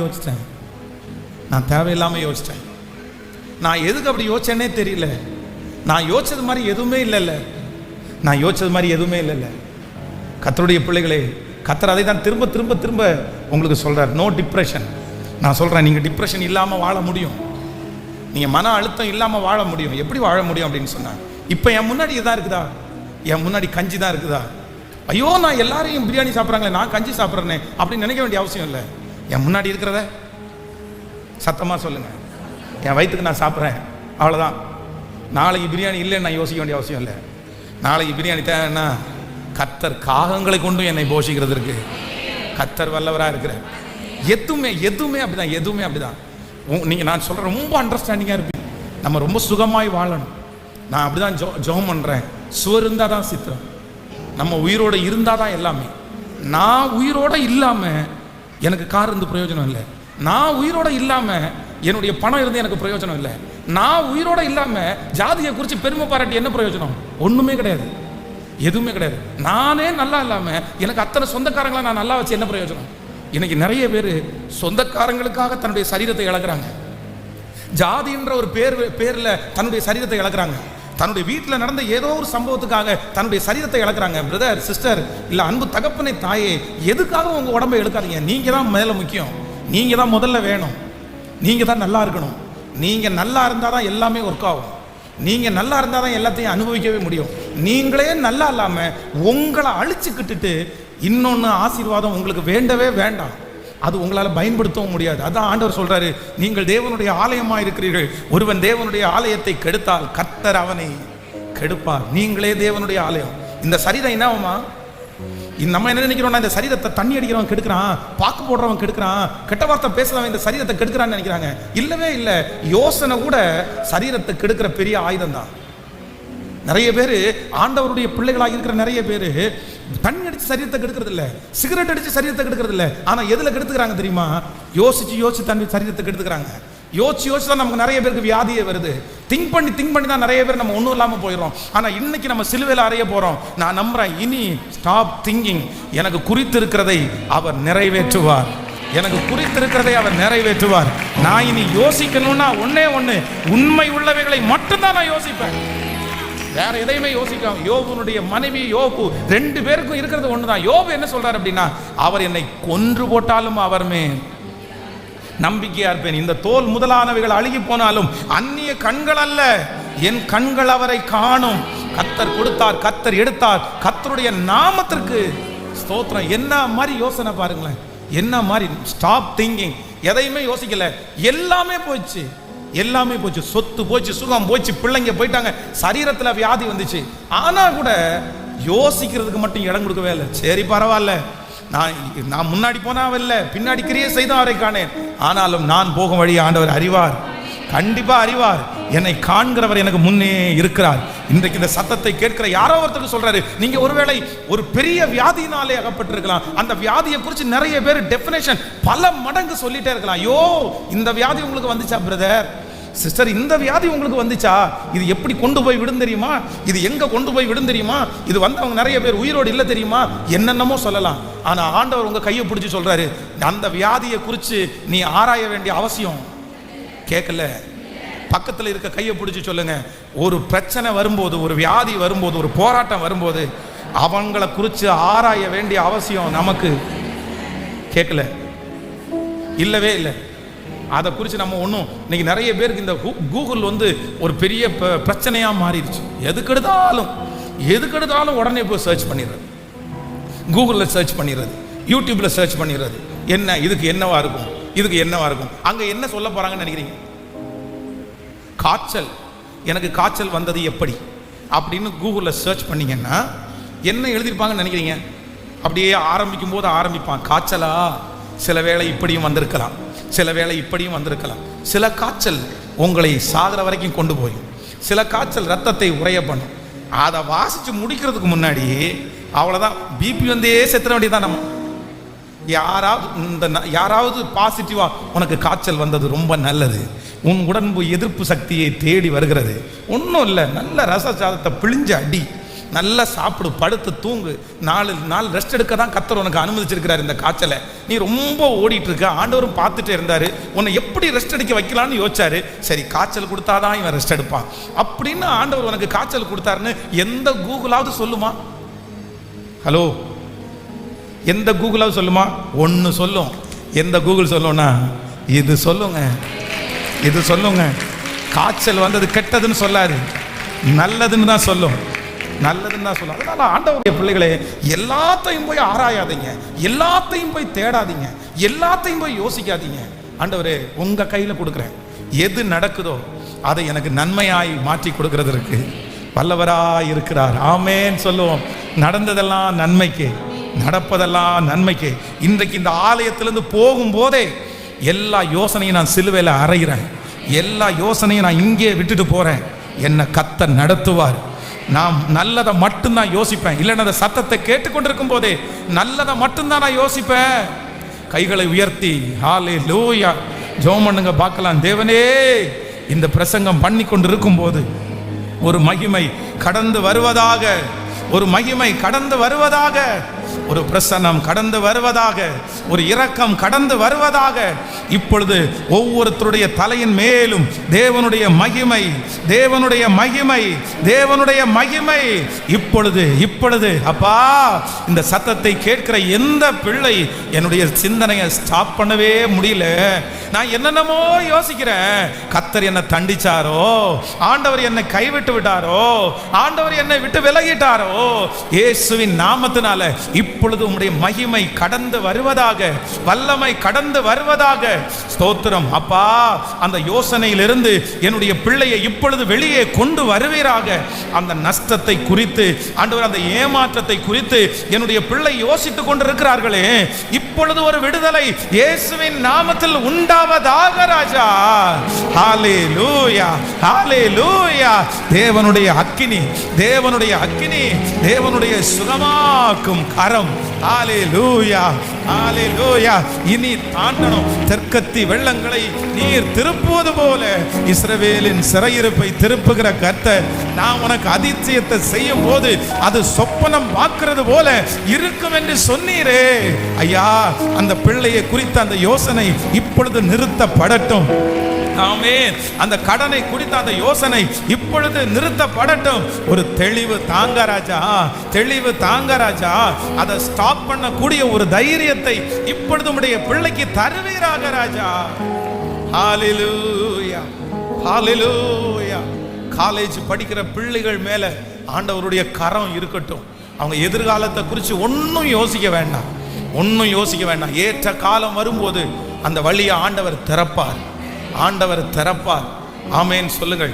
யோசிச்சேன், நான் எதுக்கு அப்படி யோசிச்சேன்னே தெரியல, நான் யோசிச்சது மாதிரி எதுவுமே இல்லைல்ல. கர்த்தருடைய பிள்ளைகளே, கர்த்தர் அதை தான் திரும்ப திரும்ப திரும்ப உங்களுக்கு சொல்றார். No depression. நான் சொல்றேன், நீங்க டிப்ரெஷன் இல்லாம வாழ முடியும், நீங்க மன அழுத்தம் இல்லாம வாழ முடியும். எப்படி வாழ முடியும் அப்படின்னு சொன்னா, இப்ப என் முன்னாடி இதான் இருக்குதா, என் முன்னாடி கஞ்சி தான் இருக்குதா, ஐயோ நான் எல்லாரையும் பிரியாணி சாப்பிட்றாங்களே நான் கஞ்சி சாப்பிட்றேனே அப்படின்னு நினைக்க வேண்டிய அவசியம் இல்லை. என் முன்னாடி இருக்கிறத சத்தமா சொல்லுங்க, என் வயிற்றுக்கு நான் சாப்பிட்றேன், அவ்வளோதான். நாளைக்கு பிரியாணி இல்லைன்னு நான் யோசிக்க வேண்டிய அவசியம் இல்லை. நாளைக்கு பிரியாணி தேவைன்னா கர்த்தர் காகங்களை கொண்டு என்னை போஷிக்கிறதுக்கு கர்த்தர் வல்லவராக இருக்கிறார். எதுவுமே அப்படிதான். நீங்க நான் சொல்றேன், ரொம்ப அண்டர்ஸ்டாண்டிங்கா இருப்பீங்க. நம்ம ரொம்ப சுகமாய் வாழணும். நான் அப்படிதான் ஜெபம் பண்றேன். சுவர் இருந்தால் தான் சித்திரம், நம்ம உயிரோட இருந்தால் தான் எல்லாமே. நான் உயிரோட இல்லாம எனக்கு கார் இருந்து பிரயோஜனம் இல்லை, நான் உயிரோட இல்லாம என்னுடைய பணம் இருந்து எனக்கு பிரயோஜனம் இல்லை, நான் உயிரோட இல்லாம ஜாதியை குறித்து பெருமை பாராட்டி என்ன பிரயோஜனம்? ஒண்ணுமே கிடையாது, எதுவுமே கிடையாது. நானே நல்லா இல்லாம எனக்கு அத்தனை சொந்தக்காரங்களை நான் நல்லா வச்சு என்ன பிரயோஜனம்? இன்னைக்கு நிறைய பேர் சொந்தக்காரங்களுக்காக தன்னுடைய சரீரத்தை இழக்கிறாங்க, ஜாதின்ற ஒரு பேர்ல தன்னுடைய சரீரத்தை இழக்கிறாங்க, தன்னுடைய வீட்டில் நடந்த ஏதோ ஒரு சம்பவத்துக்காக தன்னுடைய சரீரத்தை இழக்கிறாங்க. பிரதர், சிஸ்டர், இல்லை அன்பு தகப்பனை, தாயே, எதுக்காக உங்க உடம்பை இழக்காதீங்க. நீங்க தான் மேல முக்கியம், நீங்க தான் முதல்ல வேணும், நீங்க தான் நல்லா இருக்கணும். நீங்க நல்லா இருந்தால் தான் எல்லாமே ஒர்க் ஆகும், நீங்க நல்லா இருந்தால் தான் எல்லாத்தையும் அனுபவிக்கவே முடியும். நீங்களே நல்லா இல்லாம உங்களை அழிச்சுக்கிட்டுட்டு இன்னொன்று ஆசீர்வாதம் உங்களுக்கு வேண்டவே வேண்டாம், அது உங்களால் பயன்படுத்தவும் முடியாது. அதான் ஆண்டவர் சொல்றாரு, நீங்கள் தேவனுடைய ஆலயமாக இருக்கிறீர்கள், ஒருவன் தேவனுடைய ஆலயத்தை கெடுத்தால் கர்த்தர் அவனை கெடுப்பார். நீங்களே தேவனுடைய ஆலயம். இந்த சரீரம் என்னவாமா, நம்ம என்ன நினைக்கிறோம்னா, இந்த சரீரத்தை தண்ணி அடிக்கிறவன் கெடுக்கிறான், பாக்கு போடுறவன் கெடுக்கிறான், கெட்ட வார்த்தை பேசுறவன் இந்த சரீரத்தை கெடுக்கிறான்னு நினைக்கிறாங்க. இல்லவே இல்லை. யோசனை கூட சரீரத்தை கெடுக்கிற பெரிய ஆயுதம் தான். நிறைய பேர் ஆண்டவருடைய பிள்ளைகளாக இருக்கிற நிறைய பேர் தண்ணி அடிச்சு சரீரத்தை கெடுக்கிறது இல்லை, சிகரெட் அடிச்சு சரீரத்தை கெடுக்கிறது இல்லை. ஆனா எதுல கெடுத்துக்கிறாங்க தெரியுமா? யோசிச்சு தண்ணி சரீரத்தை கெடுத்துக்கிறாங்க. யோசிச்சு தான் நமக்கு நிறைய பேருக்கு வியாதியே வருது. திங்க் பண்ணி தான் நிறைய பேர் நம்ம ஒன்றும் இல்லாமல் போயிடும். ஆனால் இன்னைக்கு நம்ம சிலுவையில் அறைய போகிறோம். நான் நம்புறேன், இனி ஸ்டாப் திங்கிங். எனக்கு குறித்திருக்கிறதை அவர் நிறைவேற்றுவார், எனக்கு குறித்திருக்கிறதை அவர் நிறைவேற்றுவார். நான் இனி யோசிக்கணும்னா ஒன்னே ஒன்று, உண்மை உள்ளவைகளை மட்டும்தான் நான் யோசிப்பேன், வேற எதையுமே யோசிக்காம. யோபுனுடைய மனைவி யோபு 2 பேருக்கும் இருக்கிறது ஒண்ணுதான். யோபு என்ன சொல்றாரு அப்படின்னா, அவர் என்னை கொன்று போட்டாலும் அவர் மேல் நம்பிக்கையா இருப்பேன், இந்த தோல் முதலானவைகள் அழுகி போனாலும் அந்நிய கண்கள் அல்ல, என் கண்கள் அவரை காணும். கர்த்தர் கொடுத்தார், கர்த்தர் எடுத்தார், கர்த்தருடைய நாமத்திற்கு ஸ்தோத்திரம். என்ன மாதிரி யோசனை பாருங்களேன், என்ன மாதிரி. Stop thinking. எதையுமே யோசிக்கல, எல்லாமே போச்சு, சொத்து போச்சு, சுகம் போச்சு, பிள்ளைங்க போயிட்டாங்க, சரீரத்தில் வியாதி வந்துச்சு. ஆனா கூட யோசிக்கிறதுக்கு மட்டும் இடம் கொடுக்கவே இல்லை. சரி பரவாயில்ல, நான் முன்னாடி போனாவில்லை, பின்னாடி கிரியை செய்த அவரை காணேன், ஆனாலும் நான் போகும் வழி ஆண்டவர் அறிவார், கண்டிப்பா அறிவார், என்னை காண்கிறவர் எனக்கு முன்னே இருக்கிறார். இன்றைக்கு இந்த சத்தத்தை கேட்கிற யாரோ ஒருத்தருக்கு சொல்றாரு, நீங்க ஒருவேளை ஒரு பெரிய வியாதியினாலே அகப்பட்டிருக்கலாம். அந்த வியாதியை குறித்து நிறைய பேர் டெஃபினேஷன் பல மடங்கு சொல்லிட்டே இருக்கலாம். ஐயோ இந்த வியாதி உங்களுக்கு வந்துச்சா பிரதர், சிஸ்டர், இந்த வியாதி உங்களுக்கு வந்துச்சா, இது எப்படி கொண்டு போய் விடும் தெரியுமா, இது எங்க கொண்டு போய் விடும் தெரியுமா, இது வந்தவங்க நிறைய பேர் உயிரோடு இல்லை தெரியுமா, என்னென்னமோ சொல்லலாம். ஆனா ஆண்டவர் உங்க கையை பிடிச்சி சொல்றாரு, அந்த வியாதியை குறித்து நீ ஆராய வேண்டிய அவசியம் கேட்கல. பக்கத்தில் இருக்க கையை பிடிச்சி சொல்லுங்க, ஒரு பிரச்சனை வரும்போது, ஒரு வியாதி வரும்போது, ஒரு போராட்டம் வரும்போது அவங்களை குறித்து ஆராய வேண்டிய அவசியம் நமக்கு கேட்கல, இல்லவே இல்லை. அதை குறித்து நம்ம ஒன்றும் இன்னைக்கு நிறைய பேருக்கு இந்த கூகுள் ஒரு பெரிய பிரச்சனையாக மாறிடுச்சு. எதுக்கெடுத்தாலும் உடனே போய் சர்ச் பண்ணிடுறது, கூகுளில் சர்ச் பண்ணிடுறது, யூடியூப்பில் சர்ச் பண்ணிடுறது, என்ன இதுக்கு என்னவா இருக்கும், இதுக்கு என்னவா இருக்கும்? அங்க என்ன சொல்ல போறாங்கன்னு நினைக்கிறீங்க? காய்ச்சல், எனக்கு காய்ச்சல் வந்தது எப்படி அப்படின்னு கூகுளில் சர்ச் பண்ணீங்கன்னா என்ன எழுதியிருப்பாங்கன்னு நினைக்கிறீங்க? அப்படியே ஆரம்பிக்கும் போது ஆரம்பிப்பான், காய்ச்சலா சில வேளை இப்படியும் வந்திருக்கலாம், சில வேளை இப்படியும் வந்திருக்கலாம். சில காய்ச்சல் உங்களை சாகிற வரைக்கும் கொண்டு போய், சில காய்ச்சல் ரத்தத்தை உறைய பண்ணும். அதை வாசிச்சு முடிக்கிறதுக்கு முன்னாடி அவ்வளோதான், பிபி வந்தே செத்துற வேண்டியதான். நம்ம யாராவது பாசிட்டிவா உனக்கு காய்ச்சல் வந்தது ரொம்ப நல்லது, உன் உடம்பு எதிர்ப்பு சக்தியை தேடி வருகிறது, ஒன்றும் இல்லை, நல்ல ரச சாதத்தை பிழிஞ்சு அடி, நல்லா சாப்பிடு, படுத்து தூங்கு, 4 நாள் ரெஸ்ட் எடுக்க தான் கர்த்தர் உனக்கு அனுமதிச்சிருக்கிறார். இந்த காய்ச்சலை நீ ரொம்ப ஓடிட்டு இருக்க, ஆண்டவரும் பார்த்துட்டே இருந்தாரு, உன்னை எப்படி ரெஸ்ட் எடுக்க வைக்கலான்னு யோசிச்சாரு. சரி, காய்ச்சல் கொடுத்தாதான் இவன் ரெஸ்ட் எடுப்பான் அப்படின்னு ஆண்டவர் உனக்கு காய்ச்சல் கொடுத்தாருன்னு எந்த கூகுளாவது சொல்லுமா? ஹலோ, எந்த கூகுளாவது சொல்லுமா? ஒன்று சொல்லும். எந்த கூகுள் சொல்லும்னா இது சொல்லுங்க, இது சொல்லுங்க. காய்ச்சல் வந்தது கெட்டதுன்னு சொல்லாது, நல்லதுன்னு தான் சொல்லும், நல்லதுன்னு தான் சொல்லும். அதனால ஆண்டவருடைய பிள்ளைகளே, எல்லாத்தையும் போய் ஆராயாதீங்க, எல்லாத்தையும் போய் தேடாதீங்க, எல்லாத்தையும் போய் யோசிக்காதீங்க. ஆண்டவரே உங்க கையில கொடுக்குறேன், எது நடக்குதோ அதை எனக்கு நன்மையாய் மாற்றி கொடுக்கறதற்கு வல்லவராய் இருக்கிறார். ஆமேன் சொல்லுவோம். நடந்ததெல்லாம் நன்மைக்கு, நடப்பதெல்லாம் நன்மைக்கு. இன்றைக்கு இந்த ஆலயத்திலிருந்து போகும்போதே எல்லா யோசனையும் நான் சிலுவையில் அறைகிறேன், எல்லா யோசனையும் நான் இங்கே விட்டுட்டு போறேன். என்னை கர்த்தர் நடத்துவார். நான் நல்லதை மட்டும்தான் யோசிப்பேன். இல்லைன்னா அந்த சத்தத்தை கேட்டுக்கொண்டிருக்கும் போதே நல்லதை மட்டும்தான் நான் யோசிப்பேன். கைகளை உயர்த்தி ஹல்லேலூயா ஜெபம் பண்ணுங்க பார்க்கலாம். தேவனே, இந்த பிரசங்கம் பண்ணி கொண்டு இருக்கும் போது ஒரு மகிமை கடந்து வருவதாக, ஒரு மகிமை கடந்து வருவதாக, ஒரு பிரசன்னம் கடந்து வருவதாக, ஒரு இரக்கம் கடந்து வருவதாக. இப்பொழுது ஒவ்வொருத்தருடைய தலையின் மேலும் தேவனுடைய மகிமை, தேவனுடைய மகிமை, தேவனுடைய மகிமை இப்பொழுது இப்பொழுது. அப்பா, இந்த சத்தத்தை கேட்கிற எந்த பிள்ளை என்னுடைய சிந்தனையை ஸ்டாப் பண்ணவே முடியல, நான் என்னென்னமோ யோசிக்கிறேன், கர்த்தர் என்னை தண்டிச்சாரோ, ஆண்டவர் என்னை கைவிட்டு விட்டாரோ, ஆண்டவர் என்னை விட்டு விலகிட்டாரோ, இயேசுவின் நாமத்தினால இப்பொழுது உம்முடைய மகிமை கடந்து வருவதாக, வல்லமை கடந்து வருவதாக. ஸ்தோத்திரம் அப்பா. அந்த யோசனையிலிருந்து என்னுடைய பிள்ளையை இப்பொழுது வெளியே கொண்டு வருவீராக. அந்த நஷ்டத்தை குறித்து ஆண்டவர், அந்த ஏமாற்றத்தை குறித்து என்னுடைய பிள்ளை யோசித்துக் கொண்டிருக்கிறார்களே, இப்பொழுது ஒரு விடுதலை இயேசுவின் நாமத்தில் உண்டாவதாக ராஜா. ஹல்லேலூயா, ஹல்லேலூயா. தேவனுடைய அக்கினி, தேவனுடைய அக்கினி, தேவனுடைய சுகமாக்கும் கரம். ஹல்லேலூயா, ஹல்லேலூயா. இனி தாண்டணும். தெற்கத்தி வெள்ளங்களை நீர் திருப்புவது போல இஸ்ரவேலின் சிறையிருப்பை திருப்புகிற கர்த்தர், நான் உனக்கு அதிசயத்தை செய்யும் போது அது சொப்பனம் பார்க்கிறது போல இருக்கும் என்று சொன்னீரே ஐயா. அந்த பிள்ளையை குறித்த அந்த யோசனை இப்பொழுது நிறுத்தப்படட்டும். ஆமென். அந்த கடனை குறித்த அந்த யோசனை இப்பொழுது நிறுத்தப்படட்டும். ஒரு தெளிவு தாங்க ராஜா, தெளிவு தாங்க ராஜா. அதை ஸ்டாப் பண்ணக்கூடிய ஒரு தைரியத்தை இப்பொழுது உம்முடைய பிள்ளைக்கு தருவீராக ராஜா. ஹல்லேலூயா, ஹல்லேலூயா. காலேஜ் படிக்கிற பிள்ளைகள் மேல ஆண்டவருடைய கரம் இருக்கட்டும். அவங்க எதிர்காலத்தை குறித்து ஒன்றும் யோசிக்க வேண்டாம், ஒன்றும் யோசிக்க வேண்டாம். ஏற்ற காலம் வரும்போது அந்த வழியை ஆண்டவர் திறப்பார், ஆண்டவர் திறப்பார். ஆமேன் சொல்லுங்கள்.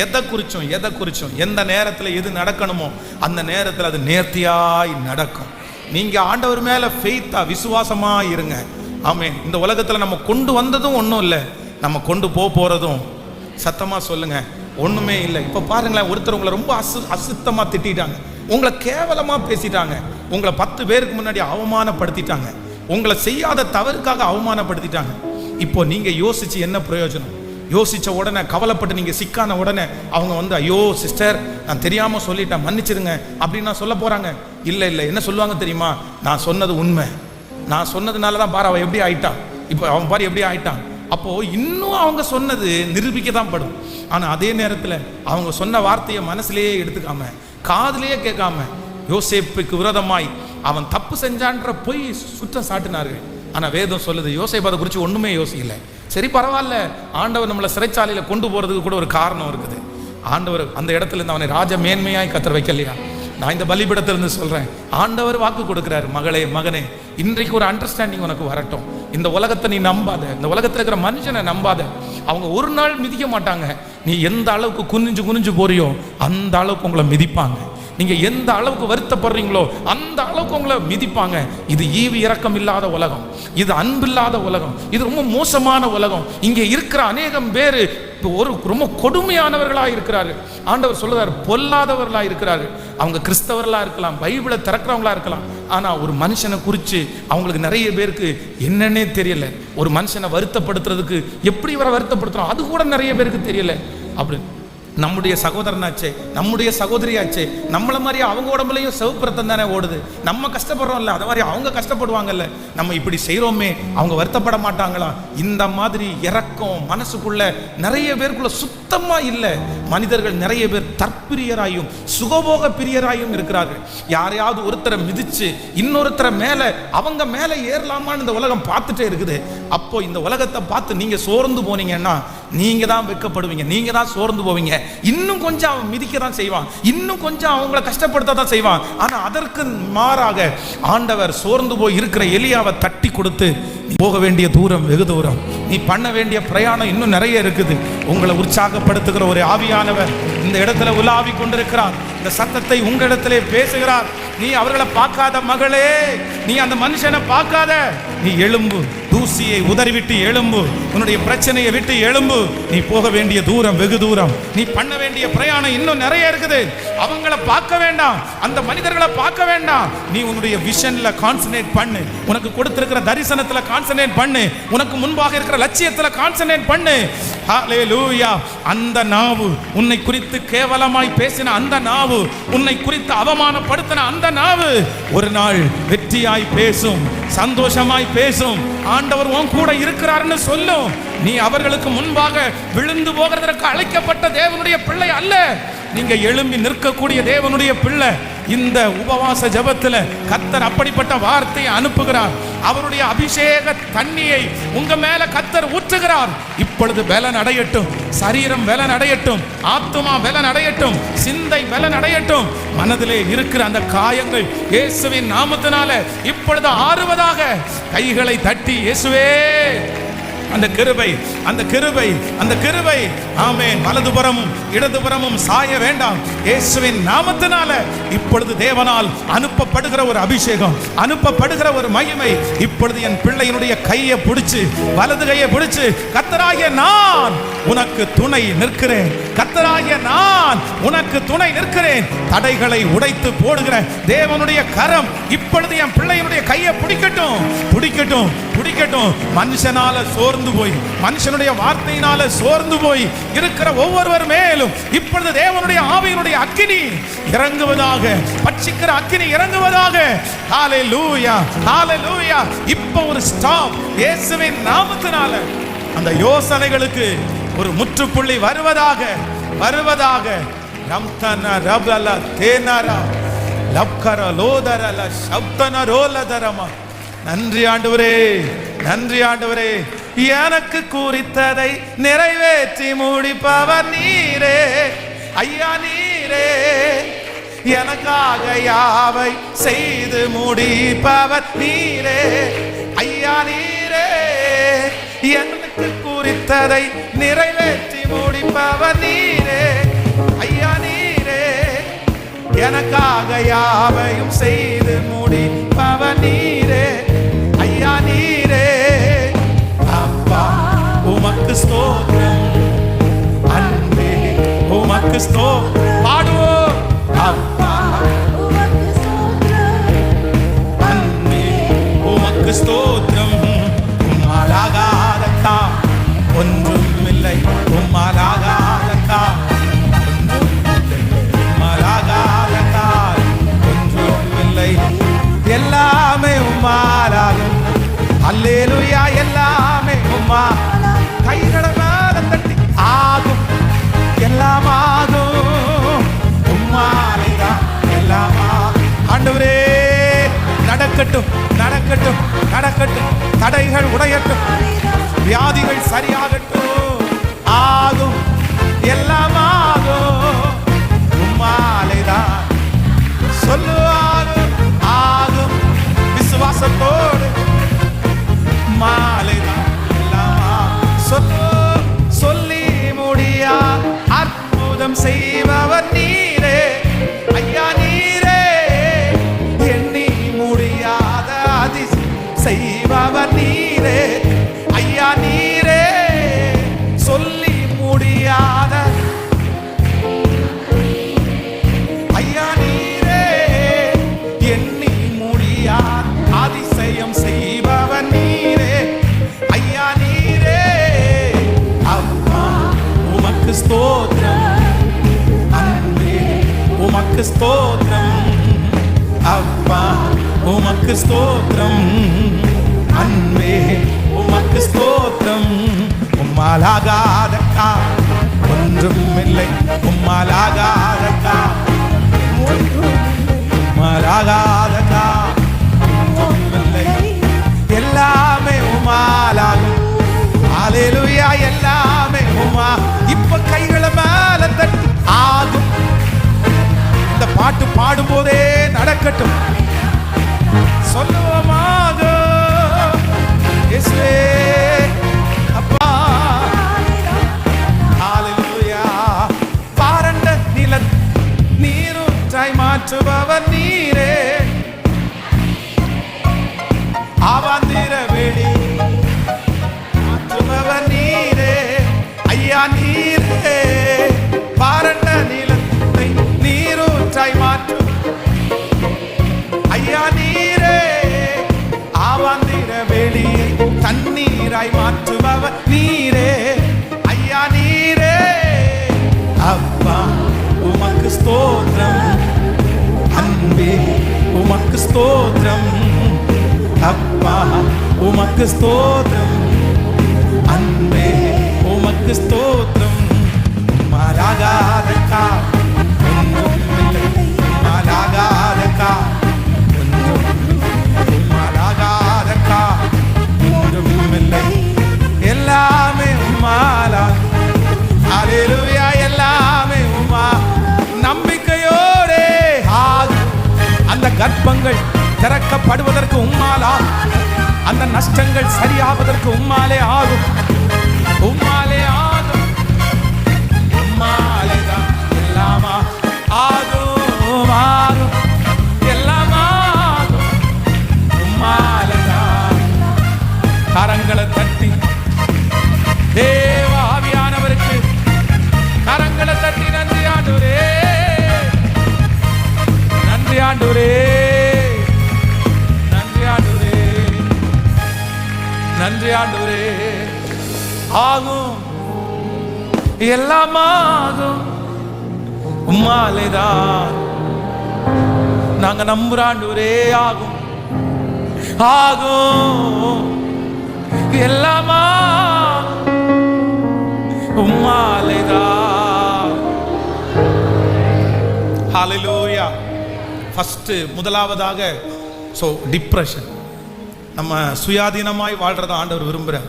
எதை குறிச்சும் எந்த நேரத்தில் எது நடக்கணுமோ அந்த நேரத்தில் அது நேர்த்தியாய் நடக்கும். நீங்க ஆண்டவர் மேல ஃபெய்த்தா, விசுவாசமா இருங்க. ஆமேன். இந்த உலகத்தில் நம்ம கொண்டு வந்ததும் ஒன்றும் இல்லை, நம்ம கொண்டு போறதும் சத்தமா சொல்லுங்க ஒண்ணுமே இல்லை. இப்ப பாருங்களேன், ஒருத்தர் உங்களை ரொம்ப அசுத்தமா திட்டாங்க, உங்களை கேவலமா பேசிட்டாங்க, உங்களை 10 பேருக்கு முன்னாடி அவமானப்படுத்திட்டாங்க, உங்களை செய்யாத தவறுக்காக அவமானப்படுத்திட்டாங்க. இப்போ நீங்க யோசிச்சு என்ன பிரயோஜனம்? யோசிச்ச உடனே, கவலைப்பட்டு நீங்க சிக்கான உடனே அவங்க வந்து, ஐயோ சிஸ்டர் நான் தெரியாம சொல்லிட்டேன், மன்னிச்சிருங்க அப்படின்னு நான் சொல்ல போறாங்க. இல்லை இல்லை, என்ன சொல்லுவாங்க தெரியுமா? நான் சொன்னது உண்மை, நான் சொன்னதுனால தான் பாரு அவன் எப்படி ஆயிட்டான், இப்போ அவன் பாரு எப்படி ஆயிட்டான். அப்போ இன்னும் அவங்க சொன்னது நிரூபிக்க தான் படும். ஆனா அதே நேரத்தில் அவங்க சொன்ன வார்த்தையை மனசுலேயே எடுத்துக்காம, காதுலேயே கேட்காம, யோசேப்புக்கு விரோதமாய் அவன் தப்பு செஞ்சான்ற போய் சுற்றம் சாட்டினார்கள். ஆனா வேதம் சொல்லுது, யோசேப்பு அதை குறித்து ஒண்ணுமே யோசிக்கல. சரி பரவாயில்ல, ஆண்டவர் நம்மளை சிறைச்சாலையில கொண்டு போறதுக்கு கூட ஒரு காரணம் இருக்குது. ஆண்டவர் அந்த இடத்துல இருந்து அவனை ராஜ மேன்மையாய் கத்தர் வைக்கலையா? நான் இந்த பலிபீடத்திலிருந்து சொல்றேன், ஆண்டவர் வாக்கு கொடுக்கிறார், மகளே மகனே, இன்றைக்கு ஒரு அண்டர்ஸ்டாண்டிங் உனக்கு வரட்டும். இந்த உலகத்தை நீ நம்பாத, இந்த உலகத்தில் இருக்கிற மனுஷனை நம்பாத. அவங்க ஒரு நாள் மிதிக்க மாட்டாங்க. நீ எந்த அளவுக்கு குனிஞ்சு குனிஞ்சு போறியோ அந்த அளவுக்கு உங்களை மிதிப்பாங்க. நீங்க எந்த அளவுக்கு வருத்தப்படுறீங்களோ அந்த அளவுக்கு உங்களை மிதிப்பாங்க. இது ஈவு இரக்கம் இல்லாத உலகம், இது அன்பில்லாத உலகம், இது ரொம்ப மோசமான உலகம். இங்கே இருக்கிற அநேகம் பேர் ஒரு ரொம்ப கொடுமையானவர்களாக இருக்கிறாரு. ஆண்டவர் சொல்லுறாரு, பொல்லாதவர்களாக இருக்கிறாரு. அவங்க கிறிஸ்தவர்களாக இருக்கலாம், பைபிளை திறக்கிறவங்களா இருக்கலாம். ஆனால் ஒரு மனுஷனை குறித்து அவங்களுக்கு நிறைய பேருக்கு என்னன்னே தெரியல. ஒரு மனுஷனை வருத்தப்படுத்துறதுக்கு எப்படி இவரை வருத்தப்படுத்துறோம் அது கூட நிறைய பேருக்கு தெரியல. அப்படி நம்முடைய சகோதரனாச்சே, நம்முடைய சகோதரியாச்சே, நம்மளை மாதிரி அவங்க உடம்புலையும் சிவப்பு ரத்தம் தானே ஓடுது. நம்ம கஷ்டப்படுறோம்ல, அதை மாதிரி அவங்க கஷ்டப்படுவாங்கல்ல. நம்ம இப்படி செய்கிறோமே, அவங்க வருத்தப்பட மாட்டாங்களா? இந்த மாதிரி இறக்கம் மனசுக்குள்ள நிறைய பேருக்குள்ள சுத்தமாக இல்லை. மனிதர்கள் நிறைய பேர் தற்பிரியராயும் சுகபோக பிரியராயும் இருக்கிறார்கள். யாரையாவது ஒருத்தரை மிதிச்சு இன்னொருத்தரை மேலே அவங்க மேலே ஏறலாமான்னு இந்த உலகம் பார்த்துட்டே இருக்குது. அப்போ இந்த உலகத்தை பார்த்து நீங்கள் சோர்ந்து போனீங்கன்னா நீங்கள் தான் வெட்கப்படுவீங்க, நீங்கள் தான் சோர்ந்து போவீங்க. இன்னும் கொஞ்சம் அவன் மிதிக்க தான் செய்வான், இன்னும் கொஞ்சம் அவங்கள கஷ்டப்படுத்த தான் செய்வான். ஆனால் அதற்கு மாறாக ஆண்டவர் சோர்ந்து போய் இருக்கிற எலியாவை தட்டி கொடுத்து, நீ போக வேண்டிய தூரம் வெகு தூரம், நீ பண்ண வேண்டிய பிரயாணம் இன்னும் நிறைய இருக்குது. உங்களை உற்சாகப்படுத்துகிற ஒரு ஆவியானவர் இந்த இடத்துல உலாவி கொண்டிருக்கிறார். இந்த சத்தத்தை உங்களிடத்திலே பேசுகிறார். நீ அவர்களை பார்க்காத மகளே, நீ அந்த மனுஷனை பார்க்காத, நீ எழும்பு, தூசியை உதறிவிட்டு எழும்பு, உன்னுடைய பிரச்சனையை விட்டு எழும்பு. நீ போக வேண்டிய தூரம் வெகு தூரம், நீ பண்ண வேண்டிய பிரயாணம் இன்னும் நிறைய இருக்குது. அவங்கள பார்க்க வேண்டாம், அந்த மனிதர்களை பார்க்க வேண்டாம். நீ உன்னுடைய விஷன்ல கான்சன்ட்ரேட் பண்ணு, உனக்கு கொடுத்திருக்கிற தரிசனத்துல கான்சன்ட்ரேட் பண்ணு, உனக்கு முன்பாக இருக்கிற லட்சியத்துல கான்சன்ட்ரேட் பண்ணு. ஹல்லேலூயா. அந்த நாவு, உன்னை குறித்து கேவலமாய் பேசின அந்த நாவு, உன்னை குறித்து அவமானப்படுத்தின அந்த நாவு ஒரு நாள் வெற்றியாய் பேசும், சந்தோஷமாய் பேசும். ஆண்டவர் உன் கூட இருக்கிறார்னு சொல்லும். நீ அவர்களுக்கு முன்பாக விழுந்து போகிறதற்கு அழைக்கப்பட்ட தேவனுடைய பிள்ளை அல்ல, நீங்க எழும்பி நிற்கக்கூடிய தேவனுடைய பிள்ளை. இந்த உபவாச ஜெபத்தில் கர்த்தர் அப்படிப்பட்ட வார்த்தையை அனுப்புகிறார். அவருடைய அபிஷேக தண்ணியை உங்க மேல கர்த்தர் ஊற்றுகிறார். இப்பொழுது பலன் அடையட்டும், சரீரம் பலன் அடையட்டும், ஆத்துமா பலன் அடையட்டும், சிந்தை பலன் அடையட்டும். மனதிலே இருக்கிற அந்த காயங்கள் இயேசுவின் நாமத்தினால இப்பொழுது ஆறுவதாக. கைகளை தட்டி இயேசுவே, அந்த கிருபை, அந்த கிருபை, அந்த கிருபை, ஆமென். வலதுபுறமும் இடதுபுறமும் சாய வேண்டாம். இயேசுவின் நாமத்தினால இப்பொழுது தேவனால் அனுப்பப்படுகிற ஒரு அபிஷேகம், அனுப்பப்படுகிற ஒரு மகிமை இப்பொழுது என் பிள்ளையினுடைய கையை பிடிச்சு, வலது கையை பிடிச்சு, கர்த்தராகிய நான் உனக்கு துணை நிற்கிறேன், கர்த்தராகிய நான் உனக்கு துணை நிற்கிறேன். தடைகளை உடைத்து போடுகிற தேவனுடைய கரம் இப்பொழுது என் பிள்ளையினுடைய கையை பிடிக்கட்டும், பிடிக்கட்டும், பிடிக்கட்டும். மனுஷனால சோர்ந்து போய், மனுஷனுடைய வார்த்தையினால சோர்ந்து போய் இருக்கிற ஒவ்வொருவர் மேலும் இப்பொழுது தேவனுடைய ஆவியினுடைய அக்கினி இறங்குவதாக, பட்சிக்கிற அக்கினி இறங்குவதாக. ஹல்லேலூயா, ஹல்லேலூயா. இப்போ ஒரு ஸ்டாப் இயேசுவின் நாமத்தினால அந்த யோசனைகளுக்கு ஒரு முற்றுப்புள்ளி வருவதாக, வருவதாக. நம்தன ரபல தேனரா லப்கர லோதரல சப்தன ரோலதரமா. நன்றி ஆண்டவரே, நன்றி ஆண்டவரே. எனக்கு குறித்ததை நிறைவேற்றி முடிப்பவர் நீரே, ஐயா நீரே. எனக்காக யாவை செய்து முடிப்பவர் நீரே, ஐயா நீரே. எனக்கு குறித்ததை நிறைவேற்றி முடிப்பவர் நீரே, ஐயா நீரே. எனக்காக யாவையும் செய்து முடிப்பவர் நீரே, ஐயா நீரே. அப்பா உமக்கு ஸ்தோத்திரம், அன்பே உமக்கு ஸ்தோத்திரம். பாடுவோம். அப்பா உமக்கு ஸ்தோத்திரம், அன்பே உமக்கு ஸ்தோத்திரம். உம்மாலாகாதக்கா ஒன்றும் இல்லை, உம்மாலாகாதக்கா உம்மாலாகாதக்கா ஒன்றும் இல்லை. எல்லாமே உம்மாலாகும். அல்லேலூயா. எல்லாமே உம்மா. கைகளை மேல தட்டி ஆகும், எல்லாம் ஆகும். உம்மாலைதான் எல்லாம் ஆகும். ஆண்டவரே நடக்கட்டும், நடக்கட்டும், நடக்கட்டும். தடைகள் உடையட்டும், வியாதிகள் சரியாகட்டும். ஆகும், எல்லாம் ஆகும். உம்மாலைதான் சொல்லுவாகும், ஆகும். விசுவாசத்தோடு ஸ்தோத்திரம் அன்பே உமக்கு ஸ்தோத்திரம். உம்மாலாகாதக்கா ஒன்றும் இல்லை, உம்மாலாகாதக்கா உம்மாலாகாதக்கா ஒன்றும் இல்லை, எல்லாமே உம்மாலாகும். ஹல்லேலூயா, எல்லாமே உம்மா. இப்ப கைகளை மேல தட்டி ஆகும். இந்த பாட்டு பாடும் போதே நடக்கட்டும். சொல்லுவோமாக இயேசுவே அப்பா. ஹல்லேலூயா. பாரண்ட நில நீரூற்றாய் மாற்றுபவர் நீரே, ஆவாந்திர வெளி மாற்றுபவர் நீரே, ஐயா நீரே. பாரண்ட நிலத்தை நீரூற்றாய் மாற்று ஐயா நீரே, ஆவாந்திர வெளியை தண்ணீராய் மாற்றுபவர் நீரே, ஐயா நீரே. அப்பா உமக்கு ஸ்தோத்திரம் அன்பே உமக்கு ஸ்தோத்திரம், அப்பா உமக்கு ஸ்தோத்திரம் அன்பே உமக்கு ஸ்தோத்திரம். மாறாகாதக்கா ஒன்றும் இல்லை, மாறாகாதக்கா மாறாகாதக்கா ஒன்றும் இல்லை, எல்லாமே உம்மாலா. ஹல்லேலூயா, எல்லாமே உம்மா. நம்பிக்கையோடே ஆகும். அந்த கர்ப்பங்கள் திறக்கப்படுவதற்கு உம்மாலா, அந்த நஷ்டங்கள் சரியாவதற்கு உம்மாலே ஆகும், உம்மாலே ஆகும், உம்மாலே தான் எல்லாமா ஆகும், ஆகும், எல்லாமா ஆகும், உம்மாலே தான். கரங்களை தட்டி தேவ ஆவியானவருக்கு கரங்களை தட்டி நன்றி ஆண்டவரே, நன்றி ஆண்டவரே, நன்றி ஆண்டவரே, நன்றி ஆண்டவரே. ஆகும், எல்லாமாகும், உம்மாலேதான் நாங்க நம்புற ஆண்டவரே. ஆகும், ஆகும், எல்லாமா உம்மாலேதான். ஹல்லேலூயா. ஃபர்ஸ்ட் முதலாவதாக டிப்ரெஷன். நம்ம சுயாதீனமாய் வாழ்றத ஆண்டவர் விரும்புறார்.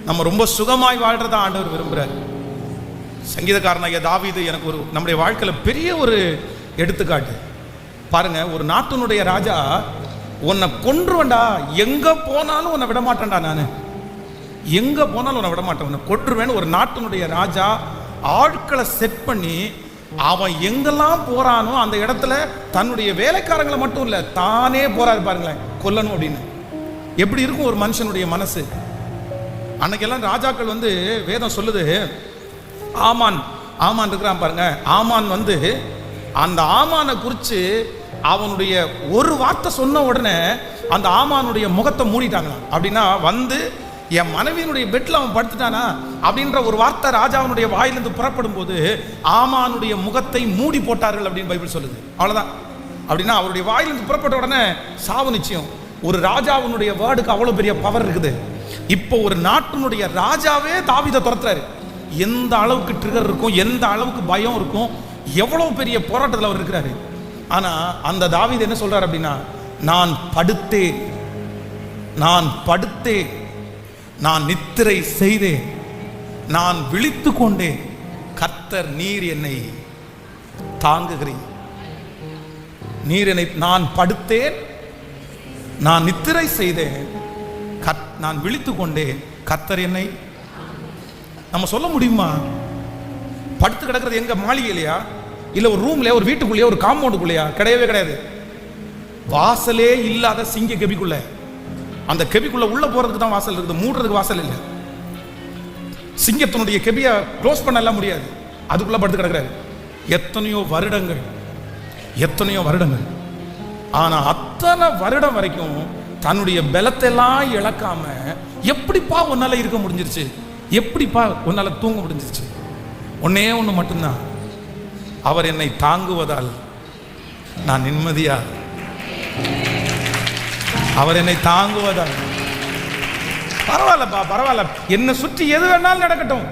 நம்ம ரொம்ப சுகமாய் வாழ்றத ஆண்டவர் விரும்புறார். சங்கீதக்காரனாகிய தாவீது எனக்கு நம்முடைய வாழ்க்கையில பெரிய ஒரு எடுத்துக்காட்டு. பாருங்க, ஒரு நாட்டினுடைய ராஜா உன்னை கொன்றுவேன்டா, எங்க போனாலும் உன்னை விட மாட்டேன்டா, நான் எங்க போனாலும் உன்னை விட மாட்டேன், உன்னை கொன்றுவேன்னு ஒரு நாட்டினுடைய ராஜா ஆட்களை செட் பண்ணி அவன் எங்கெல்லாம் போறானோ அந்த இடத்துல தன்னுடைய வேலைக்காரங்களை மட்டும் இல்ல தானே போறாரு பாருங்களேன் கொல்லணும் அப்படின்னு. எப்படி இருக்கும் ஒரு மனுஷனுடைய மனசு? அன்னைக்கெல்லாம் ராஜாக்கள் வேதம் சொல்லுது, ஆமான் இருக்கிறான் பாருங்க. ஆமான் அந்த ஆமானை குறித்து அவனுடைய ஒரு வார்த்தை சொன்ன உடனே அந்த ஆமானுடைய முகத்தை மூடிட்டாங்களாம். அப்படின்னா என் மனைவியினுடைய பெட்டில் அவன் படுத்துட்டானா அப்படின்ற ஒரு வார்த்தை ராஜாவினுடைய வாயிலிருந்து புறப்படும் போது ஆமானுடைய முகத்தை மூடி போட்டார்கள் அப்படின்னு பைபிள் சொல்லுது. அவ்வளோதான். அப்படின்னா அவருடைய வாயிலிருந்து புறப்பட்ட உடனே சாவு நிச்சயம். ஒரு ராஜாவினுடைய வேர்டுக்கு அவ்வளோ பெரிய பவர் இருக்குது. இப்போ ஒரு நாட்டினுடைய ராஜாவே தாவீதை துரத்துறாரு. எந்த அளவுக்கு ட்ரிகர் இருக்கும், எந்த அளவுக்கு பயம் இருக்கும், எவ்வளோ பெரிய போராட்டத்தில் அவர் இருக்கிறாரு. ஆனால் அந்த தாவீது என்ன சொல்றாரு அப்படின்னா, நான் படுத்தேன், நான் நித்திரை செய்தேன், நான் விழித்து கொண்டேன், கர்த்தர் நீர் என்னை தாங்குகிறீர். நீர் என்னை, நான் படுத்தேன், நான் நித்திரை செய்தேன், நான் விழித்து கொண்டேன், கர்த்தர் என்னை. நம்ம சொல்ல முடியுமா? படுத்து கிடக்கிறது எங்க மாளிகையிலையா, இல்ல ஒரு ரூம்லயா, ஒரு வீட்டுக்குள்ளேயா, ஒரு காம்பவுண்டுக்குள்ளேயா? கிடையவே கிடையாது. வாசலே இல்லாத சிங்க கெபிக்குள்ள, அந்த கெபிக்குள்ள உள்ள போறதுக்கு தான் வாசல் இருக்குது, மூடுறதுக்கு வாசல் இல்லை. சிங்கத்தினுடைய கெபியை க்ளோஸ் பண்ணலாம் முடியாது, அதுக்குள்ள படுத்து கிடக்கிறாரு. எத்தனையோ வருடங்கள். ஆனா அத்தனை வருடம் வரைக்கும் தன்னுடைய பலத்தெல்லாம் இழக்காம எப்படிப்பா உன்னால இருக்க முடிஞ்சிருச்சு, எப்படிப்பா உன்னால தூங்க முடிஞ்சிருச்சு? ஒன்னே ஒண்ணு மட்டும்தான், அவர் என்னை தாங்குவதால் நான் நிம்மதியா. அவர் என்னை தாங்குவதாக. பரவாயில்லப்பா, பரவாயில்ல, என்னை சுற்றி எது வேணாலும் நடக்கட்டும்,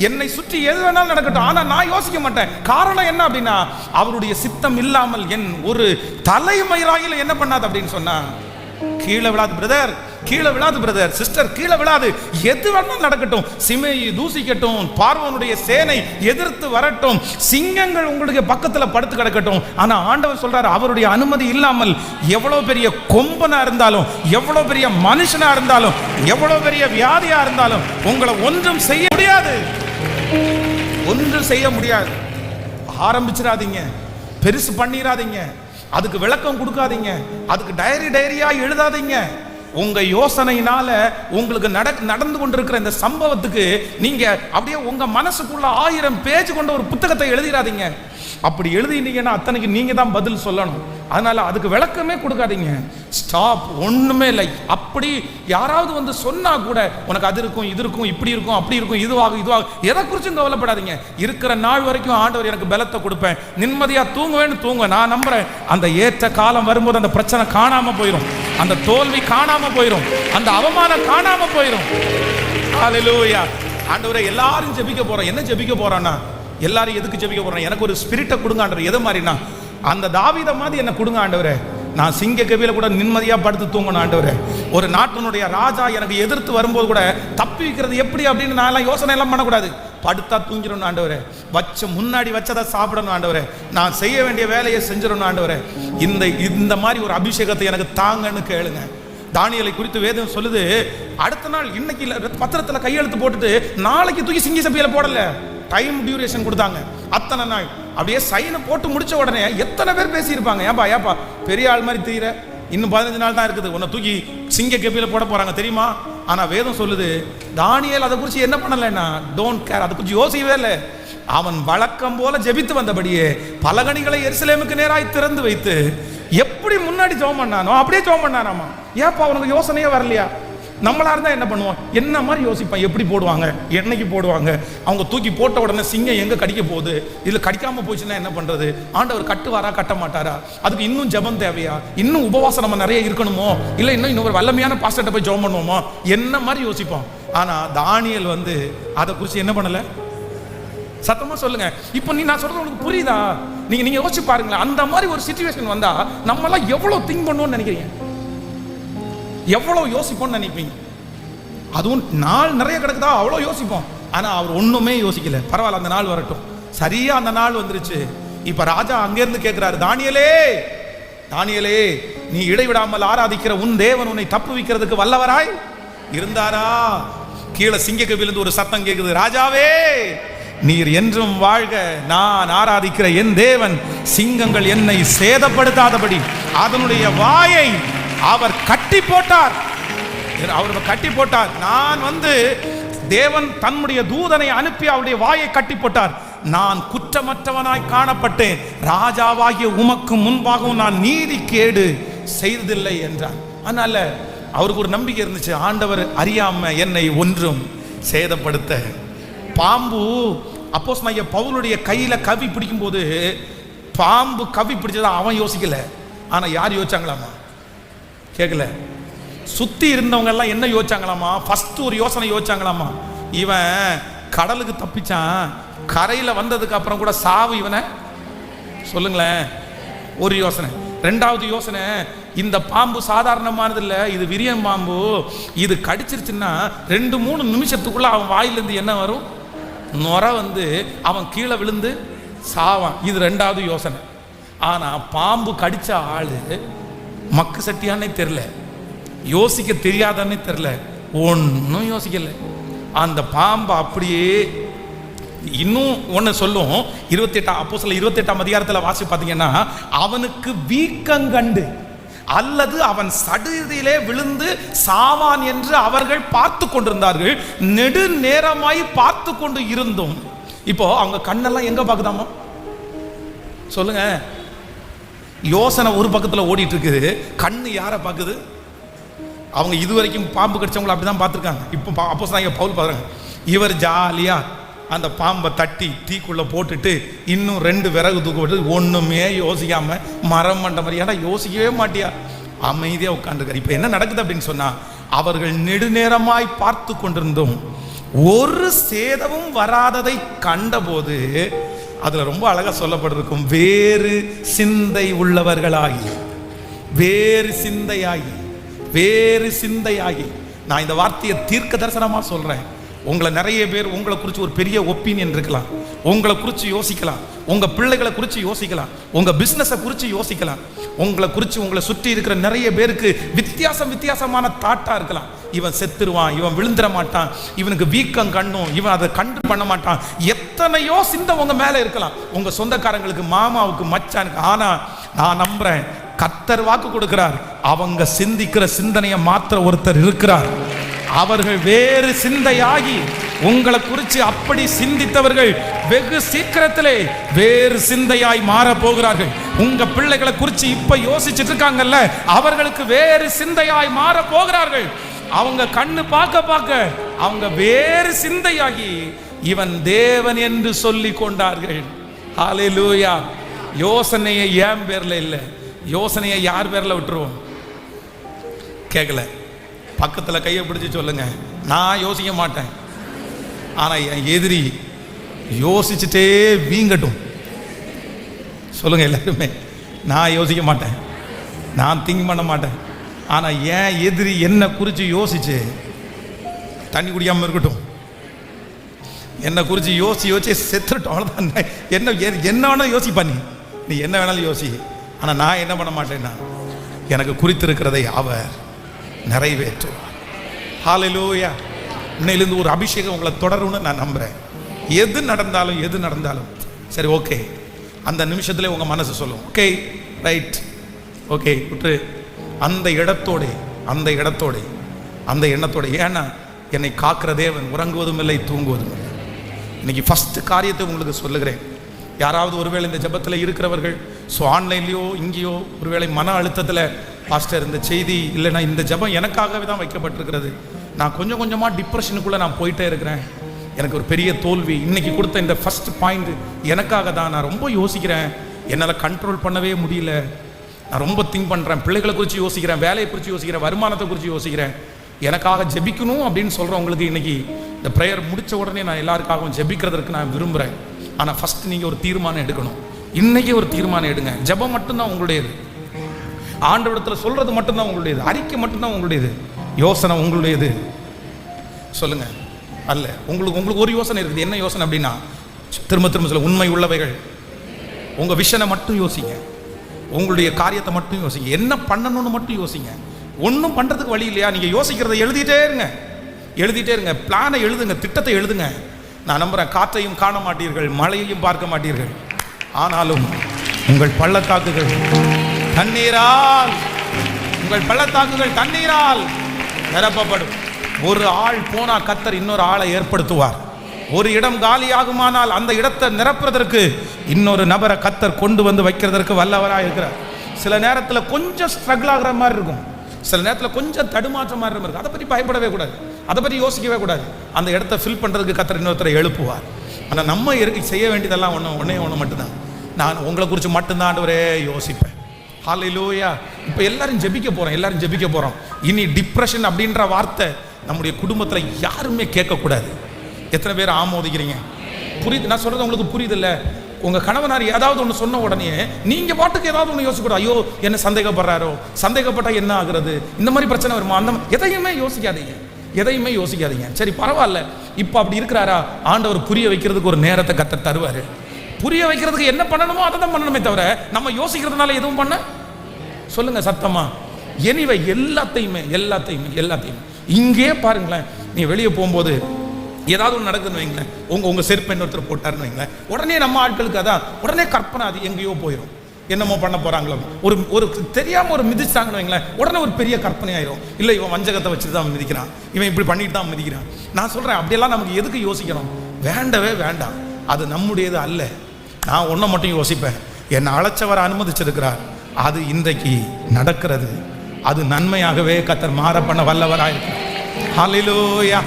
என்னை சுற்றி எது வேணாலும் நடக்கட்டும், ஆனா நான் யோசிக்க மாட்டேன். காரணம் என்ன அப்படின்னா, அவருடைய சித்தம் இல்லாமல் என் ஒரு தலைமயிராயில என்ன பண்ணாது அப்படின்னு சொன்னா, கீழே விழாது பிரதர், கீழே விழாது பிரதர், சிஸ்டர், கீழே விழாது. எது வேணாலும் நடக்கட்டும், சிமையை தூசிக்கட்டும், பார்வோனுடைய சேனை எதிர்த்து வரட்டும், சிங்கங்கள் உங்களுக்கு பக்கத்துல படுத்து கிடக்கட்டும், ஆனா ஆண்டவர் சொல்றாரு, அவருடைய அனுமதி இல்லாமல் எவ்வளவு பெரிய கொம்பனா இருந்தாலும், எவ்வளவு பெரிய மனுஷனா இருந்தாலும், எவ்வளவு பெரிய வியாதியா இருந்தாலும் உங்களை ஒன்றும் செய்ய முடியாது, ஒன்றும் செய்ய முடியாது. ஆரம்பிச்சிடாதீங்க, பெருசு பண்ணிடாதீங்க, அதுக்கு விளக்கம் கொடுக்காதீங்க, அதுக்கு டைரியா எழுதாதீங்க. உங்க யோசனையினால உங்களுக்கு நடந்து கொண்டிருக்கிற இந்த சம்பவத்துக்கு நீங்க அப்படியே உங்க மனசுக்குள்ள 1000 பேஜ் கொண்ட ஒரு புத்தகத்தை எழுதிடாதீங்க. அப்படி எழுதினீங்கன்னா அத்தனைக்கு நீங்க தான் பதில் சொல்லணும். அதனால அதுக்கு விளக்கமே கொடுக்காதீங்க. ஸ்டாப், ஒண்ணுமே இல்லை. அப்படி யாராவது வந்து சொன்னா கூட உனக்கு அது இருக்கும், இது இருக்கும், இப்படி இருக்கும், அப்படி இருக்கும், இதுவாகும், எதை குறிச்சும் கவலைப்படாதீங்க. இருக்கிற நாள் வரைக்கும் ஆண்டவர் எனக்கு பலத்தை கொடுப்பேன், நிம்மதியா தூங்குவேன்னு தூங்க நான் நம்புறேன். அந்த ஏற்ற காலம் வரும்போது அந்த பிரச்சனை காணாம போயிடும், அந்த தோல்வி காணாம போயிடும், அந்த அவமானம் காணாம போயிடும். ஹல்லேலூயா. ஆண்டவரே, எல்லாரும் ஜெபிக்க போறோம். என்ன ஜெபிக்க போறோம்னா, எல்லாரும் எதுக்கு ஜெபிக்க போறோம்? எனக்கு ஒரு ஸ்பிரிட்டை கொடுங்க ஆண்டவரே. எது மாதிரினா, அந்த தாவீத மாதிரி என்ன கொடுங்க ஆண்டவரே. நான் சிங்க கவியில கூட நிம்மதியா படுத்து தூங்கணும் ஆண்டவரே. ஒரு நாட்டினுடைய ராஜா எனக்கு எதிர்த்து வரும்போது கூட தப்பி வைக்கிறது எப்படி அப்படின்னு நான் எல்லாம் யோசனை எல்லாம் பண்ணக்கூடாது. படுத்தா தூங்கிடணும் ஆண்டவரே, முன்னாடி வச்சதை சாப்பிடணும் ஆண்டவரே, நான் செய்ய வேண்டிய வேலையை செஞ்சிடணும் ஆண்டவரே. இந்த மாதிரி ஒரு அபிஷேகத்தை எனக்கு தாங்கன்னு கேளுங்க. தானியேலை குறித்து வேதம் சொல்லுது, அடுத்த நாள் இன்னைக்கு பத்திரத்துல கையெழுத்து போட்டுட்டு நாளைக்கு தூக்கி சிங்க சபையில போடல, டைம் டியூரேஷன் கொடுத்தாங்க. அத்தனை நாள் அப்படியே சைனை போட்டு முடிச்ச உடனே எத்தனை பேர் பேசியிருப்பாங்க, ஏப்பா பெரிய ஆள் மாதிரி தீர, இன்னும் 15 நாள் தான் இருக்குது, உன்னை தூக்கி சிங்க கபியில போட போறாங்க தெரியுமா? ஆனா வேதம் சொல்லுது, தானியேல் அதை குறித்து என்ன பண்ணலன்னா, டோன்ட் கேர், அதை குறித்து யோசிக்கவே இல்லை. அவன் வழக்கம் போல ஜெபித்து வந்தபடியே பலகணிகளை எருசலேமுக்கு நேராய் திறந்து வைத்து எப்படி முன்னாடி ஜெபம் பண்ணானோ அப்படியே ஜெபம் பண்ணாராமா. ஏப்பா உனக்கு யோசனையே வரலையா? நம்மளா இருந்தா என்ன பண்ணுவோம்? என்ன மாதிரி யோசிப்பான், எப்படி போடுவாங்க, என்னைக்கு போடுவாங்க, அவங்க தூக்கி போட்ட உடனே சிங்கம் எங்க கடிக்க போகுது, இதுல கடிக்காம போச்சுன்னா என்ன பண்றது, ஆண்டவர் கட்டுவாரா கட்ட மாட்டாரா, அதுக்கு இன்னும் ஜெபம் தேவையா, இன்னும் உபவாசம் நம்ம நிறைய இருக்கணுமோ, இல்ல இன்னும் ஒரு வல்லமையான பாஸ்டர்ட்ட போய் ஜெபம் பண்ணுவோமோ, என்ன மாதிரி யோசிப்போம். ஆனா தானியேல் வந்து அதை குறித்து என்ன பண்ணல? சத்தமா சொல்லுங்க. இப்போ நான் சொல்றது உங்களுக்கு புரியுதா? நீங்க யோசிச்சு பாருங்களேன். அந்த மாதிரி ஒரு சிச்சுவேஷன் வந்தா நம்ம எல்லாம் எவ்வளவு திங்க் பண்ணுவோம்னு நினைக்கிறீங்க? எவ்வளவு யோசிப்போம்னு நினைப்பீங்க? அதுவும் நாள் நிறைய கிடக்குதா, அவ்வளவு யோசிப்போம். ஆனா அவர் ஒண்ணுமே யோசிக்கல. பரவாயில்ல, அந்த நாள் வரட்டும். சரியா அந்த நாள் வந்துருச்சு. இப்ப ராஜா அங்கிருந்து கேட்கிறாரு, தானியேலே, தானியேலே, நீ இடைவிடாமல் ஆராதிக்கிற உன் தேவன் உன்னை தப்புவிக்கிறதுக்கு வல்லவராய் இருந்தாரா? கீழே சிங்கக்கவிலிருந்து ஒரு சத்தம் கேட்குது, ராஜாவே நீர் என்றும் வாழ்க, நான் ஆராதிக்கிற என் தேவன் சிங்கங்கள் என்னை சேதப்படுத்தாதபடி அதனுடைய வாயை அவர் கட்டி போட்டார். அவர் கட்டி போட்டார். நான் வந்து தேவன் தன்னுடைய தூதனை அனுப்பி அவருடைய வாயை கட்டி போட்டார். நான் குற்றமற்றவனாய் காணப்பட்டேன், ராஜாவாகிய உமக்கு முன்பாகவும் நான் நீதி கேடு செய்ததில்லை என்றார். அதனால அவருக்கு ஒரு நம்பிக்கை இருந்துச்சு, ஆண்டவர் அறியாம என்னை ஒன்றும் சேதப்படுத்த. பாம்பு அப்போஸ்தலனாகிய பவுலுடைய கையில கவி பிடிக்கும் போது பாம்பு கவி பிடிச்சதா அவன் யோசிக்கல. ஆனா யார் யோசிச்சாங்களாமா? கேட்கல. சுத்தி இருந்தவங்க எல்லாம் என்ன யோசிச்சாங்களாமா? ஃபர்ஸ்ட் ஒரு யோசனை யோசிச்சாங்களாமா, இவன் கடலுக்கு தப்பிச்சான், கரையில வந்ததுக்கு அப்புறம் கூட சாவு இவனை, சொல்லுங்களேன். ஒரு யோசனை. ரெண்டாவது யோசனை, இந்த பாம்பு சாதாரணமானது இல்லை, இது விரியன் பாம்பு, இது கடிச்சிருச்சுன்னா 2-3 நிமிஷத்துக்குள்ள அவன் வாயிலிருந்து என்ன வரும்? நுர வந்து அவன் கீழே விழுந்து சாவான். இது ரெண்டாவது யோசனை. ஆனா பாம்பு கடிச்ச ஆளு மக்கு சட்டியானே தெரியல, யோசிக்க தெரியாதானே தெரியல, ஒன்னும் யோசிக்கல. அந்த பாம்பு அப்படியே. இன்னும் ஒன்னு சொல்லும், 28 அப்போஸ்தலர் 28ஆம் அதிகாரத்தில் வாசி பார்த்தீங்கன்னா, அவனுக்கு வீக்கங்கண்டு அல்லது அவன் சடுதியிலே விழுந்து சாவான் என்று அவர்கள் பார்த்து கொண்டிருந்தார்கள். நெடு நேரமாய் பார்த்து கொண்டு இருந்தும், இப்போ அவங்க கண்ணெல்லாம் எங்க பாக்குதாமா? சொல்லுங்க. யோசனை ஒரு பக்கத்துல ஓடிட்டு இருக்குது, கண்ணு யாரை பாக்குது? அவங்க இதுவரைக்கும் பாம்பு கடிச்சவங்களை அப்படிதான் பார்த்துருக்காங்க. இப்போ அப்போஸ்தலனாகிய பவுல் பாருங்க, இவர் ஜாலியா அந்த பாம்பை தட்டி தீக்குள்ள போட்டுட்டு இன்னும் 2 விறகு தூக்கப்பட்டு ஒண்ணுமே யோசிக்காம மரம் மண்ட மாதிரி. ஏன்னா யோசிக்கவே மாட்டியா? அமைதியாக உட்கார்ந்துருக்கார். இப்போ என்ன நடக்குது அப்படின்னு சொன்னா, அவர்கள் நெடுநேரமாய் பார்த்து கொண்டிருந்தோம், ஒரு சேதமும் வராததை கண்டபோது, அதுல ரொம்ப அழகா சொல்லப்பட்டிருக்கும், வேறு சிந்தை உள்ளவர்களாகி, வேறு சிந்தையாகி, வேறு சிந்தையாகி. நான் இந்த வார்த்தையை தீர்க்க தரிசனமா சொல்றேன். உங்களை நிறைய பேர் உங்களை குறித்து ஒரு பெரிய ஒப்பீனியன் இருக்கலாம், உங்களை குறித்து யோசிக்கலாம், உங்க பிள்ளைகளை குறித்து யோசிக்கலாம், உங்க பிசினஸை குறித்து யோசிக்கலாம், உங்களை குறித்து உங்களை சுற்றி இருக்கிற நிறைய பேருக்கு வித்தியாசமான தாட்டா இருக்கலாம். இவன் செத்துருவான், இவன் விழுந்துட மாட்டான், இவனுக்கு வீக்கம் கண்ணும், இவன் அதை கண்டு பண்ண மாட்டான், எத்தனையோ சிந்தை உங்க மேல இருக்கலாம், உங்க சொந்தக்காரங்களுக்கு, மாமாவுக்கு, மச்சானுக்கு. ஆனா நான் நம்புறேன், கர்த்தர் வாக்கு கொடுக்கிறார், அவங்க சிந்திக்கிற சிந்தனையை மாற்ற ஒருத்தர் இருக்கிறார். அவர்கள் வேறு சிந்தையாகி, உங்களை குறித்து அப்படி சிந்தித்தவர்கள் வெகு சீக்கிரத்திலே வேறு சிந்தையாய் மாற போகிறார்கள். உங்க பிள்ளைகளை குறித்து இப்ப யோசிச்சுட்டு இருக்காங்கல்ல, அவர்களுக்கு வேறு சிந்தையாய் மாற போகிறார்கள். அவங்க கண்ணு பார்க்க அவங்க வேறு சிந்தையாகி இவன் தேவன் என்று சொல்லி கொண்டார்கள். ஹல்லேலூயா. யோசனையை என் பேர்ல இல்லை, யோசனையை யார் பேர்ல விட்டுருவோம்? கேட்கல. பக்கத்துல கையை பிடிச்சு சொல்லுங்க, நான் யோசிக்க மாட்டேன், ஆனா என் எதிரி யோசிச்சுட்டே வீங்கட்டும். சொல்லுங்க எல்லாருமே, நான் யோசிக்க மாட்டேன், நான் திங்க் பண்ண மாட்டேன், ஆனா என் எதிரி என்ன குறித்து யோசிச்சு தண்ணி குடியாம இருக்கட்டும், என்னை குறித்து யோசிச்சு செத்துட்டோம், அவ்வளோதான். என்ன வேணாலும் யோசிப்பா, நீ என்ன வேணாலும் யோசி, ஆனால் நான் என்ன பண்ண மாட்டேன்னா, எனக்கு குறித்திருக்கிறதை அவர் நிறைவேற்றுவார். ஹல்லேலூயா. இன்னையிலிருந்து ஒரு அபிஷேகம் உங்களை தொடரும்னு நான் நம்புறேன். எது நடந்தாலும் சரி, ஓகே, அந்த நிமிஷத்துல உங்க மனசு சொல்லும், ஓகே ரைட், ஓகே விட்டு, அந்த எண்ணத்தோட. ஏன்னா என்னை காக்கிற தேவன் உறங்குவதும் இல்லை, தூங்குவதும் இல்லை. இன்னைக்கு ஃபர்ஸ்ட் காரியத்தை உங்களுக்கு சொல்லுகிறேன். யாராவது ஒருவேளை இந்த ஜெபத்தில் இருக்கிறவர்கள், ஸோ ஆன்லைன்லேயோ இங்கேயோ ஒருவேளை மன அழுத்தத்தில், பாஸ்டர் இந்த செய்தி இல்லைன்னா இந்த ஜெபம் எனக்காகவே தான் வைக்கப்பட்டிருக்கிறது, நான் கொஞ்சம் கொஞ்சமாக டிப்ரெஷனுக்குள்ளே நான் போயிட்டே இருக்கிறேன், எனக்கு ஒரு பெரிய தோல்வி, இன்னைக்கு கொடுத்த இந்த ஃபர்ஸ்ட் பாயிண்ட் எனக்காக தான், நான் ரொம்ப யோசிக்கிறேன், என்னால் கண்ட்ரோல் பண்ணவே முடியல, நான் ரொம்ப திங்க் பண்ணுறேன், பிள்ளைகளை குறித்து யோசிக்கிறேன், வேலையை குறித்து யோசிக்கிறேன், வருமானத்தை குறித்து யோசிக்கிறேன், எனக்காக ஜெபிக்கணும் அப்படின்னு சொல்கிறவங்களுக்கு இன்னைக்கு இந்த ப்ரேயர் முடித்த உடனே நான் எல்லாருக்காகவும் ஜெபிக்கிறதுக்கு நான் விரும்புகிறேன். ஆனால் ஃபஸ்ட் நீங்கள் ஒரு தீர்மானம் எடுக்கணும். இன்னைக்கு ஒரு தீர்மானம் எடுங்க. ஜெபம் மட்டும்தான் உங்களுடையது, ஆண்டவரிடத்தில் சொல்றது மட்டும்தான் உங்களுடையது, அறிக்கை மட்டும்தான் உங்களுடையது, யோசனை உங்களுடையது. சொல்லுங்க அல்ல, உங்களுக்கு ஒரு யோசனை இருக்குது. என்ன யோசனை அப்படின்னா, திரும்ப சொல்ல, உண்மை உள்ளவைகள். உங்க விஷனை மட்டும் யோசிங்க, உங்களுடைய காரியத்தை மட்டும் யோசிங்க, என்ன பண்ணணும்னு மட்டும் யோசிங்க. ஒன்றும் பண்றதுக்கு வழி இல்லையா, நீங்க யோசிக்கிறத எழுதிட்டே இருங்க, பிளானை எழுதுங்க, திட்டத்தை எழுதுங்க. நான் நம்புறேன், காற்றையும் காண மாட்டீர்கள், மழையையும் பார்க்க மாட்டீர்கள், ஆனாலும் உங்கள் பள்ளத்தாக்குகள் தண்ணீரால் நிரப்பப்படும். ஒரு ஆள் போனா கர்த்தர் இன்னொரு ஆளை ஏற்படுத்துவார். ஒரு இடம் காலியாகுமானால் அந்த இடத்தை நிரப்புறதற்கு இன்னொரு நபரை கர்த்தர் கொண்டு வந்து வைக்கிறதற்கு வல்லவராக இருக்கிறார். சில நேரத்தில் கொஞ்சம் ஸ்ட்ரகிள் ஆகிற மாதிரி இருக்கும், சில நேரத்தில் கொஞ்சம் தடுமாற்ற மாதிரி இருக்கும். அதை பற்றி பயப்படவே கூடாது, அதை பற்றி யோசிக்கவே கூடாது. அந்த இடத்த ஃபில் பண்ணுறதுக்கு கர்த்தர் இன்னொருத்தரை எழுப்புவார். ஆனால் நம்ம செய்ய வேண்டியதெல்லாம் ஒன்றே மட்டும்தான். நான் உங்களை குறித்து மட்டும்தான் ஆண்டவரே யோசிப்பேன். ஹல்லேலூயா. இப்போ எல்லாரும் ஜெபிக்க போகிறோம். இனி டிப்ரெஷன் அப்படின்ற வார்த்தை நம்முடைய குடும்பத்தில் யாருமே கேட்கக்கூடாது. எத்தனை பேர் ஆமோதிக்கிறீங்க? புரியுது நான் சொல்கிறது? உங்களுக்கு புரியுது இல்லை? உங்கள் கணவனார் ஏதாவது ஒன்று சொன்ன உடனே நீங்கள் பாட்டுக்கு ஏதாவது ஒன்று யோசிக்கூடாது. ஐயோ என்ன சந்தேகப்படுறாரோ, சந்தேகப்பட்டால் என்ன ஆகுறது, இந்த மாதிரி பிரச்சனை வருமா, அந்த எதையுமே யோசிக்காதீங்க. சரி பரவாயில்ல, இப்போ அப்படி இருக்கிறாரா, ஆண்டவர் புரிய வைக்கிறதுக்கு ஒரு நேரத்தை கர்த்தர் தருவார். புரிய வைக்கிறதுக்கு என்ன பண்ணணுமோ அதை தான் பண்ணணுமே தவிர நம்ம யோசிக்கிறதுனால எதுவும் பண்ண சொல்லுங்க சத்தமா. எனிவே எல்லாத்தையுமே இங்கே பாருங்களேன். நீ வெளியே போகும்போது ஏதாவது ஒன்று நடக்குதுன்னு வைங்களேன், உங்க செருப்பை ஒருத்தர் போட்டாருன்னு வைங்களேன், உடனே நம்ம ஆட்களுக்கு அதான் உடனே கற்பனை, அது எங்கேயோ போயிடும், என்னமோ பண்ண போறாங்களோ, ஒரு தெரியாம ஒரு மிதிச்சாங்கன்னு வைங்களேன், உடனே ஒரு பெரிய கற்பனை ஆயிரும். இல்லை இவன் வஞ்சகத்தை வச்சுட்டு தான் மிதிக்கிறான், இவன் இப்படி பண்ணிட்டு தான் மிதிக்கிறான். நான் சொல்றேன், அப்படியெல்லாம் நமக்கு எதுக்கு யோசிக்கணும்? வேண்டவே வேண்டாம், அது நம்முடையது அல்ல. நான் ஒன்றை மட்டும் யோசிப்பேன், என்னை அழைச்சவரை அனுமதிச்சிருக்கிறார், அது இன்றைக்கு நடக்கிறது, அது நன்மையாகவே கர்த்தர் மாற பண்ண வல்லவராயிருக்கிறார். ஹல்லேலூயா,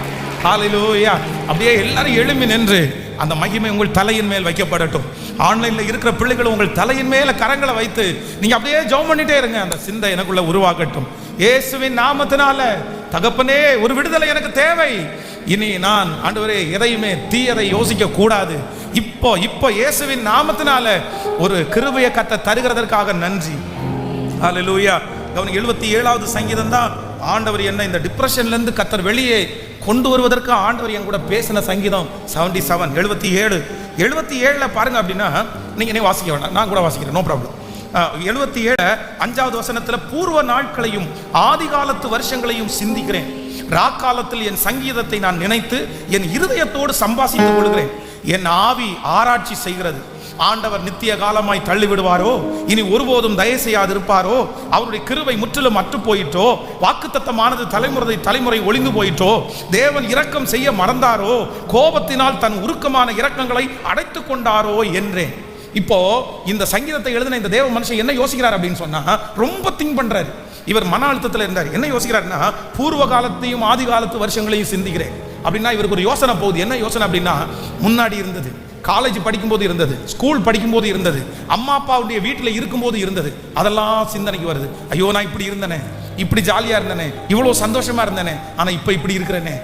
ஹல்லேலூயா. அப்படியே எல்லாரும் எழும்பி நின்று அந்த மகிமை உங்கள் தலையின் மேல் வைக்கப்படட்டும். ஆன்லைன்ல இருக்கிற பிள்ளைகள் உங்கள் தலையின் மேல கரங்களை வைத்து நீங்க அப்படியே ஜெபம் பண்ணிட்டே இருங்க. அந்த சிந்தை எனக்குள்ள உருவாகட்டும். இயேசுவின் நாமத்தினால தகப்பனே, ஒரு விடுதலை எனக்கு தேவை. இனி நான் ஆண்டவரே எதையுமே தீயதை யோசிக்க கூடாது. இப்போ இயேசுவின் நாமத்தினால ஒரு கிருபையை கத்த தருகிறதற்காக நன்றி. ஹல்லேலூயா. கவனிங்க, 77வது சங்கீதம் தான் ஆண்டவர் என்ன இந்த டிப்ரெஷன்ல இருந்து கத்தர் வெளியே கொண்டு வருவதற்கு ஆண்டவர் என் கூட பேசின சங்கீதம். 77 77 பாருங்க. அப்படின்னா நீங்க வாசிக்க வேண்டாம், நான் கூட வாசிக்கிறேன், நோ ப்ராப்ளம். 77 5வது வசனத்துல, பூர்வ நாட்களையும் ஆதி காலத்து வருஷங்களையும் சிந்திக்கிறேன். ராக்காலத்தில் என் சங்கீதத்தை நான் நினைத்து என் இருதயத்தோடு சம்பாஷித்துக் கொள்கிறேன். என் ஆவி ஆராய்ச்சி செய்கிறது. ஆண்டவர் நித்திய காலமாய் தள்ளி விடுவாரோ? இனி ஒருபோதும் தயவு செய்யாது இருப்பாரோ? அவருடைய கிருபை முற்றிலும் அற்று போயிட்டோ? வாக்குத்தத்தமானது தலைமுறை ஒளிந்து போயிட்டோ? தேவன் இரக்கம் செய்ய மறந்தாரோ? கோபத்தினால் தன் உருக்கமான இரக்கங்களை அடைத்து கொண்டாரோ என்றேன். இப்போ இந்த சங்கீதத்தை எழுதின இந்த தேவ மனுஷன் என்ன யோசிக்கிறார் அப்படின்னு சொன்னா, ரொம்ப திங்க் பண்றாரு. இவர் மன அழுத்தத்தில் இருந்தார். என்ன யோசிக்கிறாருன்னா, பூர்வ காலத்தையும் ஆதி காலத்து வருஷங்களையும் சிந்திக்கிறேன் அப்படின்னா இவருக்கு ஒரு யோசனை போகுது. என்ன யோசனை அப்படின்னா, முன்னாடி இருந்தது, காலேஜ் படிக்கும்போது இருந்தது, ஸ்கூல் படிக்கும்போது இருந்தது, அம்மா அப்பாவுடைய வீட்டில் இருக்கும்போது இருந்தது, அதெல்லாம் சிந்தனைக்கு வருது. ஐயோ, நான் இப்படி இருந்தேனே, இப்படி ஜாலியா இருந்தேனே, இவ்வளவு சந்தோஷமா இருந்தேனே, ஆனா இப்படி இருக்கிறேனே,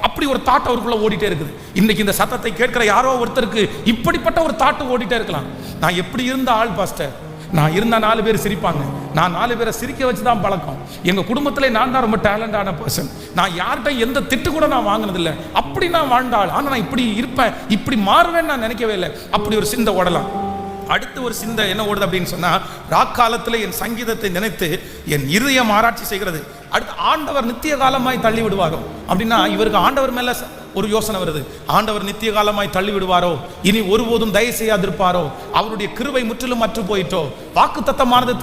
அப்படி ஒரு தாட் அவருக்குள்ள ஓடிட்டே இருக்குது. இன்னைக்கு இந்த சத்தத்தை கேட்கிற யாரோ ஒருத்தருக்கு இப்படிப்பட்ட ஒரு தாட்டு ஓடிட்டே இருக்கலாம். நான் எப்படி இருந்த ஆள் பாஸ்டர், நான் இருந்தா 4 பேர் சிரிப்பாங்க, நான் 4 பேரை சிரிக்க வச்சுதான் பழக்கம், எங்க குடும்பத்திலே நான் தான் ரொம்ப டேலண்டான பர்சன், நான் யார்கிட்ட எந்த திட்டு கூட நான் வாங்கினதில்லை, அப்படி நான் வாழ்ந்தாள், ஆனா நான் இப்படி இருப்பேன், இப்படி மாறுவேன்னு நான் நினைக்கவே இல்லை. அப்படி ஒரு சிந்தை ஓடலாம். அடுத்து ஒரு சிந்தை என்ன ஓடுது அப்படின்னு சொன்னா, ராக்காலத்தில் என் சங்கீதத்தை நினைத்து என் இருதயம் ஆராய்ச்சி செய்கிறது. அடுத்து, ஆண்டவர் நித்திய காலமாய் தள்ளி விடுவாரோ அப்படின்னா இவருக்கு ஆண்டவர் மேல ஒரு யோசனை வருது. ஆண்டவர் நித்திய காலமாய் தள்ளி விடுவாரோ? இனி ஒருபோதும் தயவு செய்யாதிருப்பாரோ? அவருடைய கிருபை முற்றிலும் அற்று போயிட்டோ? வாக்குத்தத்தமானது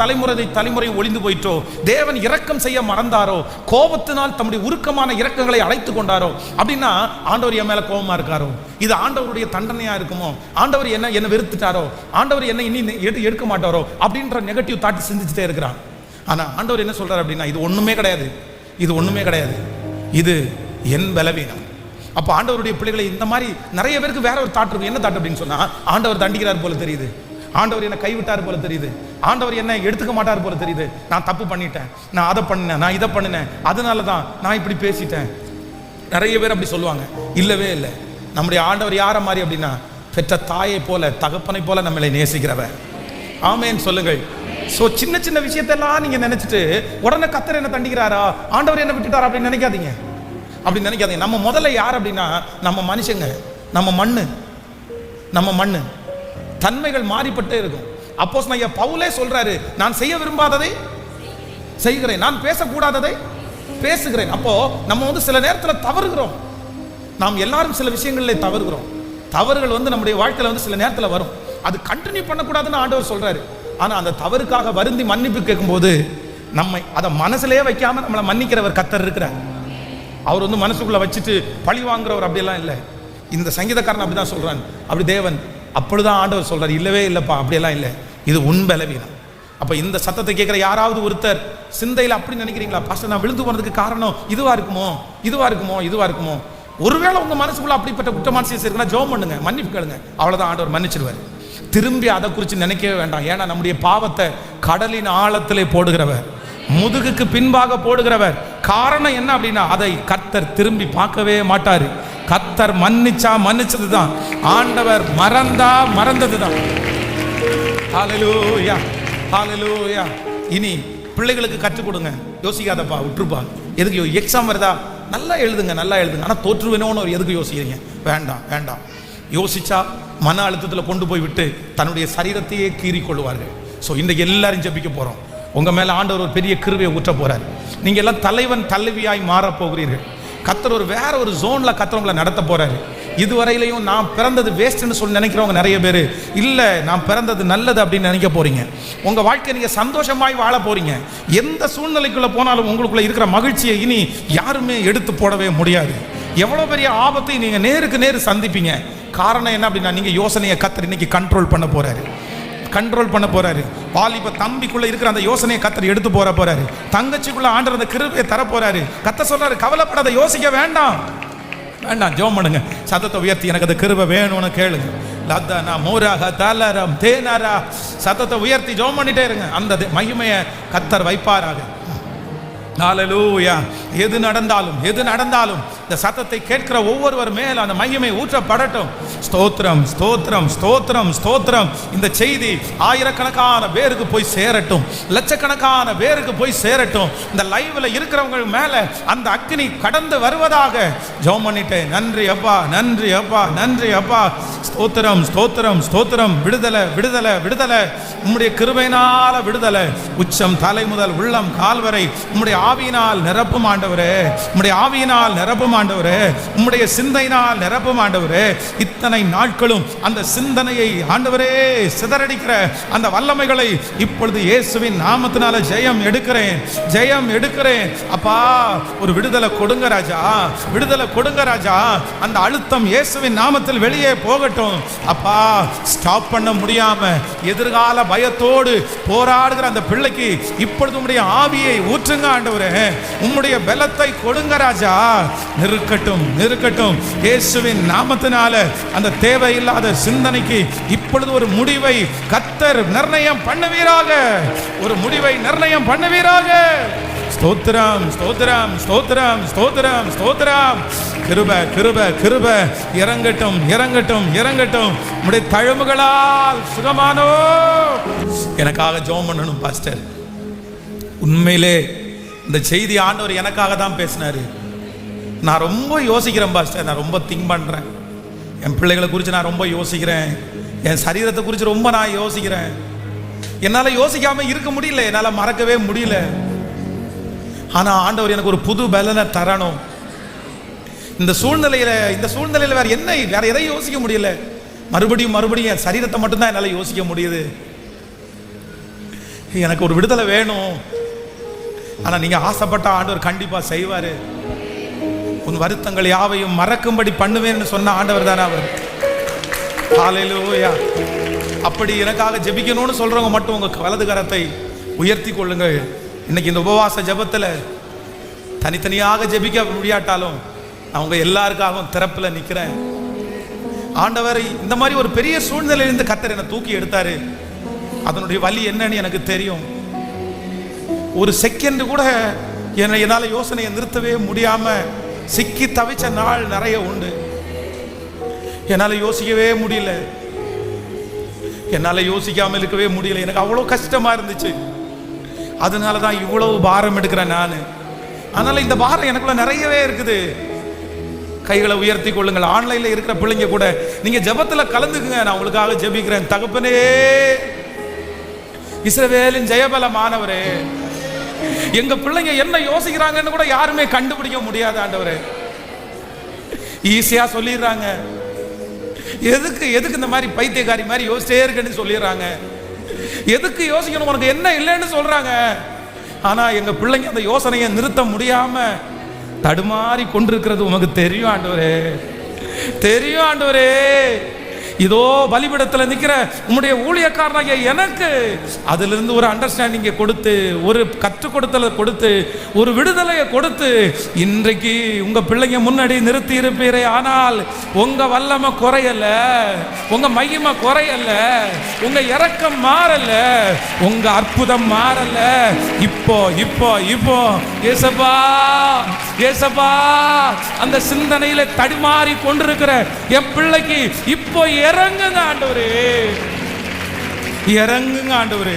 தலைமுறை ஒளிந்து போயிட்டோ? தேவன் இரக்கம் செய்ய மறந்தாரோ? கோபத்தினால் தம்முடைய உருக்கமான இரக்கங்களை அழைத்து கொண்டாரோ? அப்படின்னா ஆண்டவர் என் மேல கோபமா இருக்காரோ? இது ஆண்டவருடைய தண்டனையா இருக்குமோ? ஆண்டவர் என்ன வெறுத்துட்டாரோ? ஆண்டவர் என்ன இனி எடுக்க மாட்டாரோ? அப்படின்ற நெகட்டிவ் தாட் சிந்திச்சுட்டே இருக்கிறான். ஆனா ஆண்டவர் என்ன சொல்றாரு அப்படின்னா, இது ஒண்ணுமே கிடையாது, இது என் பலவீனம். அப்போ ஆண்டவருடைய பிள்ளைகளை இந்த மாதிரி நிறைய பேருக்கு வேற ஒரு தாட் இருக்கும். என்ன தாட் அப்படின்னு சொன்னா, ஆண்டவர் தண்டிக்கிறார் போல தெரியுது, ஆண்டவர் என்ன கைவிட்டார் போல தெரியுது, ஆண்டவர் என்ன எடுத்துக்க மாட்டார் போல தெரியுது, நான் தப்பு பண்ணிட்டேன், நான் அதை பண்ணினேன், நான் இதை பண்ணினேன், அதனால தான் நான் இப்படி பேசிட்டேன். நிறைய பேர் அப்படி சொல்லுவாங்க. இல்லவே இல்லை. நம்முடைய ஆண்டவர் யார மாதிரி அப்படின்னா, பெற்ற தாயை போல, தகப்பனை போல நம்மளை நேசிக்கிறவர். ஆமேன் சொல்லுங்கள். ஸோ சின்ன சின்ன விஷயத்தெல்லாம் நீங்க நினைச்சிட்டு உடனே கர்த்தர் என்ன தண்டிக்கிறாரா, ஆண்டவர் என்ன விட்டுட்டாரா அப்படின்னு நினைக்காதீங்க. நம்ம முதல்ல யார் அப்படின்னா, நம்ம மனுஷங்க, நம்ம மண்ணு தன்மைகள் மாறிப்பட்டே இருக்கும். அப்போஸ்தலனாகிய பவுலே சொல்றாரு, நான் செய்ய விரும்பாததை செய்கிறேன், நான் பேசக்கூடாததை பேசுகிறேன். அப்போ நம்ம சில நேரத்தில் தவறுகிறோம். நாம் எல்லாரும் சில விஷயங்களில் தவறுகிறோம். தவறுகள் நம்முடைய வாழ்க்கையில் சில நேரத்தில் வரும். அது கண்டினியூ பண்ணக்கூடாதுன்னு ஆண்டவர் சொல்றாரு. ஆனா அந்த தவறுக்காக வருந்தி மன்னிப்பு கேட்கும்போது நம்மை அதை மனசுலயே வைக்காம நம்மளை மன்னிக்கிறவர் கர்த்தர் இருக்கிறார். அவர் மனசுக்குள்ள வச்சுட்டு பழி வாங்குறவர் அப்படியெல்லாம் இல்லை. இந்த சங்கீதக்காரன் அப்படிதான் சொல்றான். அப்படி தேவன் அப்படிதான் ஆண்டவர் சொல்றாரு, இல்லவே இல்லப்பா அப்படியெல்லாம் இல்லை, இது உன் பலவீனம். அப்ப இந்த சத்தத்தை கேட்கிற யாராவது ஒருத்தர் சிந்தையில் அப்படி நினைக்கிறீங்களா, பாஸ்டர் நான் விழுந்து போனதுக்கு காரணம் இதுவா இருக்குமோ? ஒருவேளை உங்க மனசுக்குள்ள அப்படிப்பட்ட குற்றமான செயல் இருக்குன்னா ஜெபம் பண்ணுங்க, மன்னிப்பு கேளுங்க, அவ்வளவுதான், ஆண்டவர் மன்னிச்சிடுவார். திரும்பி அதை குறித்து நினைக்கவே வேண்டாம். ஏன்னா நம்முடைய பாவத்தை கடலின் ஆழத்திலே போடுகிறவர், முதுகுக்கு பின்பாக போடுகிறவர். காரணம் என்ன அப்படின்னா, அதை கர்த்தர் திரும்பி பார்க்கவே மாட்டாரு. கர்த்தர் மன்னிச்சதுதான், ஆண்டவர் மறந்ததுதான். ஹல்லேலூயா, ஹல்லேலூயா. இனி பிள்ளைகளுக்கு கற்றுக் கொடுங்க. யோசிக்காதப்பா, விட்டுருப்பா, எதுக்கு எக்ஸாம் வருதா, நல்லா எழுதுங்க, ஆனா தோற்றுவேணும்னு எதுக்கு யோசிக்கிறீங்க? வேண்டாம். யோசிச்சா மன அழுத்தத்தில் கொண்டு போய் விட்டு தன்னுடைய சரீரத்தையே கீறி கொள்வார்கள். ஸோ இன்றைக்கு எல்லாரும் ஜெபிக்க போறோம். உங்க மேல ஆண்டவர் ஒரு பெரிய கிருபையை ஊற்ற போறார். நீங்க எல்லாம் தலைவன் தலைவியாய் மாற போகிறீர்கள். கர்த்தர் வேற ஒரு ஜோன்ல கர்த்தவங்களை நடத்த போறாரு. இதுவரையிலையும் நான் பிறந்தது வேஸ்ட்னு சொல்லி நினைக்கிறவங்க நிறைய பேர், இல்லை நான் பிறந்தது நல்லது அப்படின்னு நினைக்க போறீங்க. உங்க வாழ்க்கை நீங்க சந்தோஷமாய் வாழ போறீங்க. எந்த சூழ்நிலைக்குள்ள போனாலும் உங்களுக்குள்ள இருக்கிற மகிழ்ச்சியை இனி யாருமே எடுத்து போடவே முடியாது. எவ்வளவு பெரிய ஆபத்தை நீங்க நேருக்கு நேர் சந்திப்பீங்க. காரணம் என்ன அப்படின்னா, நீங்க யோசனையை கர்த்தர் இன்னைக்கு கண்ட்ரோல் பண்ண போறாரு. கண்ட்ரோல் பண்ண போறாரு. வாலிப தம்பிக்குள்ள இருக்கிற அந்த யோசனையை கர்த்தர் எடுத்து போறாரு. தங்கச்சிக்குள்ள ஆண்டவர் அந்த கிருபையை தர போறாரு. கர்த்தர் சொல்றாரு, கவலைப்படாத, யோசிக்க வேண்டாம். ஜெபம் பண்ணுங்க, சத்தத்தை உயர்த்தி எனக்கு அந்த கிருபை வேணும்னு கேளுங்க. லத்தனா மோராக தலரம் தேனரா, சத்தத்தை உயர்த்தி ஜெபம் பண்ணிட்டே இருங்க. அந்த மகிமையை கர்த்தர் வைப்பாராக. ஹல்லேலூயா. எது நடந்தாலும் இந்த சத்தத்தை கேட்கிற ஒவ்வொருவர் மேல் அந்த மகிமை ஊற்றப்படட்டும். ஸ்தோத்திரம் ஸ்தோத்திரம் ஸ்தோத்திரம் ஸ்தோத்திரம். இந்த செய்தி ஆயிரக்கணக்கான பேருக்கு போய் சேரட்டும், லட்சக்கணக்கான பேருக்கு போய் சேரட்டும். இந்த லைவ்ல இருக்கிறவங்க மேல அந்த அக்கினி கடந்து வருவதாக ஜெபம் பண்ணிட்டேன். நன்றி அப்பா, நன்றி அப்பா, நன்றி அப்பா. ஸ்தோத்திரம் ஸ்தோத்திரம் ஸ்தோத்திரம். விடுதலை விடுதலை விடுதலை. உம்முடைய கிருபையினால விடுதலை. உச்சம் தலை முதல் உள்ளம் கால் வரை உம்முடைய ஆவியினால் நிரப்பும் ஆண்டவரே, உம்முடைய ஆவியினால் நிரப்பும் ஆண்டவரே, உம்முடைய சிந்தையினால் நிரப்பும் ஆண்டவரே. இத்தனை நாட்களும் அந்த சிந்தனையை ஆண்டவரே சிதறடிக்கிற அந்த வல்லமைகளை இப்பொழுது இயேசுவின் நாமத்தினால ஜெயம் எடுக்கிறேன், ஜெயம் எடுக்கிறேன். அப்பா, ஒரு விடுதலை கொடுங்க ராஜா, விடுதலை கொடுங்க ராஜா. அந்த அழுத்தம் இயேசுவின் நாமத்தில் வெளியே போகட்டும். அப்பா, ஸ்டாப் பண்ண முடியாம எதிர்கால பயத்தோடு போராடுகிற அந்த பிள்ளைக்கு இப்பொழுது உம்முடைய ஆவியை ஊற்றுங்க ஆண்டவரே, உம்முடைய பலத்தை கொடுங்க ராஜா. நிறுக்கட்டும் நிறுக்கட்டும் இயேசுவின் நாமத்தினால. அந்த தேவையில்லாத சிந்தனைக்கு இப்பொழுது ஒரு முடிவை கர்த்தர் நிர்ணயம் பண்ணுவீராக, ஒரு முடிவை நிர்ணயம் பண்ணுவீராக. ஸ்தோத்திரம் ஸ்தோத்திரம் ஸ்தோத்திரம் ஸ்தோத்திரம் ஸ்தோத்திரம். கிருபை கிருபை கிருபை இறங்கட்டும் இறங்கட்டும் இறங்கட்டும். உம்முடைய தழும்புகளால் சுகமானோ. எனக்காக ஜெபம் பண்ணணும் பாஸ்டர். உண்மையிலே இந்த செய்தி ஆண்டவர் எனக்காக தான் பேசினாரு. நான் ரொம்ப யோசிக்கிறேன் பாஸ்டர், நான் ரொம்ப திங்க் பண்றேன். என் பிள்ளைகளை குறித்து நான் ரொம்ப யோசிக்கிறேன், என் சரீரத்தை குறித்து ரொம்ப நான் யோசிக்கிறேன். என்னால் யோசிக்காம இருக்க முடியல, என்னால் மறக்கவே முடியல. ஆனால் ஆண்டவர் எனக்கு ஒரு புது பலனை தரணும். இந்த சூழ்நிலையில் வேற எதையும் யோசிக்க முடியல. மறுபடியும் மறுபடியும் என் சரீரத்தை மட்டும்தான் என்னால் யோசிக்க முடியுது. எனக்கு ஒரு விடுதலை வேணும். ஆனால் நீங்கள் ஆசைப்பட்ட ஆண்டவர் கண்டிப்பாக செய்வார். உன் வருத்தங்கள் யாவையும் மறக்கும்படி பண்ணுவேன்னு சொன்ன ஆண்டவர் தானே அவர். ஹல்லேலூயா. அப்படி எனக்காக ஜெபிக்கணும்னு சொல்றவங்க மட்டும் உங்க வலது கரத்தை உயர்த்தி கொள்ளுங்கள். இன்னைக்கு இந்த உபவாச ஜெபத்தில் தனித்தனியாக ஜெபிக்க முடியாட்டாலும் நான் உங்க எல்லாருக்காகவும் திறப்பில் நிற்கிறேன். ஆண்டவர் இந்த மாதிரி ஒரு பெரிய சூழ்நிலையிலிருந்து கர்த்தர் என்னை தூக்கி எடுத்தாரு. அதனுடைய வலி என்னன்னு எனக்கு தெரியும். ஒரு செகண்ட் கூட என்னால் யோசனையை நிறுத்தவே முடியாம சிக்கி தவிச்ச நாள் நிறைய உண்டு. என்னால் யோசிக்கவே முடியல, என்னால் யோசிக்காமல் இருக்கவே முடியல. எனக்கு அவ்வளோ கஷ்டமா இருந்துச்சு. அதனால தான் இவ்வளவு பாரம் எடுக்கிறேன் நான். அதனால இந்த பாரம் எனக்குள்ள நிறையவே இருக்குது. கைகளை உயர்த்தி கொள்ளுங்கள். ஆன்லைன்ல இருக்கிற பிள்ளைங்க கூட நீங்க ஜெபத்துல கலந்துக்குங்க. நான் உங்களுக்காக ஜெபிக்கிறேன். தகப்பனே, இஸ்ரவேலின் ஜெயபலமானவரே, எங்க பிள்ளைங்க என்ன யோசிக்கிறாங்கன்னு கூட யாருமே கண்டுபிடிக்க முடியாது ஆண்டவரே. ஈஸியா சொல்லிடுறாங்க. எதுக்கு இந்த மாதிரி பைத்தியக்காரி மாதிரி யோசிச்சே இருக்குன்னு சொல்லிடுறாங்க. எதுக்கு யோசிக்கணும், உனக்கு என்ன இல்லைன்னு சொல்றாங்க. ஆனா எங்க பிள்ளைங்க அந்த யோசனையை நிறுத்த முடியாம தடுமாறி கொண்டிருக்கிறது உமக்கு தெரியும் ஆண்டவரே, தெரியும் ஆண்டவரே. இதோ பலிபீடத்தில் நிற்கிற உம்முடைய ஊழியக்காரனாகிய எனக்கு அதிலிருந்து ஒரு அண்டர்ஸ்டாண்டிங்கை கொடுத்து, ஒரு கற்றுக் கொடுத்தலை கொடுத்து, ஒரு விடுதலையை கொடுத்து இன்றைக்கு உங்க பிள்ளைங்க முன்னாடி நிறுத்தி இருப்பீரே. ஆனால் உங்க வல்லமை குறையல, உங்க மகிமை குறையல, உங்க இரக்கம் மாறல, உங்க அற்புதம் மாறல. இப்போ இப்போ இப்போ ஏசப்பா ஏசப்பா, அந்த சிந்தனையில தடுமாறி கொண்டிருக்கிற என் பிள்ளைக்கு இப்போ இறங்குங்க ஆண்டவரே, இறங்குங்க ஆண்டவரே,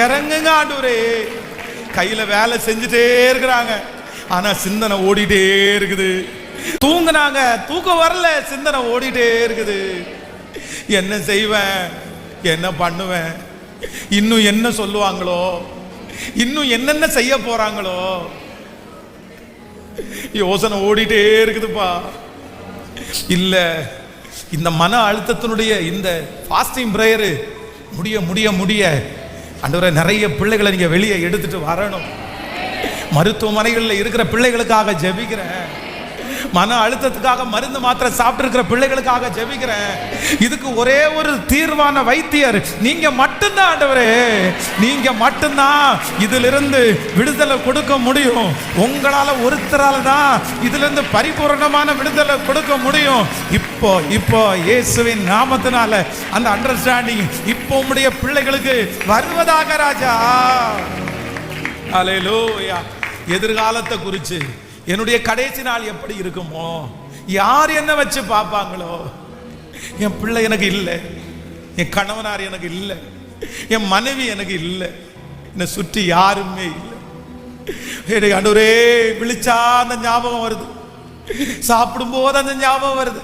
இறங்குங்க ஆண்டவரே. கையில வேலை செஞ்சுட்டே இருக்கிறாங்க, ஆனா சிந்தனை ஓடிட்டே இருக்குது. தூங்குனாங்க, தூக்கம் வரல, சிந்தனை ஓடிட்டே இருக்குது. என்ன செய்வேன், என்ன பண்ணுவேன், இன்னும் என்ன சொல்லுவாங்களோ, இன்னும் என்னென்ன செய்ய போறாங்களோ, யோசனை ஓடிட்டே இருக்குதுப்பா. இல்ல, இந்த மன அழுத்தத்தினுடைய இந்த ஃபாஸ்டிங் பிரேயர் முடிய முடிய முடிய ஆண்டவரே, நிறைய பிள்ளைகளை நீங்க வெளியே எடுத்துட்டு வரணும். மருத்துவமனைகளில் இருக்கிற பிள்ளைகளுக்காக ஜெபிக்கிறேன். மன அழுத்தத்துக்காக மருந்து மாத்திரை சாப்பிட்டு இருக்கிற பிள்ளைகளுக்காக ஜெபிக்கிறேன். இதுக்கு ஒரே ஒரு தீர்வான வைத்தியர் நீங்க மட்டும்தான் ஆண்டவரே. நீங்க மட்டும்தான் இதிலிருந்து விடுதலை கொடுக்க முடியும். உங்களால ஒருத்தரால தான் இதிலிருந்து பரிபூரணமான விடுதலை கொடுக்க முடியும். இப்போ இயேசுவின் நாமத்தினால அந்த அண்டர்ஸ்டாண்டிங் இப்போ உம்முடைய பிள்ளைகளுக்கு வருவதாக ராஜா. அல்லேலூயா. எதிர்காலத்தை குறித்து என்னுடைய கடைசி நாள் எப்படி இருக்குமோ, யார் என்ன வச்சு பார்ப்பாங்களோ, என் பிள்ளை எனக்கு இல்லை, என் கணவனார் எனக்கு இல்லை, என் மனைவி எனக்கு இல்லை, என்னை சுற்றி யாருமே இல்லை. ஆண்டவரே விழிச்சா அந்த ஞாபகம் வருது, சாப்பிடும் போது அந்த ஞாபகம் வருது.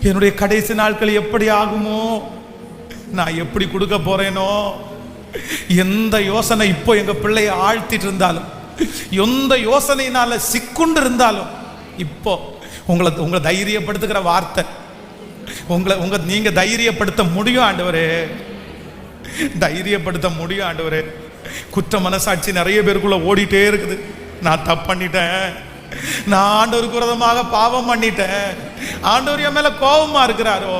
என்னுடைய கடைசி நாட்கள் எப்படி ஆகுமோ, நான் எப்படி கொடுக்க போறேனோ. எந்த யோசனை இப்போ எங்க பிள்ளையை ஆழ்த்திட்டு இருந்தாலும், எந்த யோசனையினால சிக்குண்டு இருந்தாலும், இப்போ உங்களை தைரியப்படுத்துகிற வார்த்தை, நீங்க தைரியப்படுத்த முடியும் ஆண்டவரே, தைரியப்படுத்த முடியும் ஆண்டவரே. குற்ற மனசாட்சி நிறைய பேருக்குள்ள ஓடிட்டே இருக்குது. நான் தப்பு பண்ணிட்டேன், நான் ஆண்டவருக்கு விரோதமாக பாவம் பண்ணிட்டேன், ஆண்டவர் என் மேல கோபமா இருக்கிறாரோ,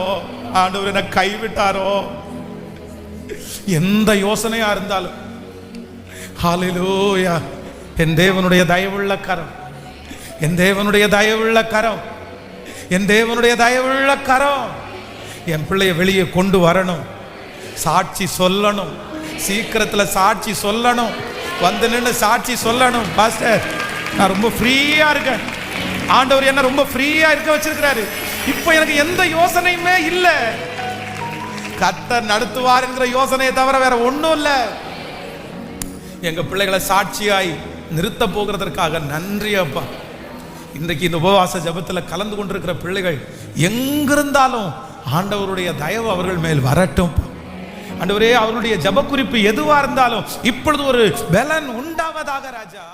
ஆண்டவர் என்ன கைவிட்டாரோ, எந்த யோசனையா இருந்தாலும் ஹல்லேலூயா. என் தேவனுடைய தயவுள்ள கரம், என் தேவனுடைய தயவுள்ள கரம், என் தேவனுடைய தயவுள்ள கரம் என் பிள்ளைய வெளியே கொண்டு வரணும். சாட்சி சொல்லணும், சீக்கிரத்தில் சாட்சி சொல்லணும், வந்து நின்று சாட்சி சொல்லணும். பாஸ்டர் நான் ரொம்ப ஃப்ரீயா இருக்கேன், ஆண்டவர் என்ன ரொம்ப ஃப்ரீயா இருக்க வச்சிருக்கிறாரு, இப்போ எனக்கு எந்த யோசனையுமே இல்லை, கர்த்தர் நடத்துவார் என்கிற யோசனையை தவிர வேற ஒன்றும் இல்லை. எங்க பிள்ளைகளை சாட்சியாய் நிறுத்த போகிறதற்காக நன்றி அப்பா. இன்றைக்கு இந்த உபவாச ஜபத்தில் கலந்து கொண்டிருக்கிற பிள்ளைகள் எங்கிருந்தாலும் ஆண்டவருடைய தயவு அவர்கள் மேல் வரட்டும். ஆண்டவரே அவருடைய ஜப குறிப்பு எதுவா இருந்தாலும் இப்பொழுது ஒரு பலன் உண்டாவதாக ராஜா.